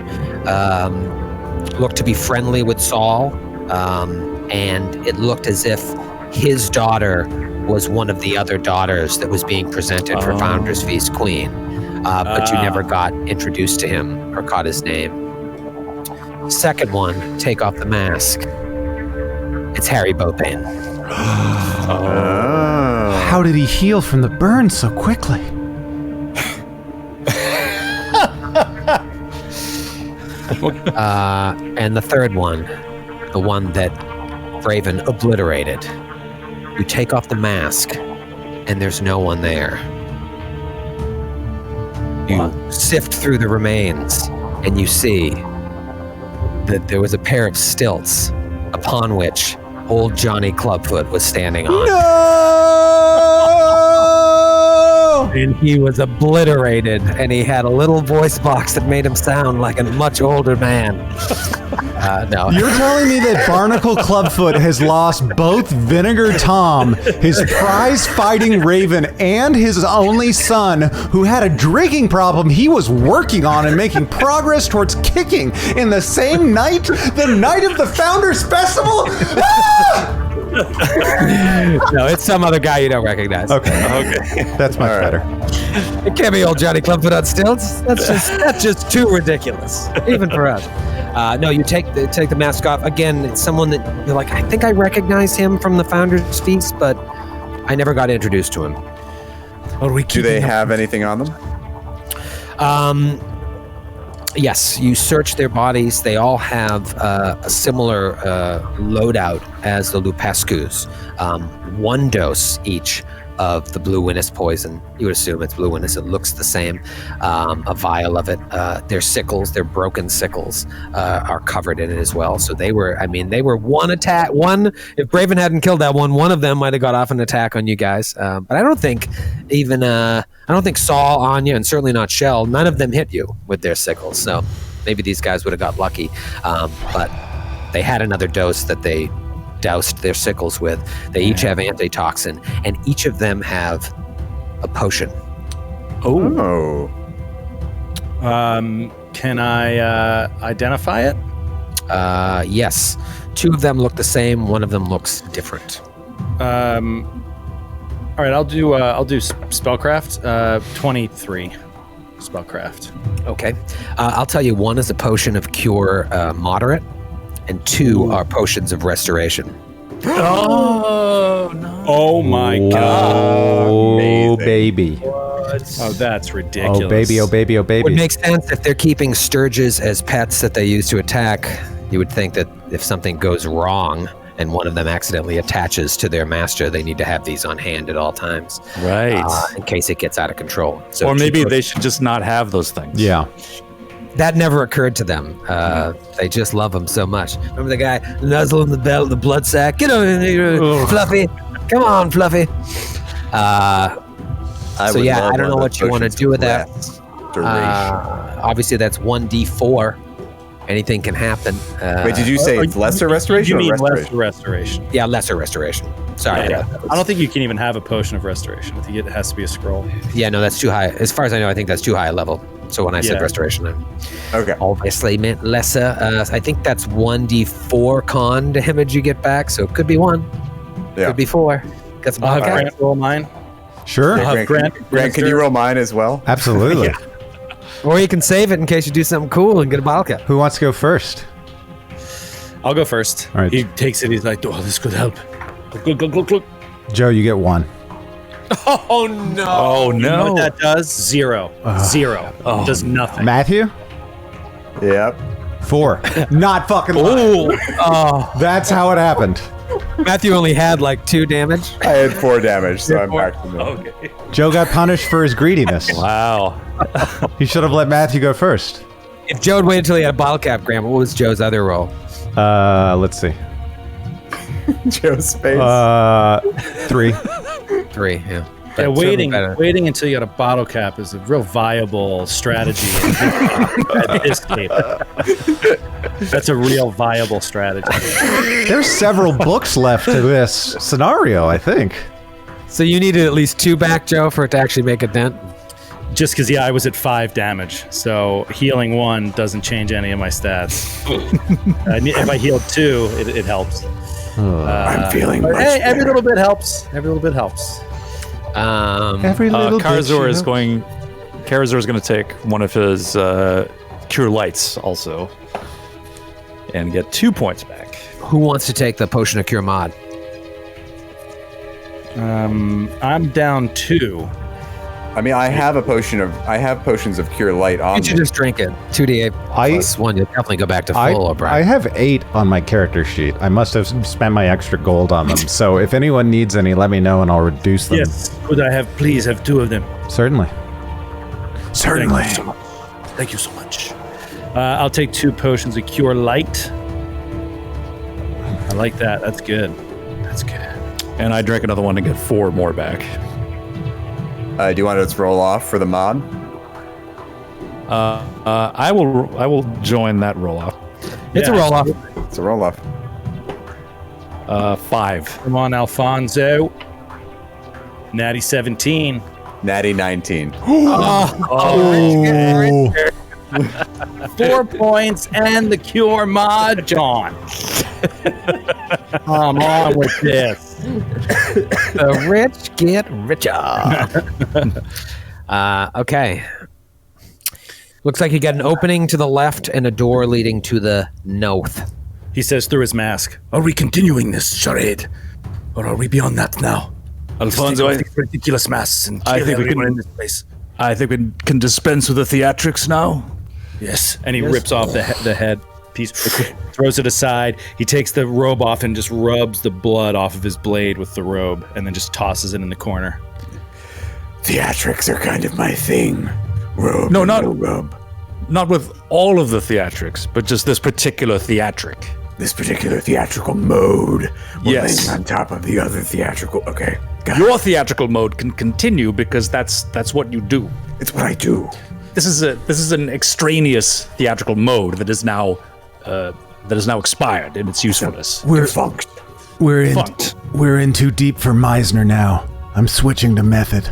[SPEAKER 1] Looked to be friendly with Saul, and it looked as if his daughter was one of the other daughters that was being presented for Founders Feast Queen, but you never got introduced to him or caught his name. Second one, take off the mask. It's Harry Beaupain.
[SPEAKER 2] How did he heal from the burn so quickly?
[SPEAKER 1] And the third one, the one that Raven obliterated. You take off the mask, and there's no one there. You sift through the remains, and you see that there was a pair of stilts upon which old Johnny Clubfoot was standing on.
[SPEAKER 2] No!
[SPEAKER 1] And he was obliterated, and he had a little voice box that made him sound like a much older man. No.
[SPEAKER 2] You're telling me that Barnacle Clubfoot has lost both Vinegar Tom, his prize-fighting Raven, and his only son, who had a drinking problem he was working on and making progress towards kicking in the same night, the night of the Founders Festival? Ah!
[SPEAKER 1] No, it's some other guy you don't recognize.
[SPEAKER 2] Okay. That's much better.
[SPEAKER 1] It can't be old Johnny Clubfoot on stilts. That's just too ridiculous, even for us. No, you take the mask off. Again, it's someone that you're like, I think I recognize him from the Founders Feast, but I never got introduced to him.
[SPEAKER 3] Do they have anything on them?
[SPEAKER 1] Yes, you search their bodies. They all have a similar loadout as the Lupescus. 1 dose each of the blue winnis poison. You would assume it's blue winnis. It looks the same. A vial of it. Their sickles, their broken sickles, are covered in it as well. So they were one attack. If Raven hadn't killed that one of them might have got off an attack on you guys. But I don't think Saul, Anya, and certainly not Shell, none of them hit you with their sickles. So maybe these guys would have got lucky. But they had another dose that they doused their sickles with. They each have antitoxin, and each of them have a potion.
[SPEAKER 3] Oh.
[SPEAKER 4] Can I identify it?
[SPEAKER 1] Yes. 2 of them look the same. 1 of them looks different.
[SPEAKER 4] All right, I'll do spellcraft. 23 spellcraft.
[SPEAKER 1] Okay. I'll tell you, 1 is a potion of cure moderate, and 2 are potions of restoration.
[SPEAKER 5] Oh no!
[SPEAKER 4] Oh my god!
[SPEAKER 2] Oh,
[SPEAKER 3] Amazing.
[SPEAKER 2] baby.
[SPEAKER 4] Oh, that's ridiculous.
[SPEAKER 2] Oh, baby, oh, baby, oh, baby.
[SPEAKER 1] Would make sense if they're keeping sturges as pets that they use to attack. You would think that if something goes wrong and one of them accidentally attaches to their master, they need to have these on hand at all times.
[SPEAKER 5] Right.
[SPEAKER 1] In case it gets out of control. So
[SPEAKER 5] or maybe they should just not have those things.
[SPEAKER 2] Yeah.
[SPEAKER 1] That never occurred to them. They just love them so much. Remember the guy nuzzling the belt, the blood sack? Get over here, Fluffy. Come on, Fluffy.
[SPEAKER 3] I
[SPEAKER 1] I don't know what you want to do with that.
[SPEAKER 3] Restoration.
[SPEAKER 1] Obviously, that's 1d4. Anything can happen.
[SPEAKER 3] Wait, did you say lesser restoration
[SPEAKER 4] You
[SPEAKER 3] or
[SPEAKER 4] mean
[SPEAKER 3] restoration?
[SPEAKER 4] lesser restoration.
[SPEAKER 1] Yeah, lesser restoration. Sorry.
[SPEAKER 4] Yeah. I don't think you can even have a potion of restoration. I think it has to be a scroll.
[SPEAKER 1] Yeah, no, that's too high. As far as I know, I think that's too high a level. So when I said
[SPEAKER 4] Yeah.
[SPEAKER 1] restoration, I
[SPEAKER 3] Okay.
[SPEAKER 1] obviously meant lesser. I think that's 1d4 con damage you get back. So it could be 1.
[SPEAKER 3] Yeah.
[SPEAKER 1] Could be 4. Got some
[SPEAKER 4] I'll have
[SPEAKER 1] okay.
[SPEAKER 4] Grant roll mine.
[SPEAKER 2] Sure.
[SPEAKER 4] I'll have
[SPEAKER 3] Grant, can you roll mine as well?
[SPEAKER 2] Absolutely.
[SPEAKER 1] Or you can save it in case you do something cool and get a bottle cap.
[SPEAKER 2] Who wants to go first?
[SPEAKER 4] I'll go first.
[SPEAKER 2] All right.
[SPEAKER 4] He takes it. He's like, "Oh, this could help." Look.
[SPEAKER 2] Joe, you get 1.
[SPEAKER 4] Oh no!
[SPEAKER 5] Oh,
[SPEAKER 4] You know
[SPEAKER 5] no.
[SPEAKER 4] what that does? 0. 0. Does nothing.
[SPEAKER 2] Matthew?
[SPEAKER 3] Yep.
[SPEAKER 2] 4. Not fucking lying. That's how it happened.
[SPEAKER 1] Matthew only had like 2 damage.
[SPEAKER 3] I had 4 damage, so I'm back to me.
[SPEAKER 4] Okay.
[SPEAKER 2] Joe got punished for his greediness.
[SPEAKER 5] Wow.
[SPEAKER 2] He should have let Matthew go first.
[SPEAKER 1] If Joe had waited until he had a bottle cap, Graham, what was Joe's other roll?
[SPEAKER 2] Let's see.
[SPEAKER 3] Joe's face.
[SPEAKER 2] 3.
[SPEAKER 1] 3, yeah.
[SPEAKER 4] Yeah,
[SPEAKER 1] But
[SPEAKER 4] waiting
[SPEAKER 1] certainly
[SPEAKER 4] until you got a bottle cap is a real viable strategy at this table. That's a real viable strategy.
[SPEAKER 2] There's several books left to this scenario, I think.
[SPEAKER 1] So you needed at least 2 back, Joe, for it to actually make a dent?
[SPEAKER 4] Just because, I was at 5 damage, so healing 1 doesn't change any of my stats. If I healed 2, it helps.
[SPEAKER 3] I'm feeling much
[SPEAKER 4] Hey, every
[SPEAKER 3] better.
[SPEAKER 4] little bit helps. Every little bit helps.
[SPEAKER 2] Every little
[SPEAKER 5] Karazor
[SPEAKER 2] bit,
[SPEAKER 5] is going. Karazor is going to take one of his cure lights also, and get 2 points back.
[SPEAKER 1] Who wants to take the potion of cure mod?
[SPEAKER 4] I'm down 2.
[SPEAKER 3] I mean, I have potions of cure light on
[SPEAKER 1] You should
[SPEAKER 3] me.
[SPEAKER 1] just drink it. 2d8 plus 1. You'll definitely go back to full,
[SPEAKER 2] I
[SPEAKER 1] O'Brien.
[SPEAKER 2] have 8 on my character sheet. I must have spent my extra gold on them. So if anyone needs any, let me know and I'll reduce them.
[SPEAKER 6] Yes. Could I please have 2 of them?
[SPEAKER 2] Certainly.
[SPEAKER 7] Certainly.
[SPEAKER 6] Thank you so much.
[SPEAKER 4] I'll take 2 potions of cure light. I like that. That's good. That's good.
[SPEAKER 5] And I drank another one to get 4 more back.
[SPEAKER 3] Do you want to just roll off for the mod?
[SPEAKER 5] I will join that roll off.
[SPEAKER 1] It's a roll off.
[SPEAKER 3] It's a roll off.
[SPEAKER 5] 5.
[SPEAKER 4] Come on, Alfonso. Natty 17.
[SPEAKER 3] Natty 19.
[SPEAKER 4] 4 points and the cure mod, John. Come on with this.
[SPEAKER 1] The rich get richer. Okay. Looks like you got an opening to the left and a door leading to the north.
[SPEAKER 4] He says through his mask.
[SPEAKER 6] Are we continuing this charade? Or are we beyond that now?
[SPEAKER 5] Alfonso,
[SPEAKER 6] Let's take off these ridiculous masks and
[SPEAKER 5] I
[SPEAKER 6] kill
[SPEAKER 5] think we
[SPEAKER 6] everyone
[SPEAKER 5] can-
[SPEAKER 6] in this place.
[SPEAKER 5] I think we can dispense with the theatrics now.
[SPEAKER 6] Yes.
[SPEAKER 4] And he rips off the head piece, throws it aside. He takes the robe off and just rubs the blood off of his blade with the robe and then just tosses it in the corner.
[SPEAKER 7] Theatrics are kind of my thing. Robe.
[SPEAKER 5] No,
[SPEAKER 7] and
[SPEAKER 5] not-
[SPEAKER 7] no robe.
[SPEAKER 5] Not with all of the theatrics, but just this particular theatric.
[SPEAKER 7] This particular theatrical mode. We're
[SPEAKER 5] Yes.
[SPEAKER 7] laying on top of the other theatrical. Okay. Got it.
[SPEAKER 5] Your theatrical mode can continue because that's what you do.
[SPEAKER 7] It's what I do.
[SPEAKER 5] This is an extraneous theatrical mode that is now expired in its usefulness.
[SPEAKER 7] We're funked.
[SPEAKER 2] We're in
[SPEAKER 5] Fucked.
[SPEAKER 2] we're in too deep for Meisner now. I'm switching to method.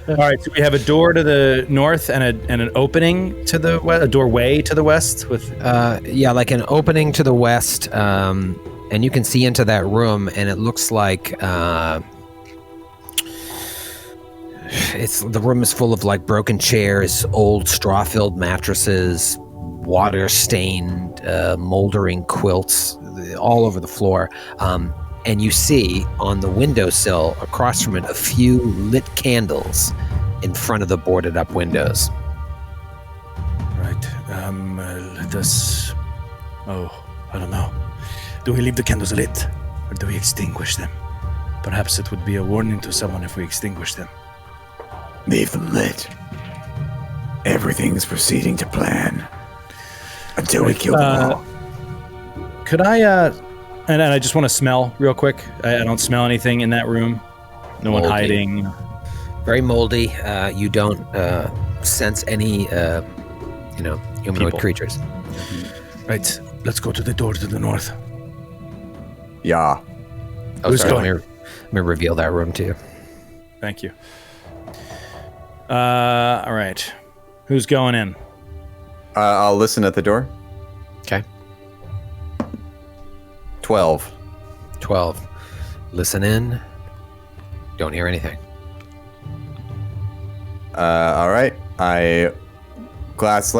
[SPEAKER 4] All right, so we have a door to the north and an opening to the west, a doorway to the west with
[SPEAKER 1] Yeah, like an opening to the west, and you can see into that room, and it looks like the room is full of like broken chairs, old straw-filled mattresses, water-stained, moldering quilts all over the floor. And you see on the windowsill across from it a few lit candles in front of the boarded up windows.
[SPEAKER 6] Right. Let us... Oh, I don't know. Do we leave the candles lit? Or do we extinguish them? Perhaps it would be a warning to someone if we extinguish them.
[SPEAKER 7] Leave them lit. Everything's proceeding to plan. Until we kill them all.
[SPEAKER 4] Could I, and I just want to smell real quick. I don't smell anything in that room. No one
[SPEAKER 1] Moldy.
[SPEAKER 4] hiding.
[SPEAKER 1] Very moldy. You don't sense any, humanoid
[SPEAKER 4] People.
[SPEAKER 1] creatures.
[SPEAKER 6] Right. Let's go to the door to the north.
[SPEAKER 3] Yeah.
[SPEAKER 1] Oh,
[SPEAKER 6] Who's
[SPEAKER 1] sorry.
[SPEAKER 6] going?
[SPEAKER 1] Let me reveal that room to you.
[SPEAKER 4] Thank you. All right. Who's going in?
[SPEAKER 3] I'll listen at the door.
[SPEAKER 1] Okay.
[SPEAKER 3] 12.
[SPEAKER 1] 12. Listen in. Don't hear anything.
[SPEAKER 3] All right. I glass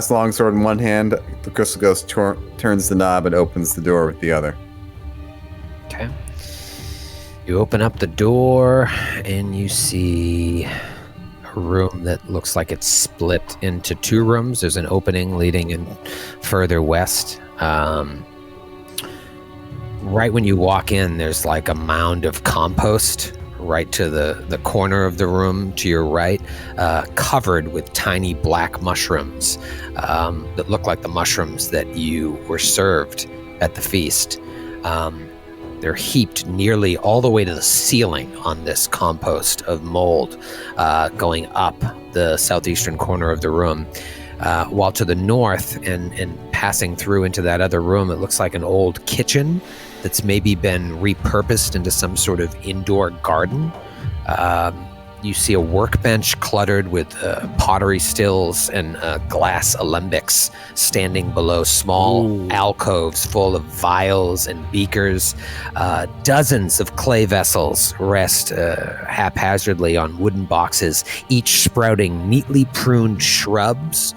[SPEAKER 3] longsword in one hand. The crystal ghost turns the knob and opens the door with the other.
[SPEAKER 1] Okay. You open up the door and you see a room that looks like it's split into 2 rooms. There's an opening leading in further west. Right when you walk in, there's like a mound of compost right to the corner of the room to your right, covered with tiny black mushrooms that look like the mushrooms that you were served at the feast. They're heaped nearly all the way to the ceiling on this compost of mold, going up the southeastern corner of the room. While to the north and passing through into that other room, it looks like an old kitchen that's maybe been repurposed into some sort of indoor garden. You see a workbench cluttered with pottery stills and glass alembics standing below small alcoves full of vials and beakers. Dozens of clay vessels rest haphazardly on wooden boxes, each sprouting neatly pruned shrubs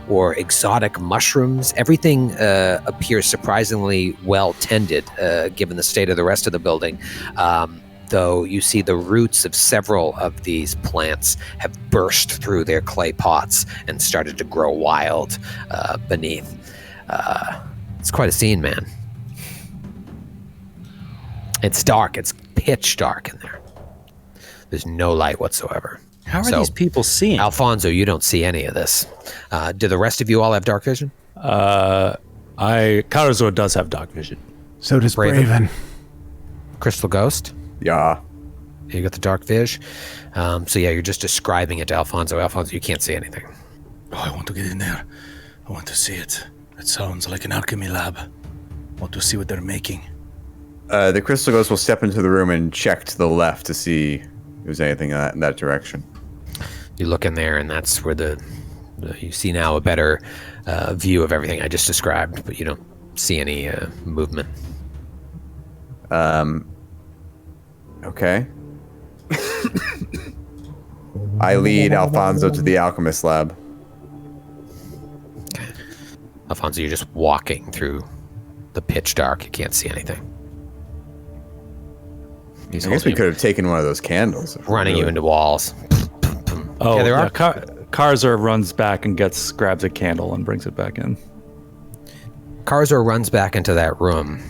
[SPEAKER 1] or exotic mushrooms. Everything appears surprisingly well tended, given the state of the rest of the building. Though you see the roots of several of these plants have burst through their clay pots and started to grow wild beneath. It's quite a scene, man. It's dark. It's pitch dark in there. There's no light whatsoever.
[SPEAKER 4] How are these people seeing?
[SPEAKER 1] Alfonso, you don't see any of this. Do the rest of you all have dark vision?
[SPEAKER 5] Karazor does have dark vision.
[SPEAKER 7] So does Braven.
[SPEAKER 1] Crystal Ghost?
[SPEAKER 3] Yeah.
[SPEAKER 1] You got the dark vision. So yeah, you're just describing it to Alfonso. Alfonso, you can't see anything.
[SPEAKER 6] Oh, I want to get in there. I want to see it. It sounds like an alchemy lab. I want to see what they're making.
[SPEAKER 3] The Crystal Ghost will step into the room and check to the left to see if there's anything in that direction.
[SPEAKER 1] You look in there, and that's where you see now a better view of everything I just described, but you don't see any movement.
[SPEAKER 3] Okay. I lead Alfonso to the alchemist lab.
[SPEAKER 1] Okay. Alfonso, you're just walking through the pitch dark. You can't see anything.
[SPEAKER 3] I guess we could have taken one of those candles.
[SPEAKER 1] Running you into walls.
[SPEAKER 5] Oh,
[SPEAKER 1] yeah, there are.
[SPEAKER 5] Karazor runs back and grabs a candle and brings it back in.
[SPEAKER 1] Karazor runs back into that room.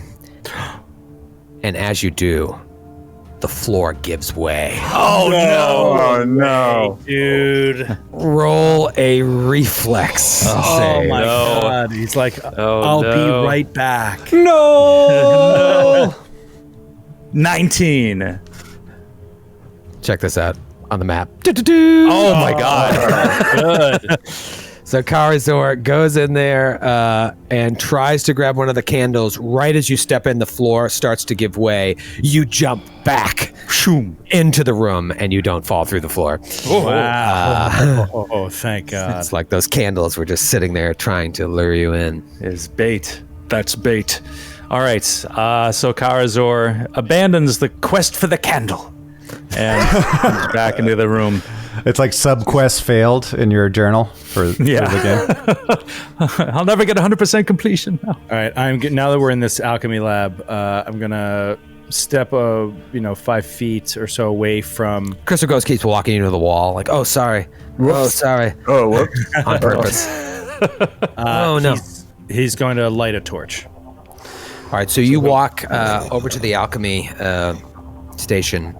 [SPEAKER 1] And as you do, the floor gives way.
[SPEAKER 3] Oh no,
[SPEAKER 4] dude.
[SPEAKER 1] Roll a reflex save.
[SPEAKER 4] My God. He's like, I'll be right back.
[SPEAKER 5] No! 19.
[SPEAKER 1] Check this out on the map.
[SPEAKER 5] Oh my God. Good.
[SPEAKER 1] So Karazor goes in there and tries to grab one of the candles. Right as you step in, the floor starts to give way. You jump back into the room, and you don't fall through the floor.
[SPEAKER 4] Oh, wow. Thank God.
[SPEAKER 1] It's like those candles were just sitting there trying to lure you in.
[SPEAKER 5] Is bait. That's bait. All right. So Karazor abandons the quest for the candle and comes back into the room.
[SPEAKER 2] It's like subquest failed in your journal for the game.
[SPEAKER 5] I'll never get 100% completion. No.
[SPEAKER 4] All right, now that we're in this alchemy lab, I'm gonna step 5 feet or so away from.
[SPEAKER 1] Crystal Ghost keeps walking into the wall, like, "Oh, sorry.
[SPEAKER 3] Whoops.
[SPEAKER 1] Oh, sorry."
[SPEAKER 3] Oh, whoops.
[SPEAKER 1] On purpose. Oh no.
[SPEAKER 4] He's going to light a torch.
[SPEAKER 1] All right, so you walk over to the alchemy station.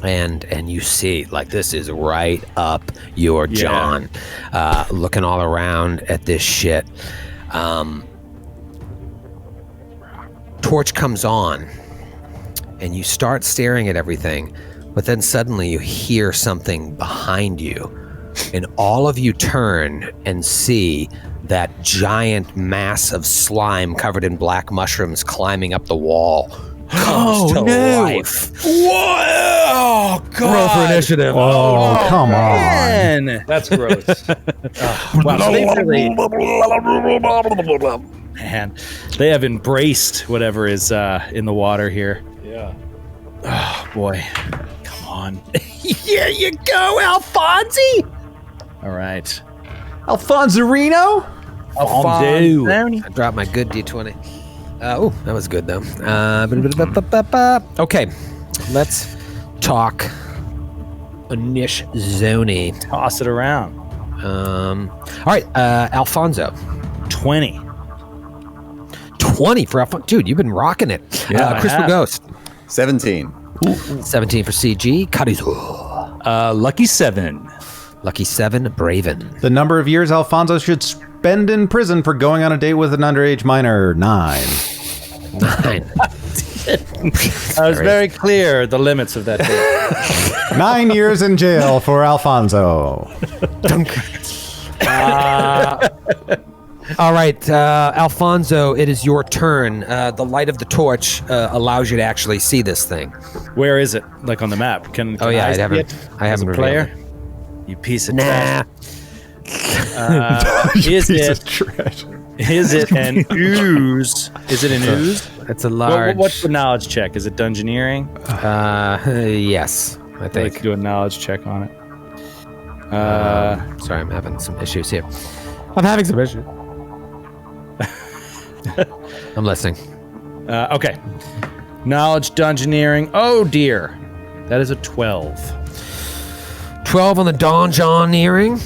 [SPEAKER 1] And you see, like, this is right up your John. Looking all around at this shit. Torch comes on, and you start staring at everything, but then suddenly you hear something behind you, and all of you turn and see that giant mass of slime covered in black mushrooms climbing up the wall. Comes to life.
[SPEAKER 4] Whoa! God.
[SPEAKER 1] Roll for initiative.
[SPEAKER 2] Oh, come on.
[SPEAKER 4] Man. That's gross. Wow, so they really, man, they have embraced whatever is in the water here.
[SPEAKER 5] Yeah.
[SPEAKER 4] Oh, boy. Come on. Here you go, Alfonsi. All right.
[SPEAKER 2] Alfonsorino?
[SPEAKER 1] I dropped my good D20. Oh, that was good, though. Okay, let's talk Nish Zoni.
[SPEAKER 4] Toss it around.
[SPEAKER 1] All right, Alfonso.
[SPEAKER 4] 20.
[SPEAKER 1] 20 for Alfonso. Dude, you've been rocking it.
[SPEAKER 4] Yeah,
[SPEAKER 1] Crystal Ghost.
[SPEAKER 3] 17.
[SPEAKER 1] 17 for CG. Karizor.
[SPEAKER 5] Lucky 7.
[SPEAKER 1] Lucky 7, Braven.
[SPEAKER 2] The number of years Alfonso should spend in prison for going on a date with an underage minor, 9.
[SPEAKER 1] 9.
[SPEAKER 4] I was very clear the limits of that hit.
[SPEAKER 2] 9 years in jail for Alfonso.
[SPEAKER 1] All right, Alfonso, it is your turn. The light of the torch allows you to actually see this thing.
[SPEAKER 4] Where is it? Like on the map? Can
[SPEAKER 1] I
[SPEAKER 4] see
[SPEAKER 1] haven't.
[SPEAKER 4] it
[SPEAKER 1] I haven't
[SPEAKER 4] as a
[SPEAKER 1] revealed
[SPEAKER 4] player.
[SPEAKER 1] it.
[SPEAKER 4] You piece of
[SPEAKER 1] Nah.
[SPEAKER 4] trash. Is it an ooze? Is it an ooze?
[SPEAKER 1] It's a large.
[SPEAKER 4] What's the knowledge check? Is it dungeoneering?
[SPEAKER 1] Yes, I
[SPEAKER 4] I'd like
[SPEAKER 1] think.
[SPEAKER 4] to do a knowledge check on it.
[SPEAKER 1] Sorry, I'm having some issues here. I'm having some issues. I'm listening.
[SPEAKER 4] Okay. Knowledge dungeoneering. Oh dear. That is a 12.
[SPEAKER 1] 12 on the Donjoneering.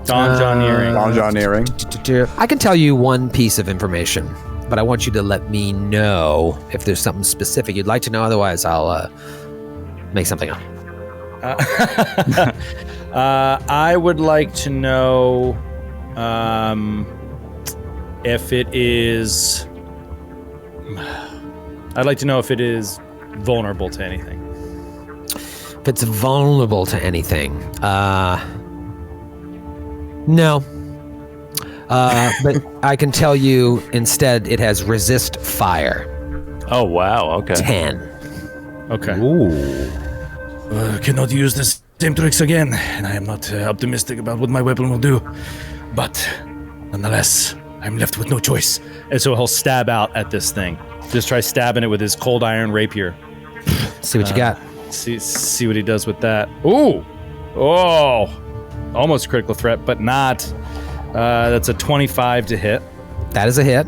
[SPEAKER 4] Donjoneering.
[SPEAKER 1] I can tell you one piece of information, but I want you to let me know if there's something specific you'd like to know. Otherwise, I'll make something up.
[SPEAKER 4] I would like to know if it is... I'd like to know if it is vulnerable to anything.
[SPEAKER 1] If it's vulnerable to anything, no. But I can tell you instead it has resist fire.
[SPEAKER 5] Oh, wow. Okay.
[SPEAKER 1] 10.
[SPEAKER 4] Okay.
[SPEAKER 2] Ooh.
[SPEAKER 6] Cannot use the same tricks again, and I am not optimistic about what my weapon will do. But nonetheless, I'm left with no choice.
[SPEAKER 4] And so he'll stab out at this thing. Just try stabbing it with his cold iron rapier.
[SPEAKER 1] See what you got.
[SPEAKER 4] See what he does with that. Ooh! Oh! Almost critical threat, but not. That's a 25 to hit.
[SPEAKER 1] That is a hit.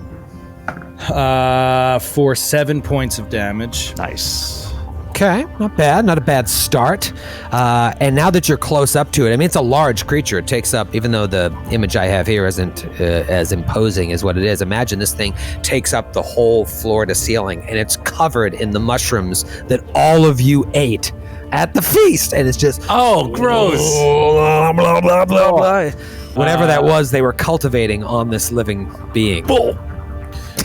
[SPEAKER 4] For 7 points of damage.
[SPEAKER 5] Nice.
[SPEAKER 1] Okay, not bad. Not a bad start. And now that you're close up to it, I mean, it's a large creature. It takes up, even though the image I have here isn't as imposing as what it is, imagine this thing takes up the whole floor to ceiling, and it's covered in the mushrooms that all of you ate at the feast. And it's just,
[SPEAKER 5] Oh, gross.
[SPEAKER 1] blah, blah, blah, blah, blah. Whatever that was, they were cultivating on this living being.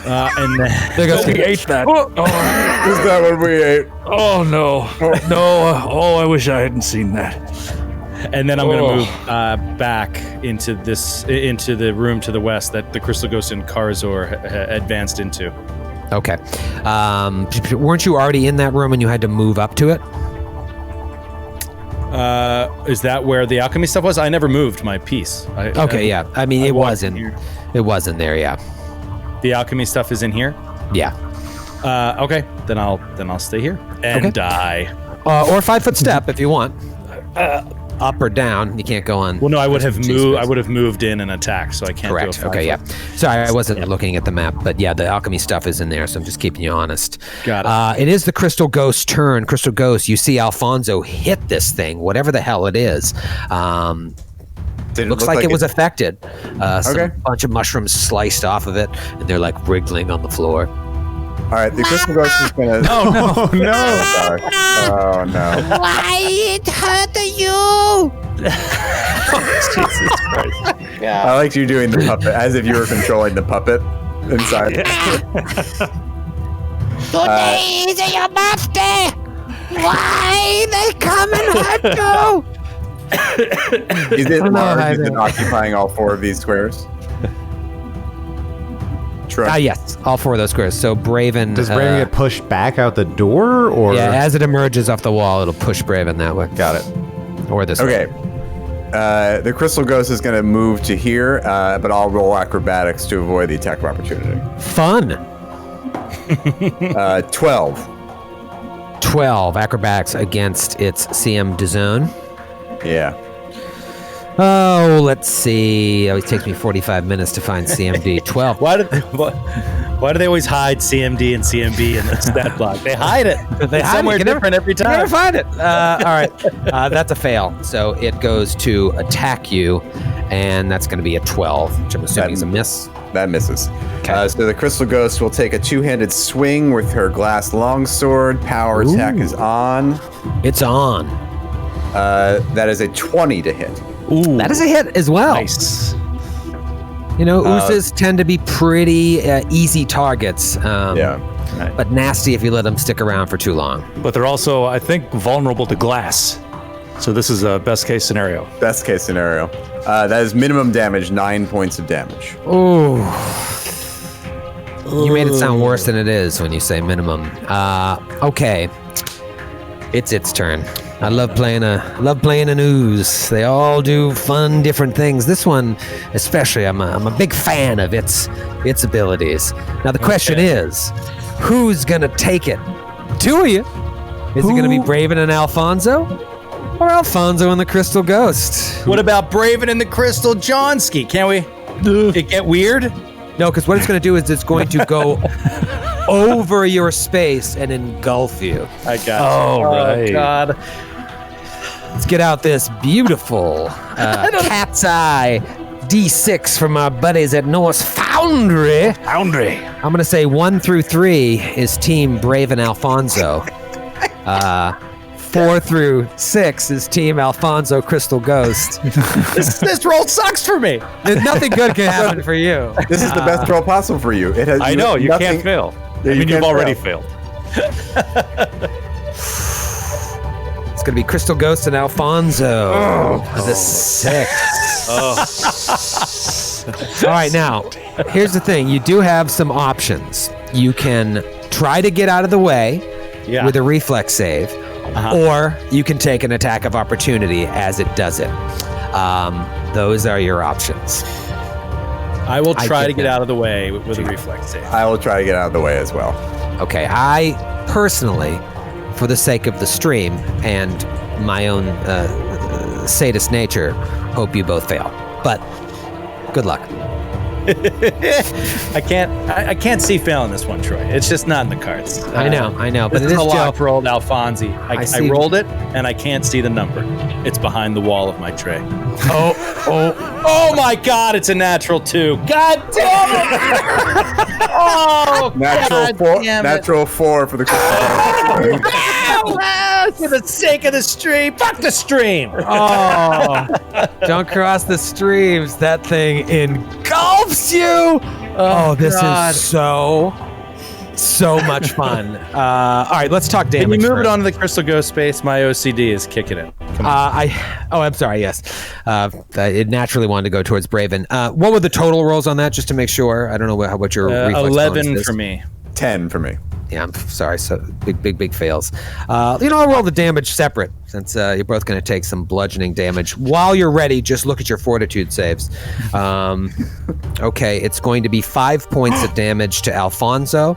[SPEAKER 4] And then,
[SPEAKER 1] There goes
[SPEAKER 5] We ate that.
[SPEAKER 3] Is that what we ate?
[SPEAKER 5] Oh, no. No. Oh, I wish I hadn't seen that.
[SPEAKER 4] and then I'm going to move back into the room to the west that the Crystal Ghost and Karazor advanced into.
[SPEAKER 1] Okay. Weren't you already in that room and you had to move up to it?
[SPEAKER 4] Is that where the alchemy stuff was? I never moved my piece.
[SPEAKER 1] Yeah. I mean, it wasn't. It wasn't there. Yeah.
[SPEAKER 4] The alchemy stuff is in here.
[SPEAKER 1] Yeah.
[SPEAKER 4] Okay. Then I'll stay here and die.
[SPEAKER 1] Or 5-foot step if you want. Up or down. You can't go on.
[SPEAKER 4] Well, no, I would have moved. I would have moved in and attacked, so I can't.
[SPEAKER 1] Correct.
[SPEAKER 4] Do a 5
[SPEAKER 1] Okay.
[SPEAKER 4] foot.
[SPEAKER 1] Yeah. Sorry, I wasn't looking at the map, but yeah, the alchemy stuff is in there, so I'm just keeping you honest.
[SPEAKER 4] Got it.
[SPEAKER 1] It is the Crystal Ghost's turn. Crystal Ghost, you see Alfonso hit this thing, whatever the hell it is.
[SPEAKER 3] Did
[SPEAKER 1] Looks
[SPEAKER 3] look
[SPEAKER 1] like it was affected.
[SPEAKER 3] Okay.
[SPEAKER 1] Some bunch of mushrooms sliced off of it, and they're like wriggling on the floor.
[SPEAKER 3] All right, the Crystal Ghost is gonna.
[SPEAKER 2] Oh no!
[SPEAKER 3] Sorry. Oh no!
[SPEAKER 1] Why it hurt you?
[SPEAKER 5] Jesus Christ.
[SPEAKER 3] I liked you doing the puppet as if you were controlling the puppet inside.
[SPEAKER 1] Today is your birthday. Why they come and hurt you?
[SPEAKER 3] Is it
[SPEAKER 1] know,
[SPEAKER 3] large? Is
[SPEAKER 1] I
[SPEAKER 3] it occupying all 4 of these squares? Trust.
[SPEAKER 1] Yes, all 4 of those squares. So Braven.
[SPEAKER 2] Does Braven get pushed back out the door, or
[SPEAKER 1] Yeah, as it emerges off the wall, it'll push Braven that way.
[SPEAKER 2] got it?
[SPEAKER 1] Or this way.
[SPEAKER 3] Okay. The Crystal Ghost is going to move to here, but I'll roll acrobatics to avoid the attack of opportunity.
[SPEAKER 1] Fun.
[SPEAKER 3] 12.
[SPEAKER 1] 12 acrobatics against its CM Dazone.
[SPEAKER 3] Yeah.
[SPEAKER 1] Oh, let's see. It always takes me 45 minutes to find CMD. 12.
[SPEAKER 4] Why do they always hide CMD and CMB in the stat block? They hide it. It's somewhere different every
[SPEAKER 1] You never
[SPEAKER 4] time.
[SPEAKER 1] find it. All right. That's a fail. So it goes to attack you, and that's going to be a 12, which I'm assuming is a miss.
[SPEAKER 3] That misses.
[SPEAKER 1] Okay.
[SPEAKER 3] So the Crystal Ghost will take a 2-handed swing with her glass longsword. Power attack is on.
[SPEAKER 1] It's on.
[SPEAKER 3] That is a 20 to hit.
[SPEAKER 1] Ooh. That is a hit as well.
[SPEAKER 5] Nice.
[SPEAKER 1] You know, oozes tend to be pretty easy targets.
[SPEAKER 3] Yeah.
[SPEAKER 5] Right.
[SPEAKER 1] but nasty if you let them stick around for too long.
[SPEAKER 5] But they're also, I think, vulnerable to glass. So this is a best case scenario.
[SPEAKER 3] Best case scenario. That is minimum damage, 9 points of damage.
[SPEAKER 1] Ooh. You made it sound worse than it is when you say minimum. Okay. It's its turn. I love playing an ooze. They all do fun, different things. This one, especially, I'm a big fan of its abilities. Now the question is, who's gonna take it? Two of you. Is it gonna be Braven and Alfonso, or Alfonso and the Crystal Ghost?
[SPEAKER 4] What about Braven and the Crystal Johnski? Can't we? It get weird?
[SPEAKER 1] No, because what it's gonna do is it's going to go over your space and engulf you.
[SPEAKER 4] I got
[SPEAKER 5] Oh, right.
[SPEAKER 4] Oh, God.
[SPEAKER 1] Let's get out this beautiful cat's eye D6 from our buddies at Norse Foundry. I'm going to say 1 through 3 is Team Braven Alfonso. 4 through 6 is Team Alfonso Crystal Ghost.
[SPEAKER 4] This roll sucks for me.
[SPEAKER 1] Nothing good can happen for you.
[SPEAKER 3] This is the best roll possible for you. It has.
[SPEAKER 5] I know, you can't fail.
[SPEAKER 3] Yeah,
[SPEAKER 5] I mean, you've
[SPEAKER 3] can't
[SPEAKER 5] already
[SPEAKER 3] fail.
[SPEAKER 5] failed.
[SPEAKER 1] It's going to be Crystal Ghost and Alfonso. The 6. All right, now, here's the thing. You do have some options. You can try to get out of the way with a reflex save, or you can take an attack of opportunity as it does it. Those are your options.
[SPEAKER 4] I will try to get out of the way with a reflex save.
[SPEAKER 3] I will try to get out of the way as well.
[SPEAKER 1] Okay, I personally, for the sake of the stream and my own sadist nature, hope you both fail. But good luck.
[SPEAKER 4] I can't see failing this one, Troy. It's just not in the cards.
[SPEAKER 1] I know, but
[SPEAKER 4] this
[SPEAKER 1] it
[SPEAKER 4] is
[SPEAKER 1] is
[SPEAKER 4] a lot
[SPEAKER 1] Joe.
[SPEAKER 4] for old Alfonsi. I
[SPEAKER 1] see.
[SPEAKER 4] rolled it, and I can't see the number. It's behind the wall of my tray. Oh my God! It's a natural 2. God damn it! Oh,
[SPEAKER 3] Natural 4 for the
[SPEAKER 4] for the sake of the stream, fuck the stream.
[SPEAKER 1] Oh, don't cross the streams. That thing engulfs you. Oh, this is so much fun. All right, let's talk damage.
[SPEAKER 4] Can you move
[SPEAKER 1] first.
[SPEAKER 4] it onto the Crystal Ghost space? My OCD is kicking it. Come on.
[SPEAKER 1] I'm sorry. Yes, it naturally wanted to go towards Braven. What were the total rolls on that, just to make sure? I don't know what your reflex
[SPEAKER 4] 11
[SPEAKER 1] bonus is.
[SPEAKER 4] for me.
[SPEAKER 3] 10 for me.
[SPEAKER 1] Yeah, I'm sorry. So big fails. I'll roll the damage separate since you're both going to take some bludgeoning damage. While you're ready, just look at your fortitude saves. Okay, it's going to be 5 points of damage to Alfonso,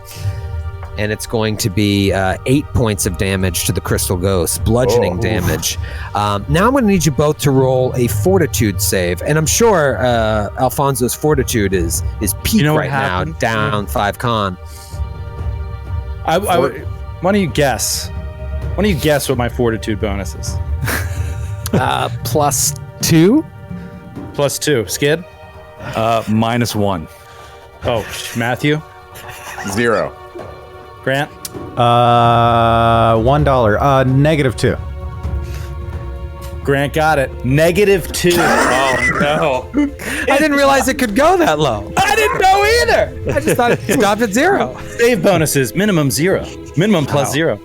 [SPEAKER 1] and it's going to be 8 points of damage to the Crystal Ghost, bludgeoning damage. Now I'm going to need you both to roll a fortitude save, and I'm sure Alfonso's fortitude is peak right now, down 5 con.
[SPEAKER 4] Why don't you guess? Why don't you guess what my fortitude bonus is?
[SPEAKER 1] +2.
[SPEAKER 4] +2. Skid?
[SPEAKER 5] -1.
[SPEAKER 4] Oh, Matthew?
[SPEAKER 3] 0.
[SPEAKER 4] Grant?
[SPEAKER 2] $1. -2.
[SPEAKER 4] Grant got it. -2.
[SPEAKER 5] Oh, no.
[SPEAKER 1] I didn't realize it could go that low.
[SPEAKER 4] I didn't know either.
[SPEAKER 1] I just thought it stopped at 0.
[SPEAKER 4] Save bonuses, minimum 0. Minimum +0.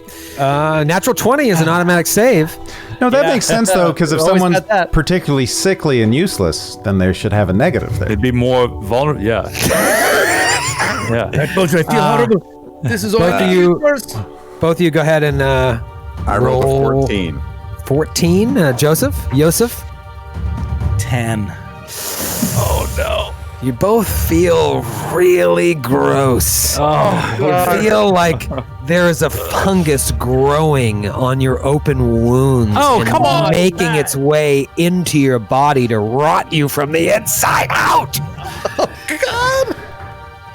[SPEAKER 1] Natural 20 is an automatic save.
[SPEAKER 2] No, that makes sense, though, because if
[SPEAKER 4] Always
[SPEAKER 2] someone's
[SPEAKER 4] got that.
[SPEAKER 2] particularly sickly and useless, then they should have a negative there.
[SPEAKER 5] It'd be more vulnerable. Yeah. Yeah.
[SPEAKER 6] I told you I feel horrible.
[SPEAKER 4] This is
[SPEAKER 1] Both of you go ahead and
[SPEAKER 3] I rolled a
[SPEAKER 1] roll
[SPEAKER 3] 14.
[SPEAKER 1] 14. Joseph?
[SPEAKER 4] 10.
[SPEAKER 1] You both feel really gross. You feel like there is a fungus growing on your open wounds.
[SPEAKER 5] Oh,
[SPEAKER 1] and
[SPEAKER 5] come on,
[SPEAKER 1] making its way into your body to rot you from the inside out. Oh, God.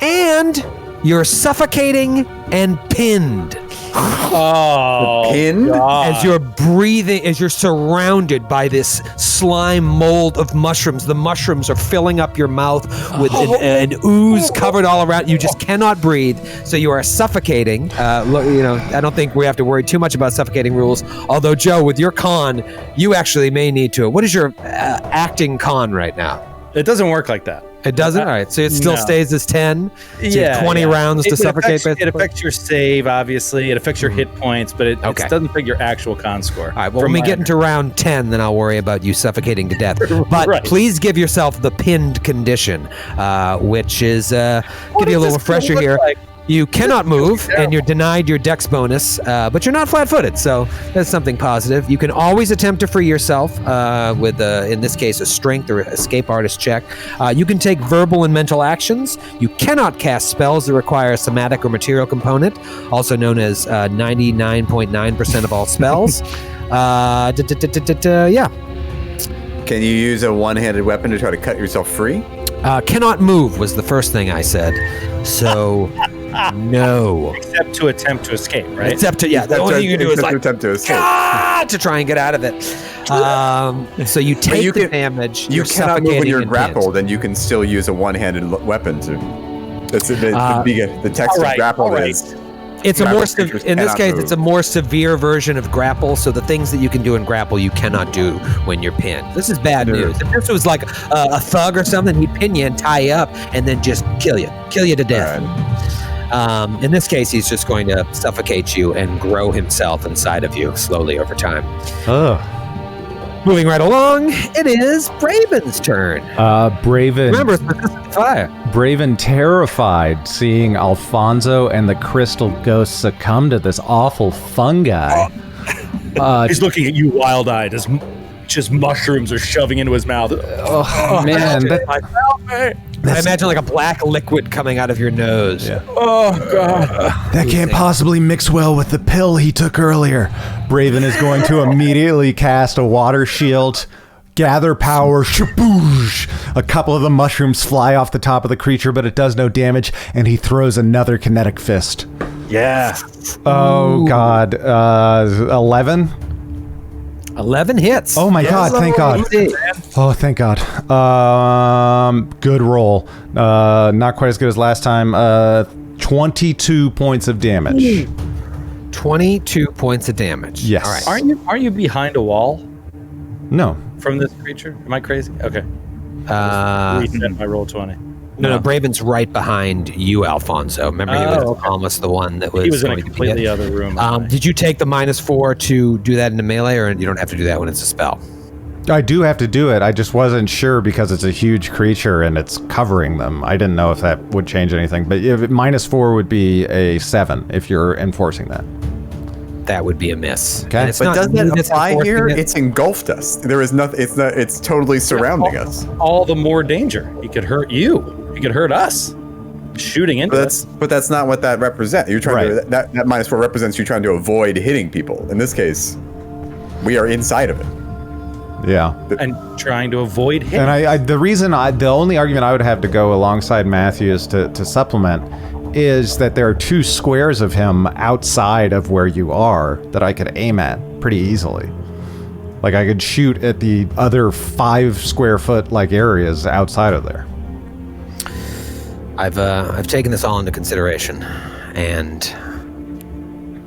[SPEAKER 1] And you're suffocating and pinned.
[SPEAKER 4] Oh,
[SPEAKER 3] Pin?
[SPEAKER 1] As you're breathing, as you're surrounded by this slime mold of mushrooms. The mushrooms are filling up your mouth with an ooze covered all around. You just cannot breathe. So you are suffocating. I don't think we have to worry too much about suffocating rules. Although, Joe, with your con, you actually may need to. What is your acting con right now?
[SPEAKER 4] it doesn't work like that.
[SPEAKER 1] It doesn't? All right. So it still stays as 10? So you have 20 rounds to suffocate?
[SPEAKER 4] It affects your save, obviously. It affects your hit points, but it doesn't affect your actual con score.
[SPEAKER 1] All right. Well, when we get into round 10, then I'll worry about you suffocating to death. But please give yourself the pinned condition, which is, give you a little refresher here. Like? You cannot move, and you're denied your dex bonus, but you're not flat-footed, so that's something positive. You can always attempt to free yourself with, in this case, a strength or escape artist check. You can take verbal and mental actions. You cannot cast spells that require a somatic or material component, also known as 99.9% of all spells. Yeah.
[SPEAKER 3] Can you use a one-handed weapon to try to cut yourself free?
[SPEAKER 1] Cannot move was the first thing I said, so... No.
[SPEAKER 4] Except to attempt to escape, right?
[SPEAKER 1] Except to, the only thing you can do is like,
[SPEAKER 3] attempt to escape.
[SPEAKER 1] To try and get out of it. So you take the damage.
[SPEAKER 3] You cannot move when you're grappled, and you can still use a one-handed weapon to. That's the text of grappled is.
[SPEAKER 1] It's a more in this case, it's a more severe version of grapple. So the things that you can do in grapple, you cannot do when you're pinned. This is bad news. If this was like a thug or something, he'd pin you and tie you up, and then just kill you to death. In this case, he's just going to suffocate you and grow himself inside of you slowly over time. Moving right along, it is Braven's turn.
[SPEAKER 2] Braven.
[SPEAKER 1] Remember, it's resistant to fire.
[SPEAKER 2] Braven, terrified, seeing Alfonso and the crystal ghost succumb to this awful fungi.
[SPEAKER 4] He's looking at you wild-eyed as just mushrooms are shoving into his mouth.
[SPEAKER 2] Oh man.
[SPEAKER 1] I imagine like a black liquid coming out of your nose.
[SPEAKER 2] Yeah.
[SPEAKER 7] Oh, God. That can't possibly mix well with the pill he took earlier.
[SPEAKER 2] Braven is going to immediately cast a water shield, gather power, shaboosh. A couple of the mushrooms fly off the top of the creature, but it does no damage, and he throws another kinetic fist.
[SPEAKER 4] Yeah.
[SPEAKER 2] Oh, God. 11?
[SPEAKER 1] 11 hits.
[SPEAKER 2] Oh my God! Thank God! Oh, thank God! Good roll. Not quite as good as last time. 22 points of damage.
[SPEAKER 1] 22 points of damage.
[SPEAKER 2] Yes.
[SPEAKER 1] All right.
[SPEAKER 4] Aren't you behind a wall?
[SPEAKER 2] No.
[SPEAKER 4] From this creature? Am I crazy? Okay. Resend my roll 20.
[SPEAKER 1] No, Braven's right behind you, Alfonso. Remember, he was almost the one that was.
[SPEAKER 4] He was in a completely other room.
[SPEAKER 1] Did you take the -4 to do that in the melee, or you don't have to do that when it's a spell?
[SPEAKER 2] I do have to do it. I just wasn't sure because it's a huge creature and it's covering them. I didn't know if that would change anything. But if -4 would be a 7 if you're enforcing that.
[SPEAKER 1] That would be a miss.
[SPEAKER 2] Okay.
[SPEAKER 3] But doesn't it apply here? It's engulfed us. There is nothing. It's totally surrounding us.
[SPEAKER 4] All the more danger. He could hurt you. He could hurt us. Shooting into us.
[SPEAKER 3] But that's not what that represents. You're trying to that -4 represents you trying to avoid hitting people. In this case, we are inside of it.
[SPEAKER 2] Yeah.
[SPEAKER 4] And trying to avoid hitting.
[SPEAKER 2] And the only argument I would have to go alongside Matthews to supplement is that there are 2 squares of him outside of where you are that I could aim at pretty easily. Like I could shoot at the other 5 square foot like areas outside of there.
[SPEAKER 1] I've taken this all into consideration, and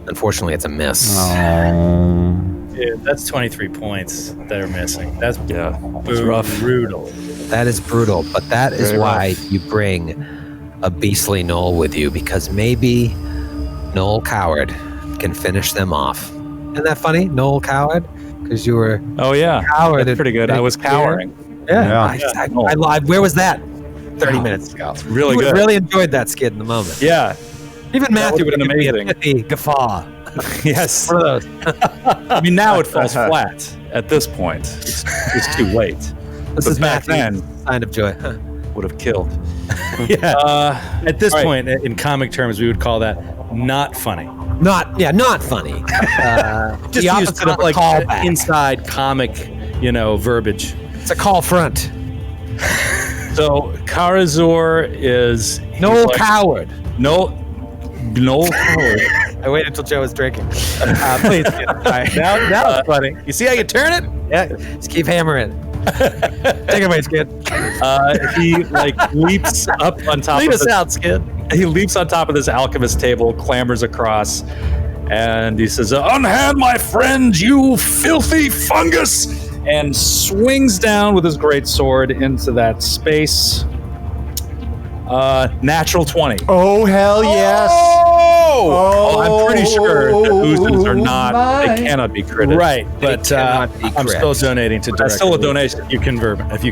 [SPEAKER 1] unfortunately, it's a miss.
[SPEAKER 4] Dude, that's 23 points that are missing. That's
[SPEAKER 5] rough.
[SPEAKER 4] Brutal.
[SPEAKER 1] That is brutal, but that is why you bring a beastly Gnoll with you, because maybe Gnoll Coward can finish them off. Isn't that funny? Gnoll Coward? Because you were
[SPEAKER 5] coward. That's pretty good. I was cowering.
[SPEAKER 1] Yeah. Where was that? 30 minutes ago.
[SPEAKER 5] It's really good.
[SPEAKER 1] Really enjoyed that skit in the moment.
[SPEAKER 5] Yeah.
[SPEAKER 1] Even Matthew would have
[SPEAKER 5] been
[SPEAKER 1] given me a pithy guffaw.
[SPEAKER 5] Yes.
[SPEAKER 1] One of those.
[SPEAKER 5] I mean, now it falls flat at this point. It's too late.
[SPEAKER 1] This is back then. Sign of joy.
[SPEAKER 5] Would have killed.
[SPEAKER 4] At this point, in comic terms, we would call that not funny.
[SPEAKER 1] Not funny.
[SPEAKER 4] Just the opposite of like inside comic, verbiage.
[SPEAKER 1] It's a call front.
[SPEAKER 5] So Karazor is
[SPEAKER 1] Gnoll Coward.
[SPEAKER 5] Gnoll Coward.
[SPEAKER 1] I waited until Joe was drinking. Please. Now it's funny.
[SPEAKER 5] You see how you turn it?
[SPEAKER 1] Yeah. Just keep hammering. Take it away, Skid.
[SPEAKER 5] He leaps up on top.
[SPEAKER 1] Lead us out, Skid.
[SPEAKER 5] He leaps on top of this alchemist table, clambers across, and he says, "Unhand my friend, you filthy fungus!" and swings down with his great sword into that space. Natural 20.
[SPEAKER 2] Oh, hell yes.
[SPEAKER 5] Oh, I'm pretty sure the oozes are not, they cannot be critted.
[SPEAKER 4] Right, but I'm still donating to
[SPEAKER 5] That's still a donation.
[SPEAKER 4] if you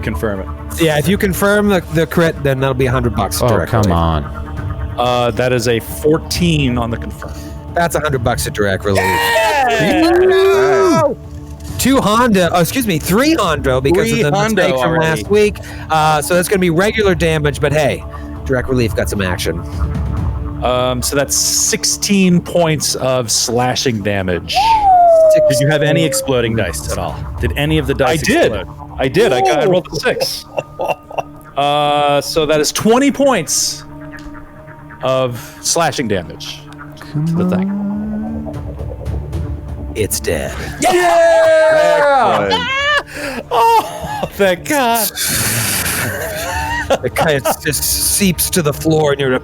[SPEAKER 4] confirm it.
[SPEAKER 1] Yeah, if you confirm the crit, then that'll be $100.
[SPEAKER 2] Oh,
[SPEAKER 1] direct
[SPEAKER 2] come
[SPEAKER 1] relief.
[SPEAKER 2] on.
[SPEAKER 5] That is a 14 on the confirm.
[SPEAKER 1] That's $100 of direct relief.
[SPEAKER 4] Yeah!
[SPEAKER 1] 3 Hondo because of the mistake from
[SPEAKER 4] already.
[SPEAKER 1] last week. So that's going to be regular damage, but hey, direct relief got some action.
[SPEAKER 5] So that's 16 points of slashing damage.
[SPEAKER 4] Did you have any exploding dice at all? Did any of the dice explode?
[SPEAKER 5] I did. I rolled a 6. So that is 20 points of slashing damage to the thing.
[SPEAKER 1] It's dead.
[SPEAKER 3] Excellent.
[SPEAKER 4] Oh, thank God.
[SPEAKER 1] It kind of just seeps to the floor, and you're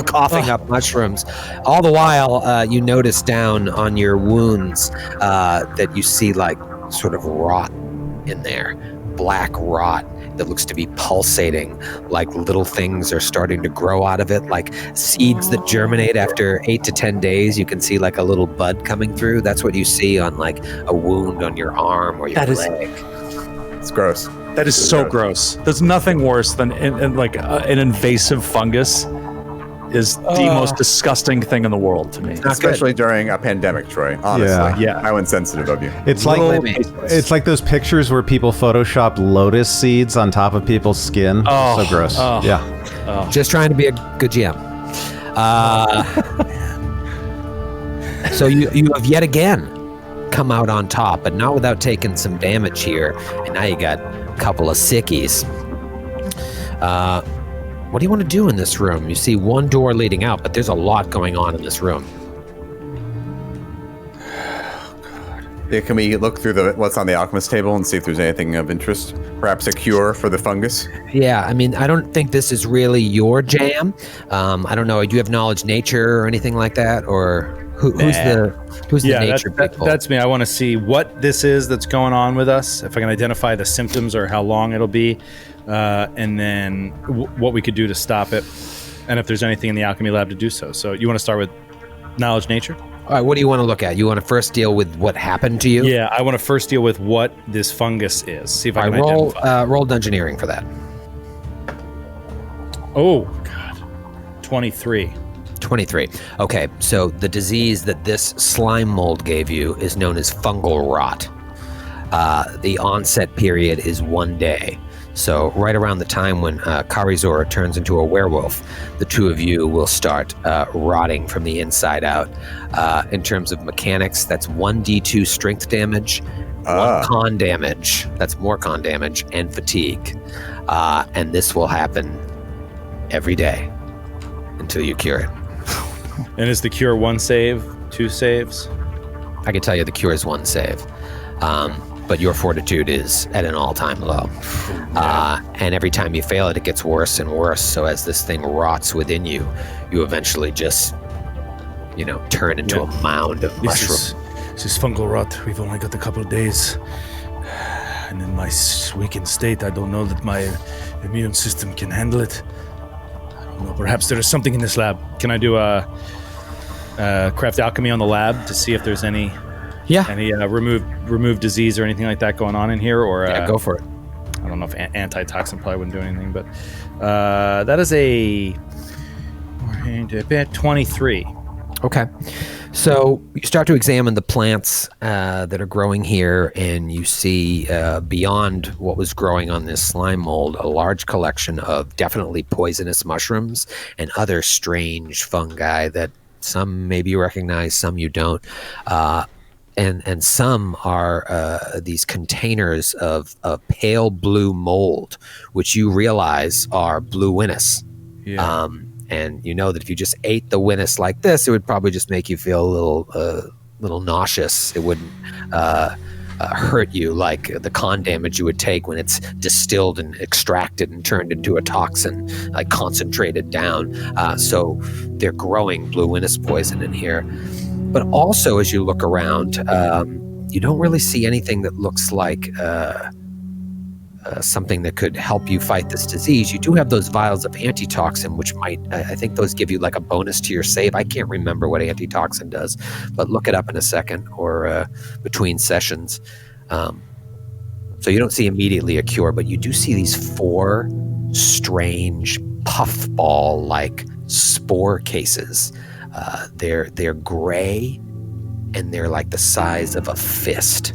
[SPEAKER 1] coughing up mushrooms. All the while, you notice down on your wounds that you see like sort of rot in there, black rot that looks to be pulsating, like little things are starting to grow out of it, like seeds that germinate after 8 to 10 days. You can see like a little bud coming through. That's what you see on like a wound on your arm or your leg.
[SPEAKER 3] It's gross.
[SPEAKER 5] That is so gross. There's nothing worse than an invasive fungus is the most disgusting thing in the world to me.
[SPEAKER 3] Especially during a pandemic, Troy. Honestly.
[SPEAKER 5] Yeah.
[SPEAKER 3] How insensitive of you.
[SPEAKER 2] It's like those pictures where people Photoshop lotus seeds on top of people's skin.
[SPEAKER 5] Oh,
[SPEAKER 2] So gross.
[SPEAKER 5] oh.
[SPEAKER 2] Yeah.
[SPEAKER 1] Just trying to be a good GM. So you have yet again come out on top, but not without taking some damage here. And now you got a couple of sickies. What do you want to do in this room? You see one door leading out, but there's a lot going on in this room.
[SPEAKER 3] Yeah, can we look through what's on the alchemist table and see if there's anything of interest? Perhaps a cure for the fungus?
[SPEAKER 1] Yeah, I mean, I don't think this is really your jam. I don't know. Do you have knowledge nature or anything like that? Or who's the nature people?
[SPEAKER 4] That's me. I want to see what this is that's going on with us, if I can identify the symptoms or how long it'll be, and then what we could do to stop it, and if there's anything in the alchemy lab to do so. So you want to start with knowledge nature?
[SPEAKER 1] All right, what do you want to look at? You want to first deal with what happened to you?
[SPEAKER 4] Yeah, I want to first deal with what this fungus is. See if I can identify.
[SPEAKER 1] Roll dungeoneering for that.
[SPEAKER 4] Oh, God. 23.
[SPEAKER 1] 23. Okay, so the disease that this slime mold gave you is known as fungal rot. The onset period is 1 day. So right around the time when Karizor turns into a werewolf, the two of you will start rotting from the inside out. In terms of mechanics, that's 1d2 strength damage, 1 con damage, that's more con damage, and fatigue. And this will happen every day until you cure it.
[SPEAKER 4] And is the cure 1 save, 2 saves?
[SPEAKER 1] I can tell you the cure is 1 save. But your fortitude is at an all-time low. And every time you fail it, it gets worse and worse. So as this thing rots within you, you eventually just, turn into a mound of mushrooms.
[SPEAKER 6] This is fungal rot. We've only got a couple of days. And in my weakened state, I don't know that my immune system can handle it. I don't know. Perhaps there is something in this lab.
[SPEAKER 4] Can I do a craft alchemy on the lab to see if there's any remove disease or anything like that going on in here? Or
[SPEAKER 1] go for it.
[SPEAKER 4] I don't know if antitoxin probably wouldn't do anything, but that is a 23.
[SPEAKER 1] Okay. So you start to examine the plants that are growing here, and you see beyond what was growing on this slime mold, a large collection of definitely poisonous mushrooms and other strange fungi that some maybe you recognize, some you don't. And some are these containers of pale blue mold, which you realize are blue winnis.
[SPEAKER 4] Yeah.
[SPEAKER 1] And you know that if you just ate the winnis like this, it would probably just make you feel a little nauseous. It wouldn't hurt you like the con damage you would take when it's distilled and extracted and turned into a toxin, like concentrated down. So they're growing blue winnis poison in here. But also, as you look around, you don't really see anything that looks like something that could help you fight this disease, you do have those vials of antitoxin, which might, I think those give you like a bonus to your save. I can't remember what antitoxin does, but look it up in a second or between sessions. So you don't see immediately a cure, but you do see these 4 strange puffball-like spore cases. They're gray, and they're like the size of a fist.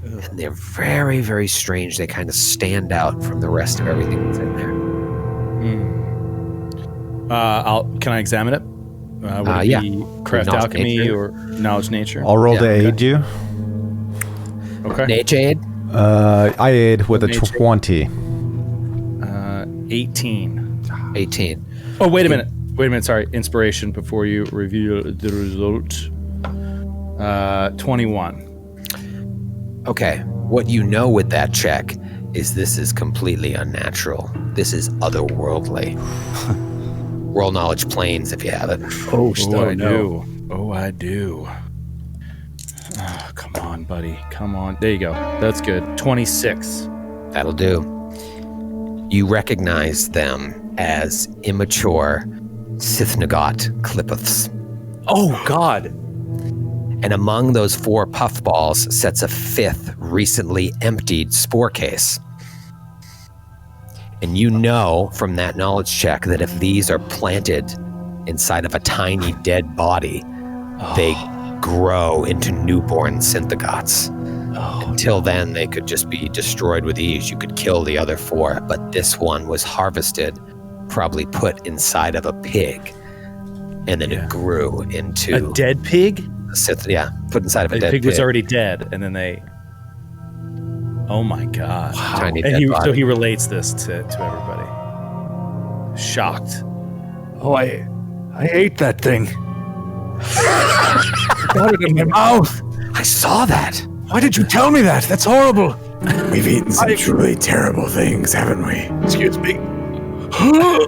[SPEAKER 1] And they're very, very strange. They kind of stand out from the rest of everything that's in there.
[SPEAKER 4] Can I examine it? Would it be craft alchemy
[SPEAKER 1] nature.
[SPEAKER 4] or knowledge nature?
[SPEAKER 2] I'll roll to aid you.
[SPEAKER 4] Okay.
[SPEAKER 1] Nature aid?
[SPEAKER 2] I aid with a 20.
[SPEAKER 4] 18.
[SPEAKER 1] 18.
[SPEAKER 4] Oh, wait a minute. Sorry. Inspiration before you reveal the result. 21.
[SPEAKER 1] Okay. What you know with that check is this is completely unnatural. This is otherworldly. Roll knowledge planes if you have it.
[SPEAKER 4] Oh, I do. Oh, I do. Oh, come on, buddy. Come on. There you go. That's good. 26.
[SPEAKER 1] That'll do. You recognize them as immature Sithnagot clippeths.
[SPEAKER 5] Oh, God.
[SPEAKER 1] And among those 4 puffballs sits a 5th recently emptied spore case. And you know from that knowledge check that if these are planted inside of a tiny dead body, they grow into newborn Synthagots. Until then, they could just be destroyed with ease. You could kill the other 4, but this one was harvested, probably put inside of a pig, and then it grew into
[SPEAKER 4] a dead pig.
[SPEAKER 1] Put inside of a dead pig.
[SPEAKER 4] The pig was already dead, and then they. Oh my God!
[SPEAKER 1] Wow. Tiny
[SPEAKER 4] and
[SPEAKER 1] dead body.
[SPEAKER 4] So he relates this to everybody. Shocked.
[SPEAKER 6] Oh, I ate that thing. Got it in my mouth.
[SPEAKER 1] I saw that.
[SPEAKER 6] Why did you tell me that? That's horrible.
[SPEAKER 3] We've eaten some truly terrible things, haven't we?
[SPEAKER 6] Excuse me.
[SPEAKER 3] Oh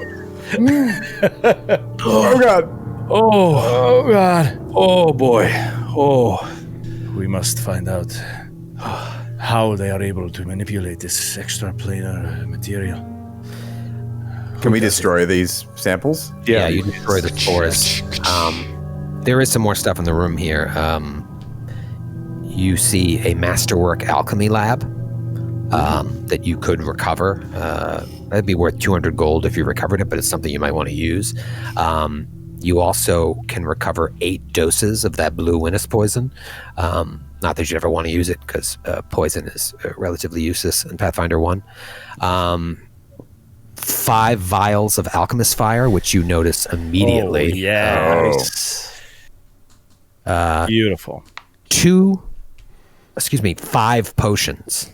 [SPEAKER 3] God.
[SPEAKER 6] Oh God. Oh boy. Oh.
[SPEAKER 4] We must find out how they are able to manipulate this extraplanar material.
[SPEAKER 3] Can we destroy these samples?
[SPEAKER 1] Yeah, you destroy the spores. There is some more stuff in the room here. You see a masterwork alchemy lab that you could recover. That'd be worth 200 gold if you recovered it, but it's something you might want to use. You also can recover 8 doses of that blue Winnis poison. Not that you'd ever want to use it, because poison is relatively useless in Pathfinder 1. 5 vials of alchemist fire, which you notice immediately.
[SPEAKER 4] Oh, yes. Beautiful.
[SPEAKER 1] 5 potions.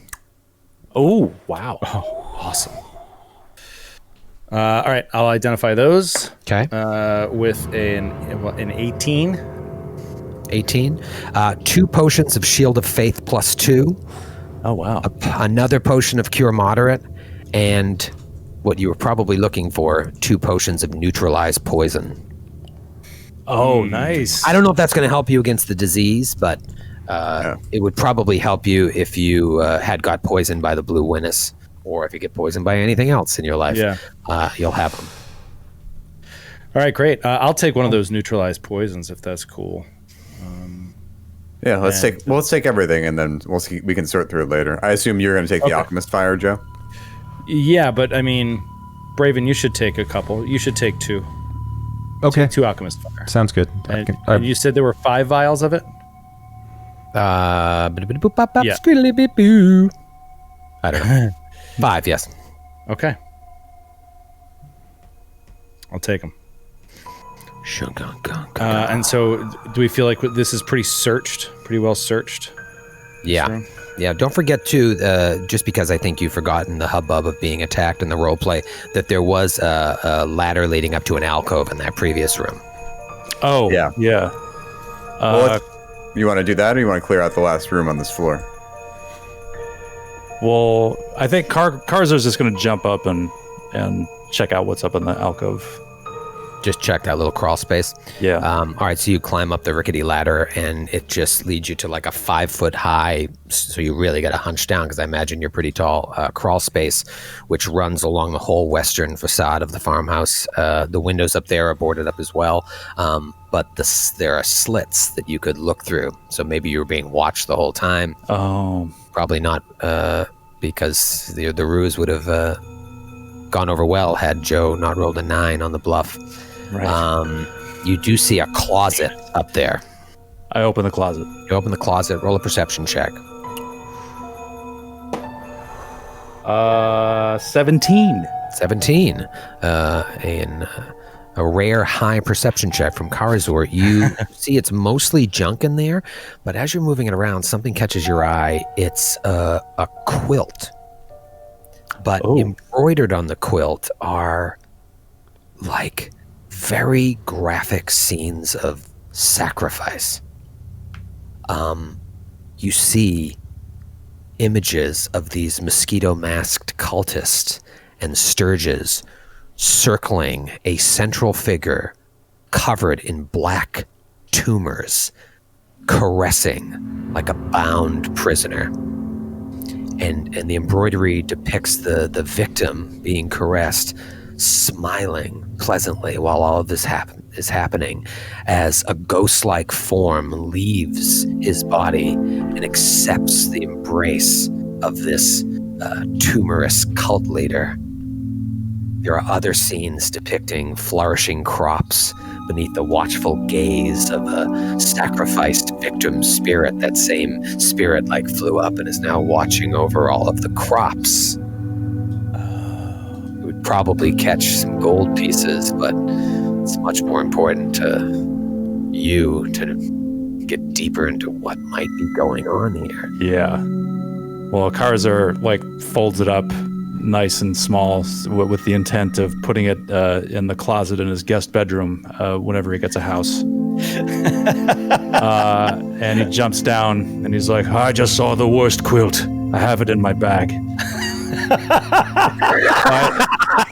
[SPEAKER 5] Oh, wow.
[SPEAKER 4] Oh, awesome. All right, I'll identify those.
[SPEAKER 1] Okay.
[SPEAKER 4] With an 18.
[SPEAKER 1] 18. 2 potions of Shield of Faith +2.
[SPEAKER 5] Oh, wow.
[SPEAKER 1] Another potion of Cure Moderate, and what you were probably looking for, 2 potions of Neutralize Poison.
[SPEAKER 5] Oh, nice.
[SPEAKER 1] I don't know if that's going to help you against the disease, but it would probably help you if you had got poisoned by the blue Winnis, or if you get poisoned by anything else in your life.
[SPEAKER 4] Yeah.
[SPEAKER 1] You'll have them.
[SPEAKER 4] All right, great. I'll take one of those neutralized poisons if that's cool.
[SPEAKER 3] Yeah, let's take everything, and then we can sort through it later. I assume you're going to take the alchemist fire, Joe.
[SPEAKER 4] Yeah, but I mean, Braven, you should take a couple. You should take 2.
[SPEAKER 2] Okay.
[SPEAKER 4] 2 alchemist fire.
[SPEAKER 2] Sounds good.
[SPEAKER 4] And you said there were 5 vials of it?
[SPEAKER 1] Yeah. I don't know. 5, yes.
[SPEAKER 4] Okay. I'll take them. And so, do we feel like this is pretty well searched?
[SPEAKER 1] Yeah.
[SPEAKER 4] Sure.
[SPEAKER 1] Yeah, don't forget to, just because I think you've forgotten the hubbub of being attacked in the roleplay, that there was a ladder leading up to an alcove in that previous room.
[SPEAKER 5] Oh,
[SPEAKER 3] Yeah.
[SPEAKER 5] Yeah.
[SPEAKER 3] You want to do that, or you want to clear out the last room on this floor?
[SPEAKER 5] Well, I think Karzar's just going to jump up and check out what's up in the alcove.
[SPEAKER 1] just check that little crawl space.
[SPEAKER 5] Yeah.
[SPEAKER 1] All right, so you climb up the rickety ladder, and it just leads you to like a 5 foot high. So you really got to hunch down because I imagine you're pretty tall. Crawl space, which runs along the whole western facade of the farmhouse. The windows up there are boarded up as well, but there are slits that you could look through. So maybe you were being watched the whole time.
[SPEAKER 5] Oh,
[SPEAKER 1] Probably not, because the ruse would have gone over well had Joe not rolled a 9 on the bluff.
[SPEAKER 5] right.
[SPEAKER 1] You do see a closet up there.
[SPEAKER 5] I open the closet.
[SPEAKER 1] You open the closet, roll a perception check.
[SPEAKER 5] 17.
[SPEAKER 1] 17. A rare high perception check from Karazor. You see it's mostly junk in there, but as you're moving it around, something catches your eye. It's a quilt. But embroidered on the quilt are like very graphic scenes of sacrifice. You see images of these mosquito-masked cultists and sturges circling a central figure covered in black tumors, caressing like a bound prisoner. And the embroidery depicts the victim being caressed, smiling pleasantly while all of this is happening, as a ghost-like form leaves his body and accepts the embrace of this tumorous cult leader. There are other scenes depicting flourishing crops beneath the watchful gaze of a sacrificed victim spirit. That same spirit flew up and is now watching over all of the crops. It would probably catch some gold pieces, but it's much more important to you to get deeper into what might be going on here.
[SPEAKER 5] Yeah. Well, Karazor folds it up nice and small with the intent of putting it in the closet in his guest bedroom whenever he gets a house. And he jumps down and he's like, I just saw the worst quilt. I have it in my bag.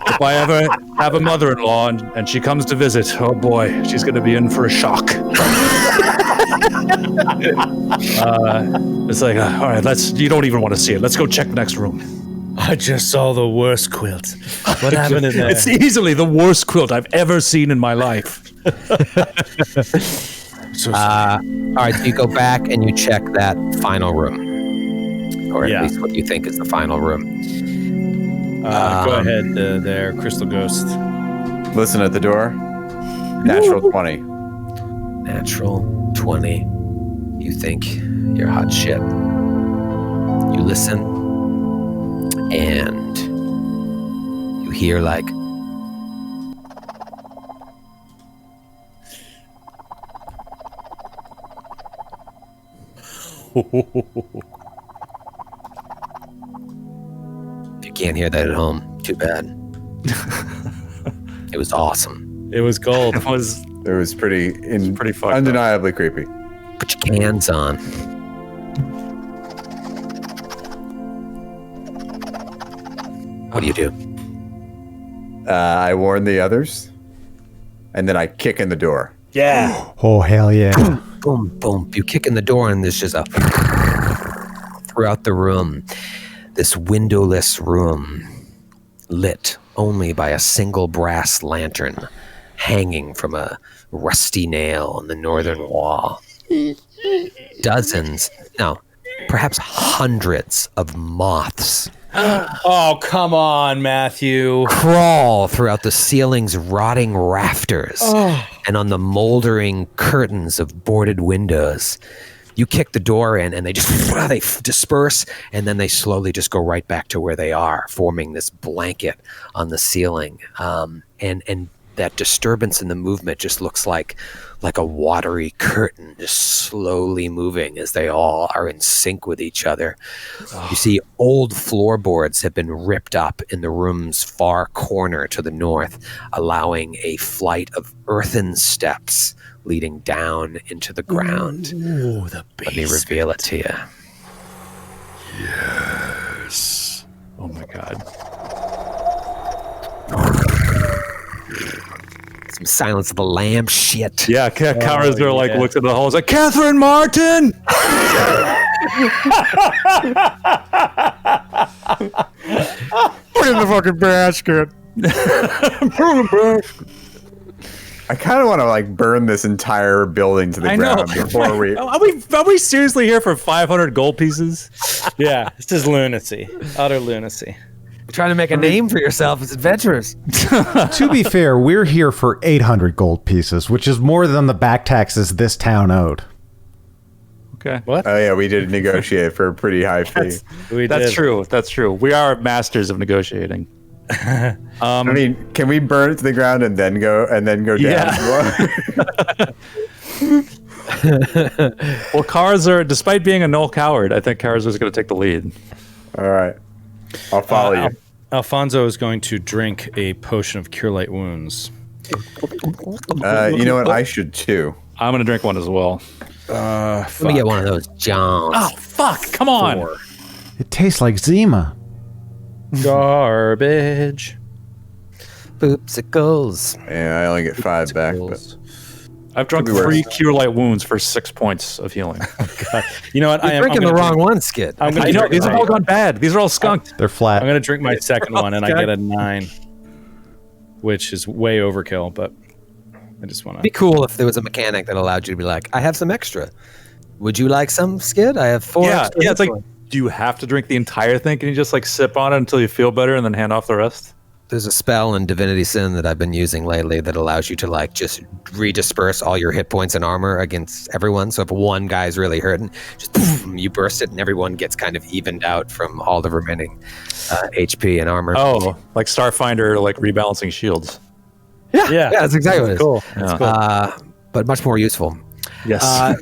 [SPEAKER 5] If I ever have a mother-in-law and she comes to visit, oh boy, she's going to be in for a shock. It's like, all right, you don't even want to see it. Let's go check the next room.
[SPEAKER 6] I just saw the worst quilt. What happened in there?
[SPEAKER 5] It's easily the worst quilt I've ever seen in my life.
[SPEAKER 1] All right, so you go back and you check that final room. Or at least what you think is the final room.
[SPEAKER 4] Go ahead there, Crystal Ghost.
[SPEAKER 3] Listen at the door. Natural 20.
[SPEAKER 1] Natural 20. You think you're hot shit. You listen. And you hear If you can't hear that at home, too bad. It was awesome.
[SPEAKER 4] It was gold.
[SPEAKER 5] It was
[SPEAKER 3] pretty
[SPEAKER 5] fucked
[SPEAKER 3] undeniably creepy.
[SPEAKER 1] Put your cans on. What do you do?
[SPEAKER 3] I warn the others, and then I kick in the door.
[SPEAKER 5] Yeah.
[SPEAKER 2] Oh, hell yeah.
[SPEAKER 1] Boom, boom. You kick in the door, and there's just a throughout the room. This windowless room, lit only by a single brass lantern hanging from a rusty nail on the northern wall. Perhaps hundreds of moths
[SPEAKER 4] Oh, come on, Matthew.
[SPEAKER 1] crawl throughout the ceiling's rotting rafters and on the moldering curtains of boarded windows. You kick the door in and they disperse, and then they slowly just go right back to where they are, forming this blanket on the ceiling. And that disturbance in the movement just looks like a watery curtain just slowly moving as they all are in sync with each other. You see old floorboards have been ripped up in the room's far corner to the north, allowing a flight of earthen steps leading down into the ground.
[SPEAKER 6] Ooh, the basement.
[SPEAKER 1] Let me reveal it to you.
[SPEAKER 6] Yes.
[SPEAKER 5] Oh my God.
[SPEAKER 1] It's Some Silence of the Lamb shit.
[SPEAKER 5] Yeah, Karazor like looks at the hole. Is like, Catherine Martin.
[SPEAKER 2] Put in the fucking basket.
[SPEAKER 3] I kind of want to like burn this entire building to the ground before we.
[SPEAKER 5] Are we seriously here for 500 gold pieces?
[SPEAKER 4] Yeah, this is lunacy. Utter lunacy.
[SPEAKER 1] You're trying to make a name for yourself as adventurers.
[SPEAKER 2] To be fair, we're here for 800 gold pieces, which is more than the back taxes this town owed.
[SPEAKER 5] Okay.
[SPEAKER 4] What?
[SPEAKER 3] Oh yeah, we did negotiate for a pretty high fee.
[SPEAKER 5] That's true. That's true. We are masters of negotiating.
[SPEAKER 3] I mean, can we burn it to the ground and then go down?
[SPEAKER 5] Yeah. Well, Karazor, despite being a Gnoll coward, I think Karazor is going to take the lead.
[SPEAKER 3] All right, I'll follow you.
[SPEAKER 4] Alfonso is going to drink a potion of Cure Light Wounds.
[SPEAKER 3] You know what? I should too.
[SPEAKER 5] I'm going to drink one as well.
[SPEAKER 1] Let me get one of those Johns.
[SPEAKER 5] Oh, fuck. Come on.
[SPEAKER 2] It tastes like Zima.
[SPEAKER 4] Garbage.
[SPEAKER 1] Boopsicles.
[SPEAKER 3] Yeah, I only get 5 back. But
[SPEAKER 5] I've drunk 3 Cure Light Wounds for 6 points of healing.
[SPEAKER 4] You know what?
[SPEAKER 1] You're drinking the wrong one, Skid.
[SPEAKER 4] I'm gonna
[SPEAKER 5] I know.
[SPEAKER 4] drink
[SPEAKER 5] These have all gone bad. These are all skunked.
[SPEAKER 2] They're flat.
[SPEAKER 4] I'm going to drink my second one, and I get a 9, which is way overkill, but I just want
[SPEAKER 1] It'd be cool if there was a mechanic that allowed you to be like, I have some extra. Would you like some, Skid? I have 4 extra.
[SPEAKER 5] Yeah, it's like, do you have to drink the entire thing? Can you just like sip on it until you feel better and then hand off the rest?
[SPEAKER 1] There's a spell in Divinity Sin that I've been using lately that allows you to like just redisperse all your hit points and armor against everyone. So if one guy's really hurting, just boom, you burst it and everyone gets kind of evened out from all the remaining HP and armor.
[SPEAKER 5] Oh, like Starfinder, like rebalancing shields.
[SPEAKER 1] Yeah, that's exactly what it is.
[SPEAKER 4] cool. That's cool.
[SPEAKER 1] But much more useful.
[SPEAKER 5] Yes.
[SPEAKER 1] All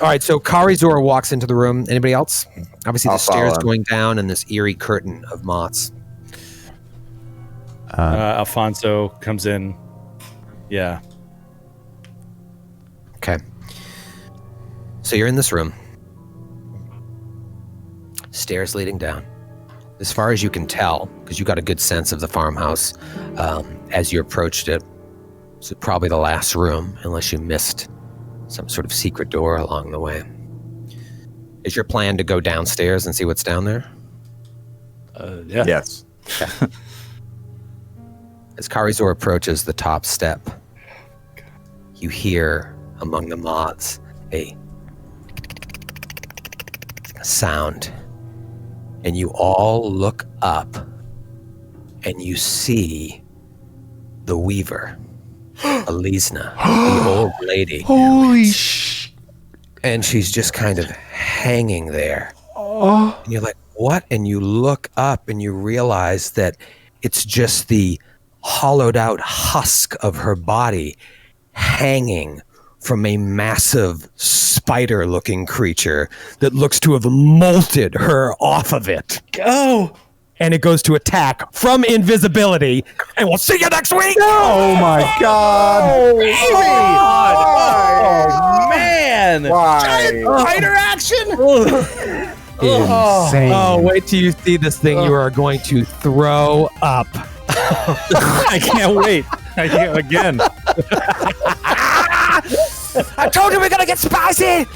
[SPEAKER 1] right, so Karazor walks into the room. Anybody else? Obviously,
[SPEAKER 3] I'll
[SPEAKER 1] the stairs
[SPEAKER 3] follow him.
[SPEAKER 1] going down and this eerie curtain of moths.
[SPEAKER 4] Alfonso comes in. Yeah.
[SPEAKER 1] Okay. So you're in this room. Stairs leading down. As far as you can tell, because you got a good sense of the farmhouse as you approached it, it's probably the last room, unless you missed some sort of secret door along the way. Is your plan to go downstairs and see what's down there?
[SPEAKER 5] Yeah.
[SPEAKER 3] Yes.
[SPEAKER 1] As Karazor approaches the top step, you hear among the moths a sound, and you all look up and you see the Weaver, Alisna, the old lady.
[SPEAKER 2] Holy sh!
[SPEAKER 1] And she's just kind of hanging there. And you're like, what? And you look up and you realize that it's just the hollowed out husk of her body hanging from a massive spider looking creature that looks to have molted her off of it.
[SPEAKER 4] Oh!
[SPEAKER 1] And it goes to attack from invisibility. And we'll see you next week.
[SPEAKER 2] Oh my god!
[SPEAKER 4] Oh, man!
[SPEAKER 3] Why?
[SPEAKER 4] Spider action?
[SPEAKER 2] Insane.
[SPEAKER 1] Oh, wait till you see this thing. You are going to throw up.
[SPEAKER 5] I can't wait. Again.
[SPEAKER 1] I told you we're going to get spicy.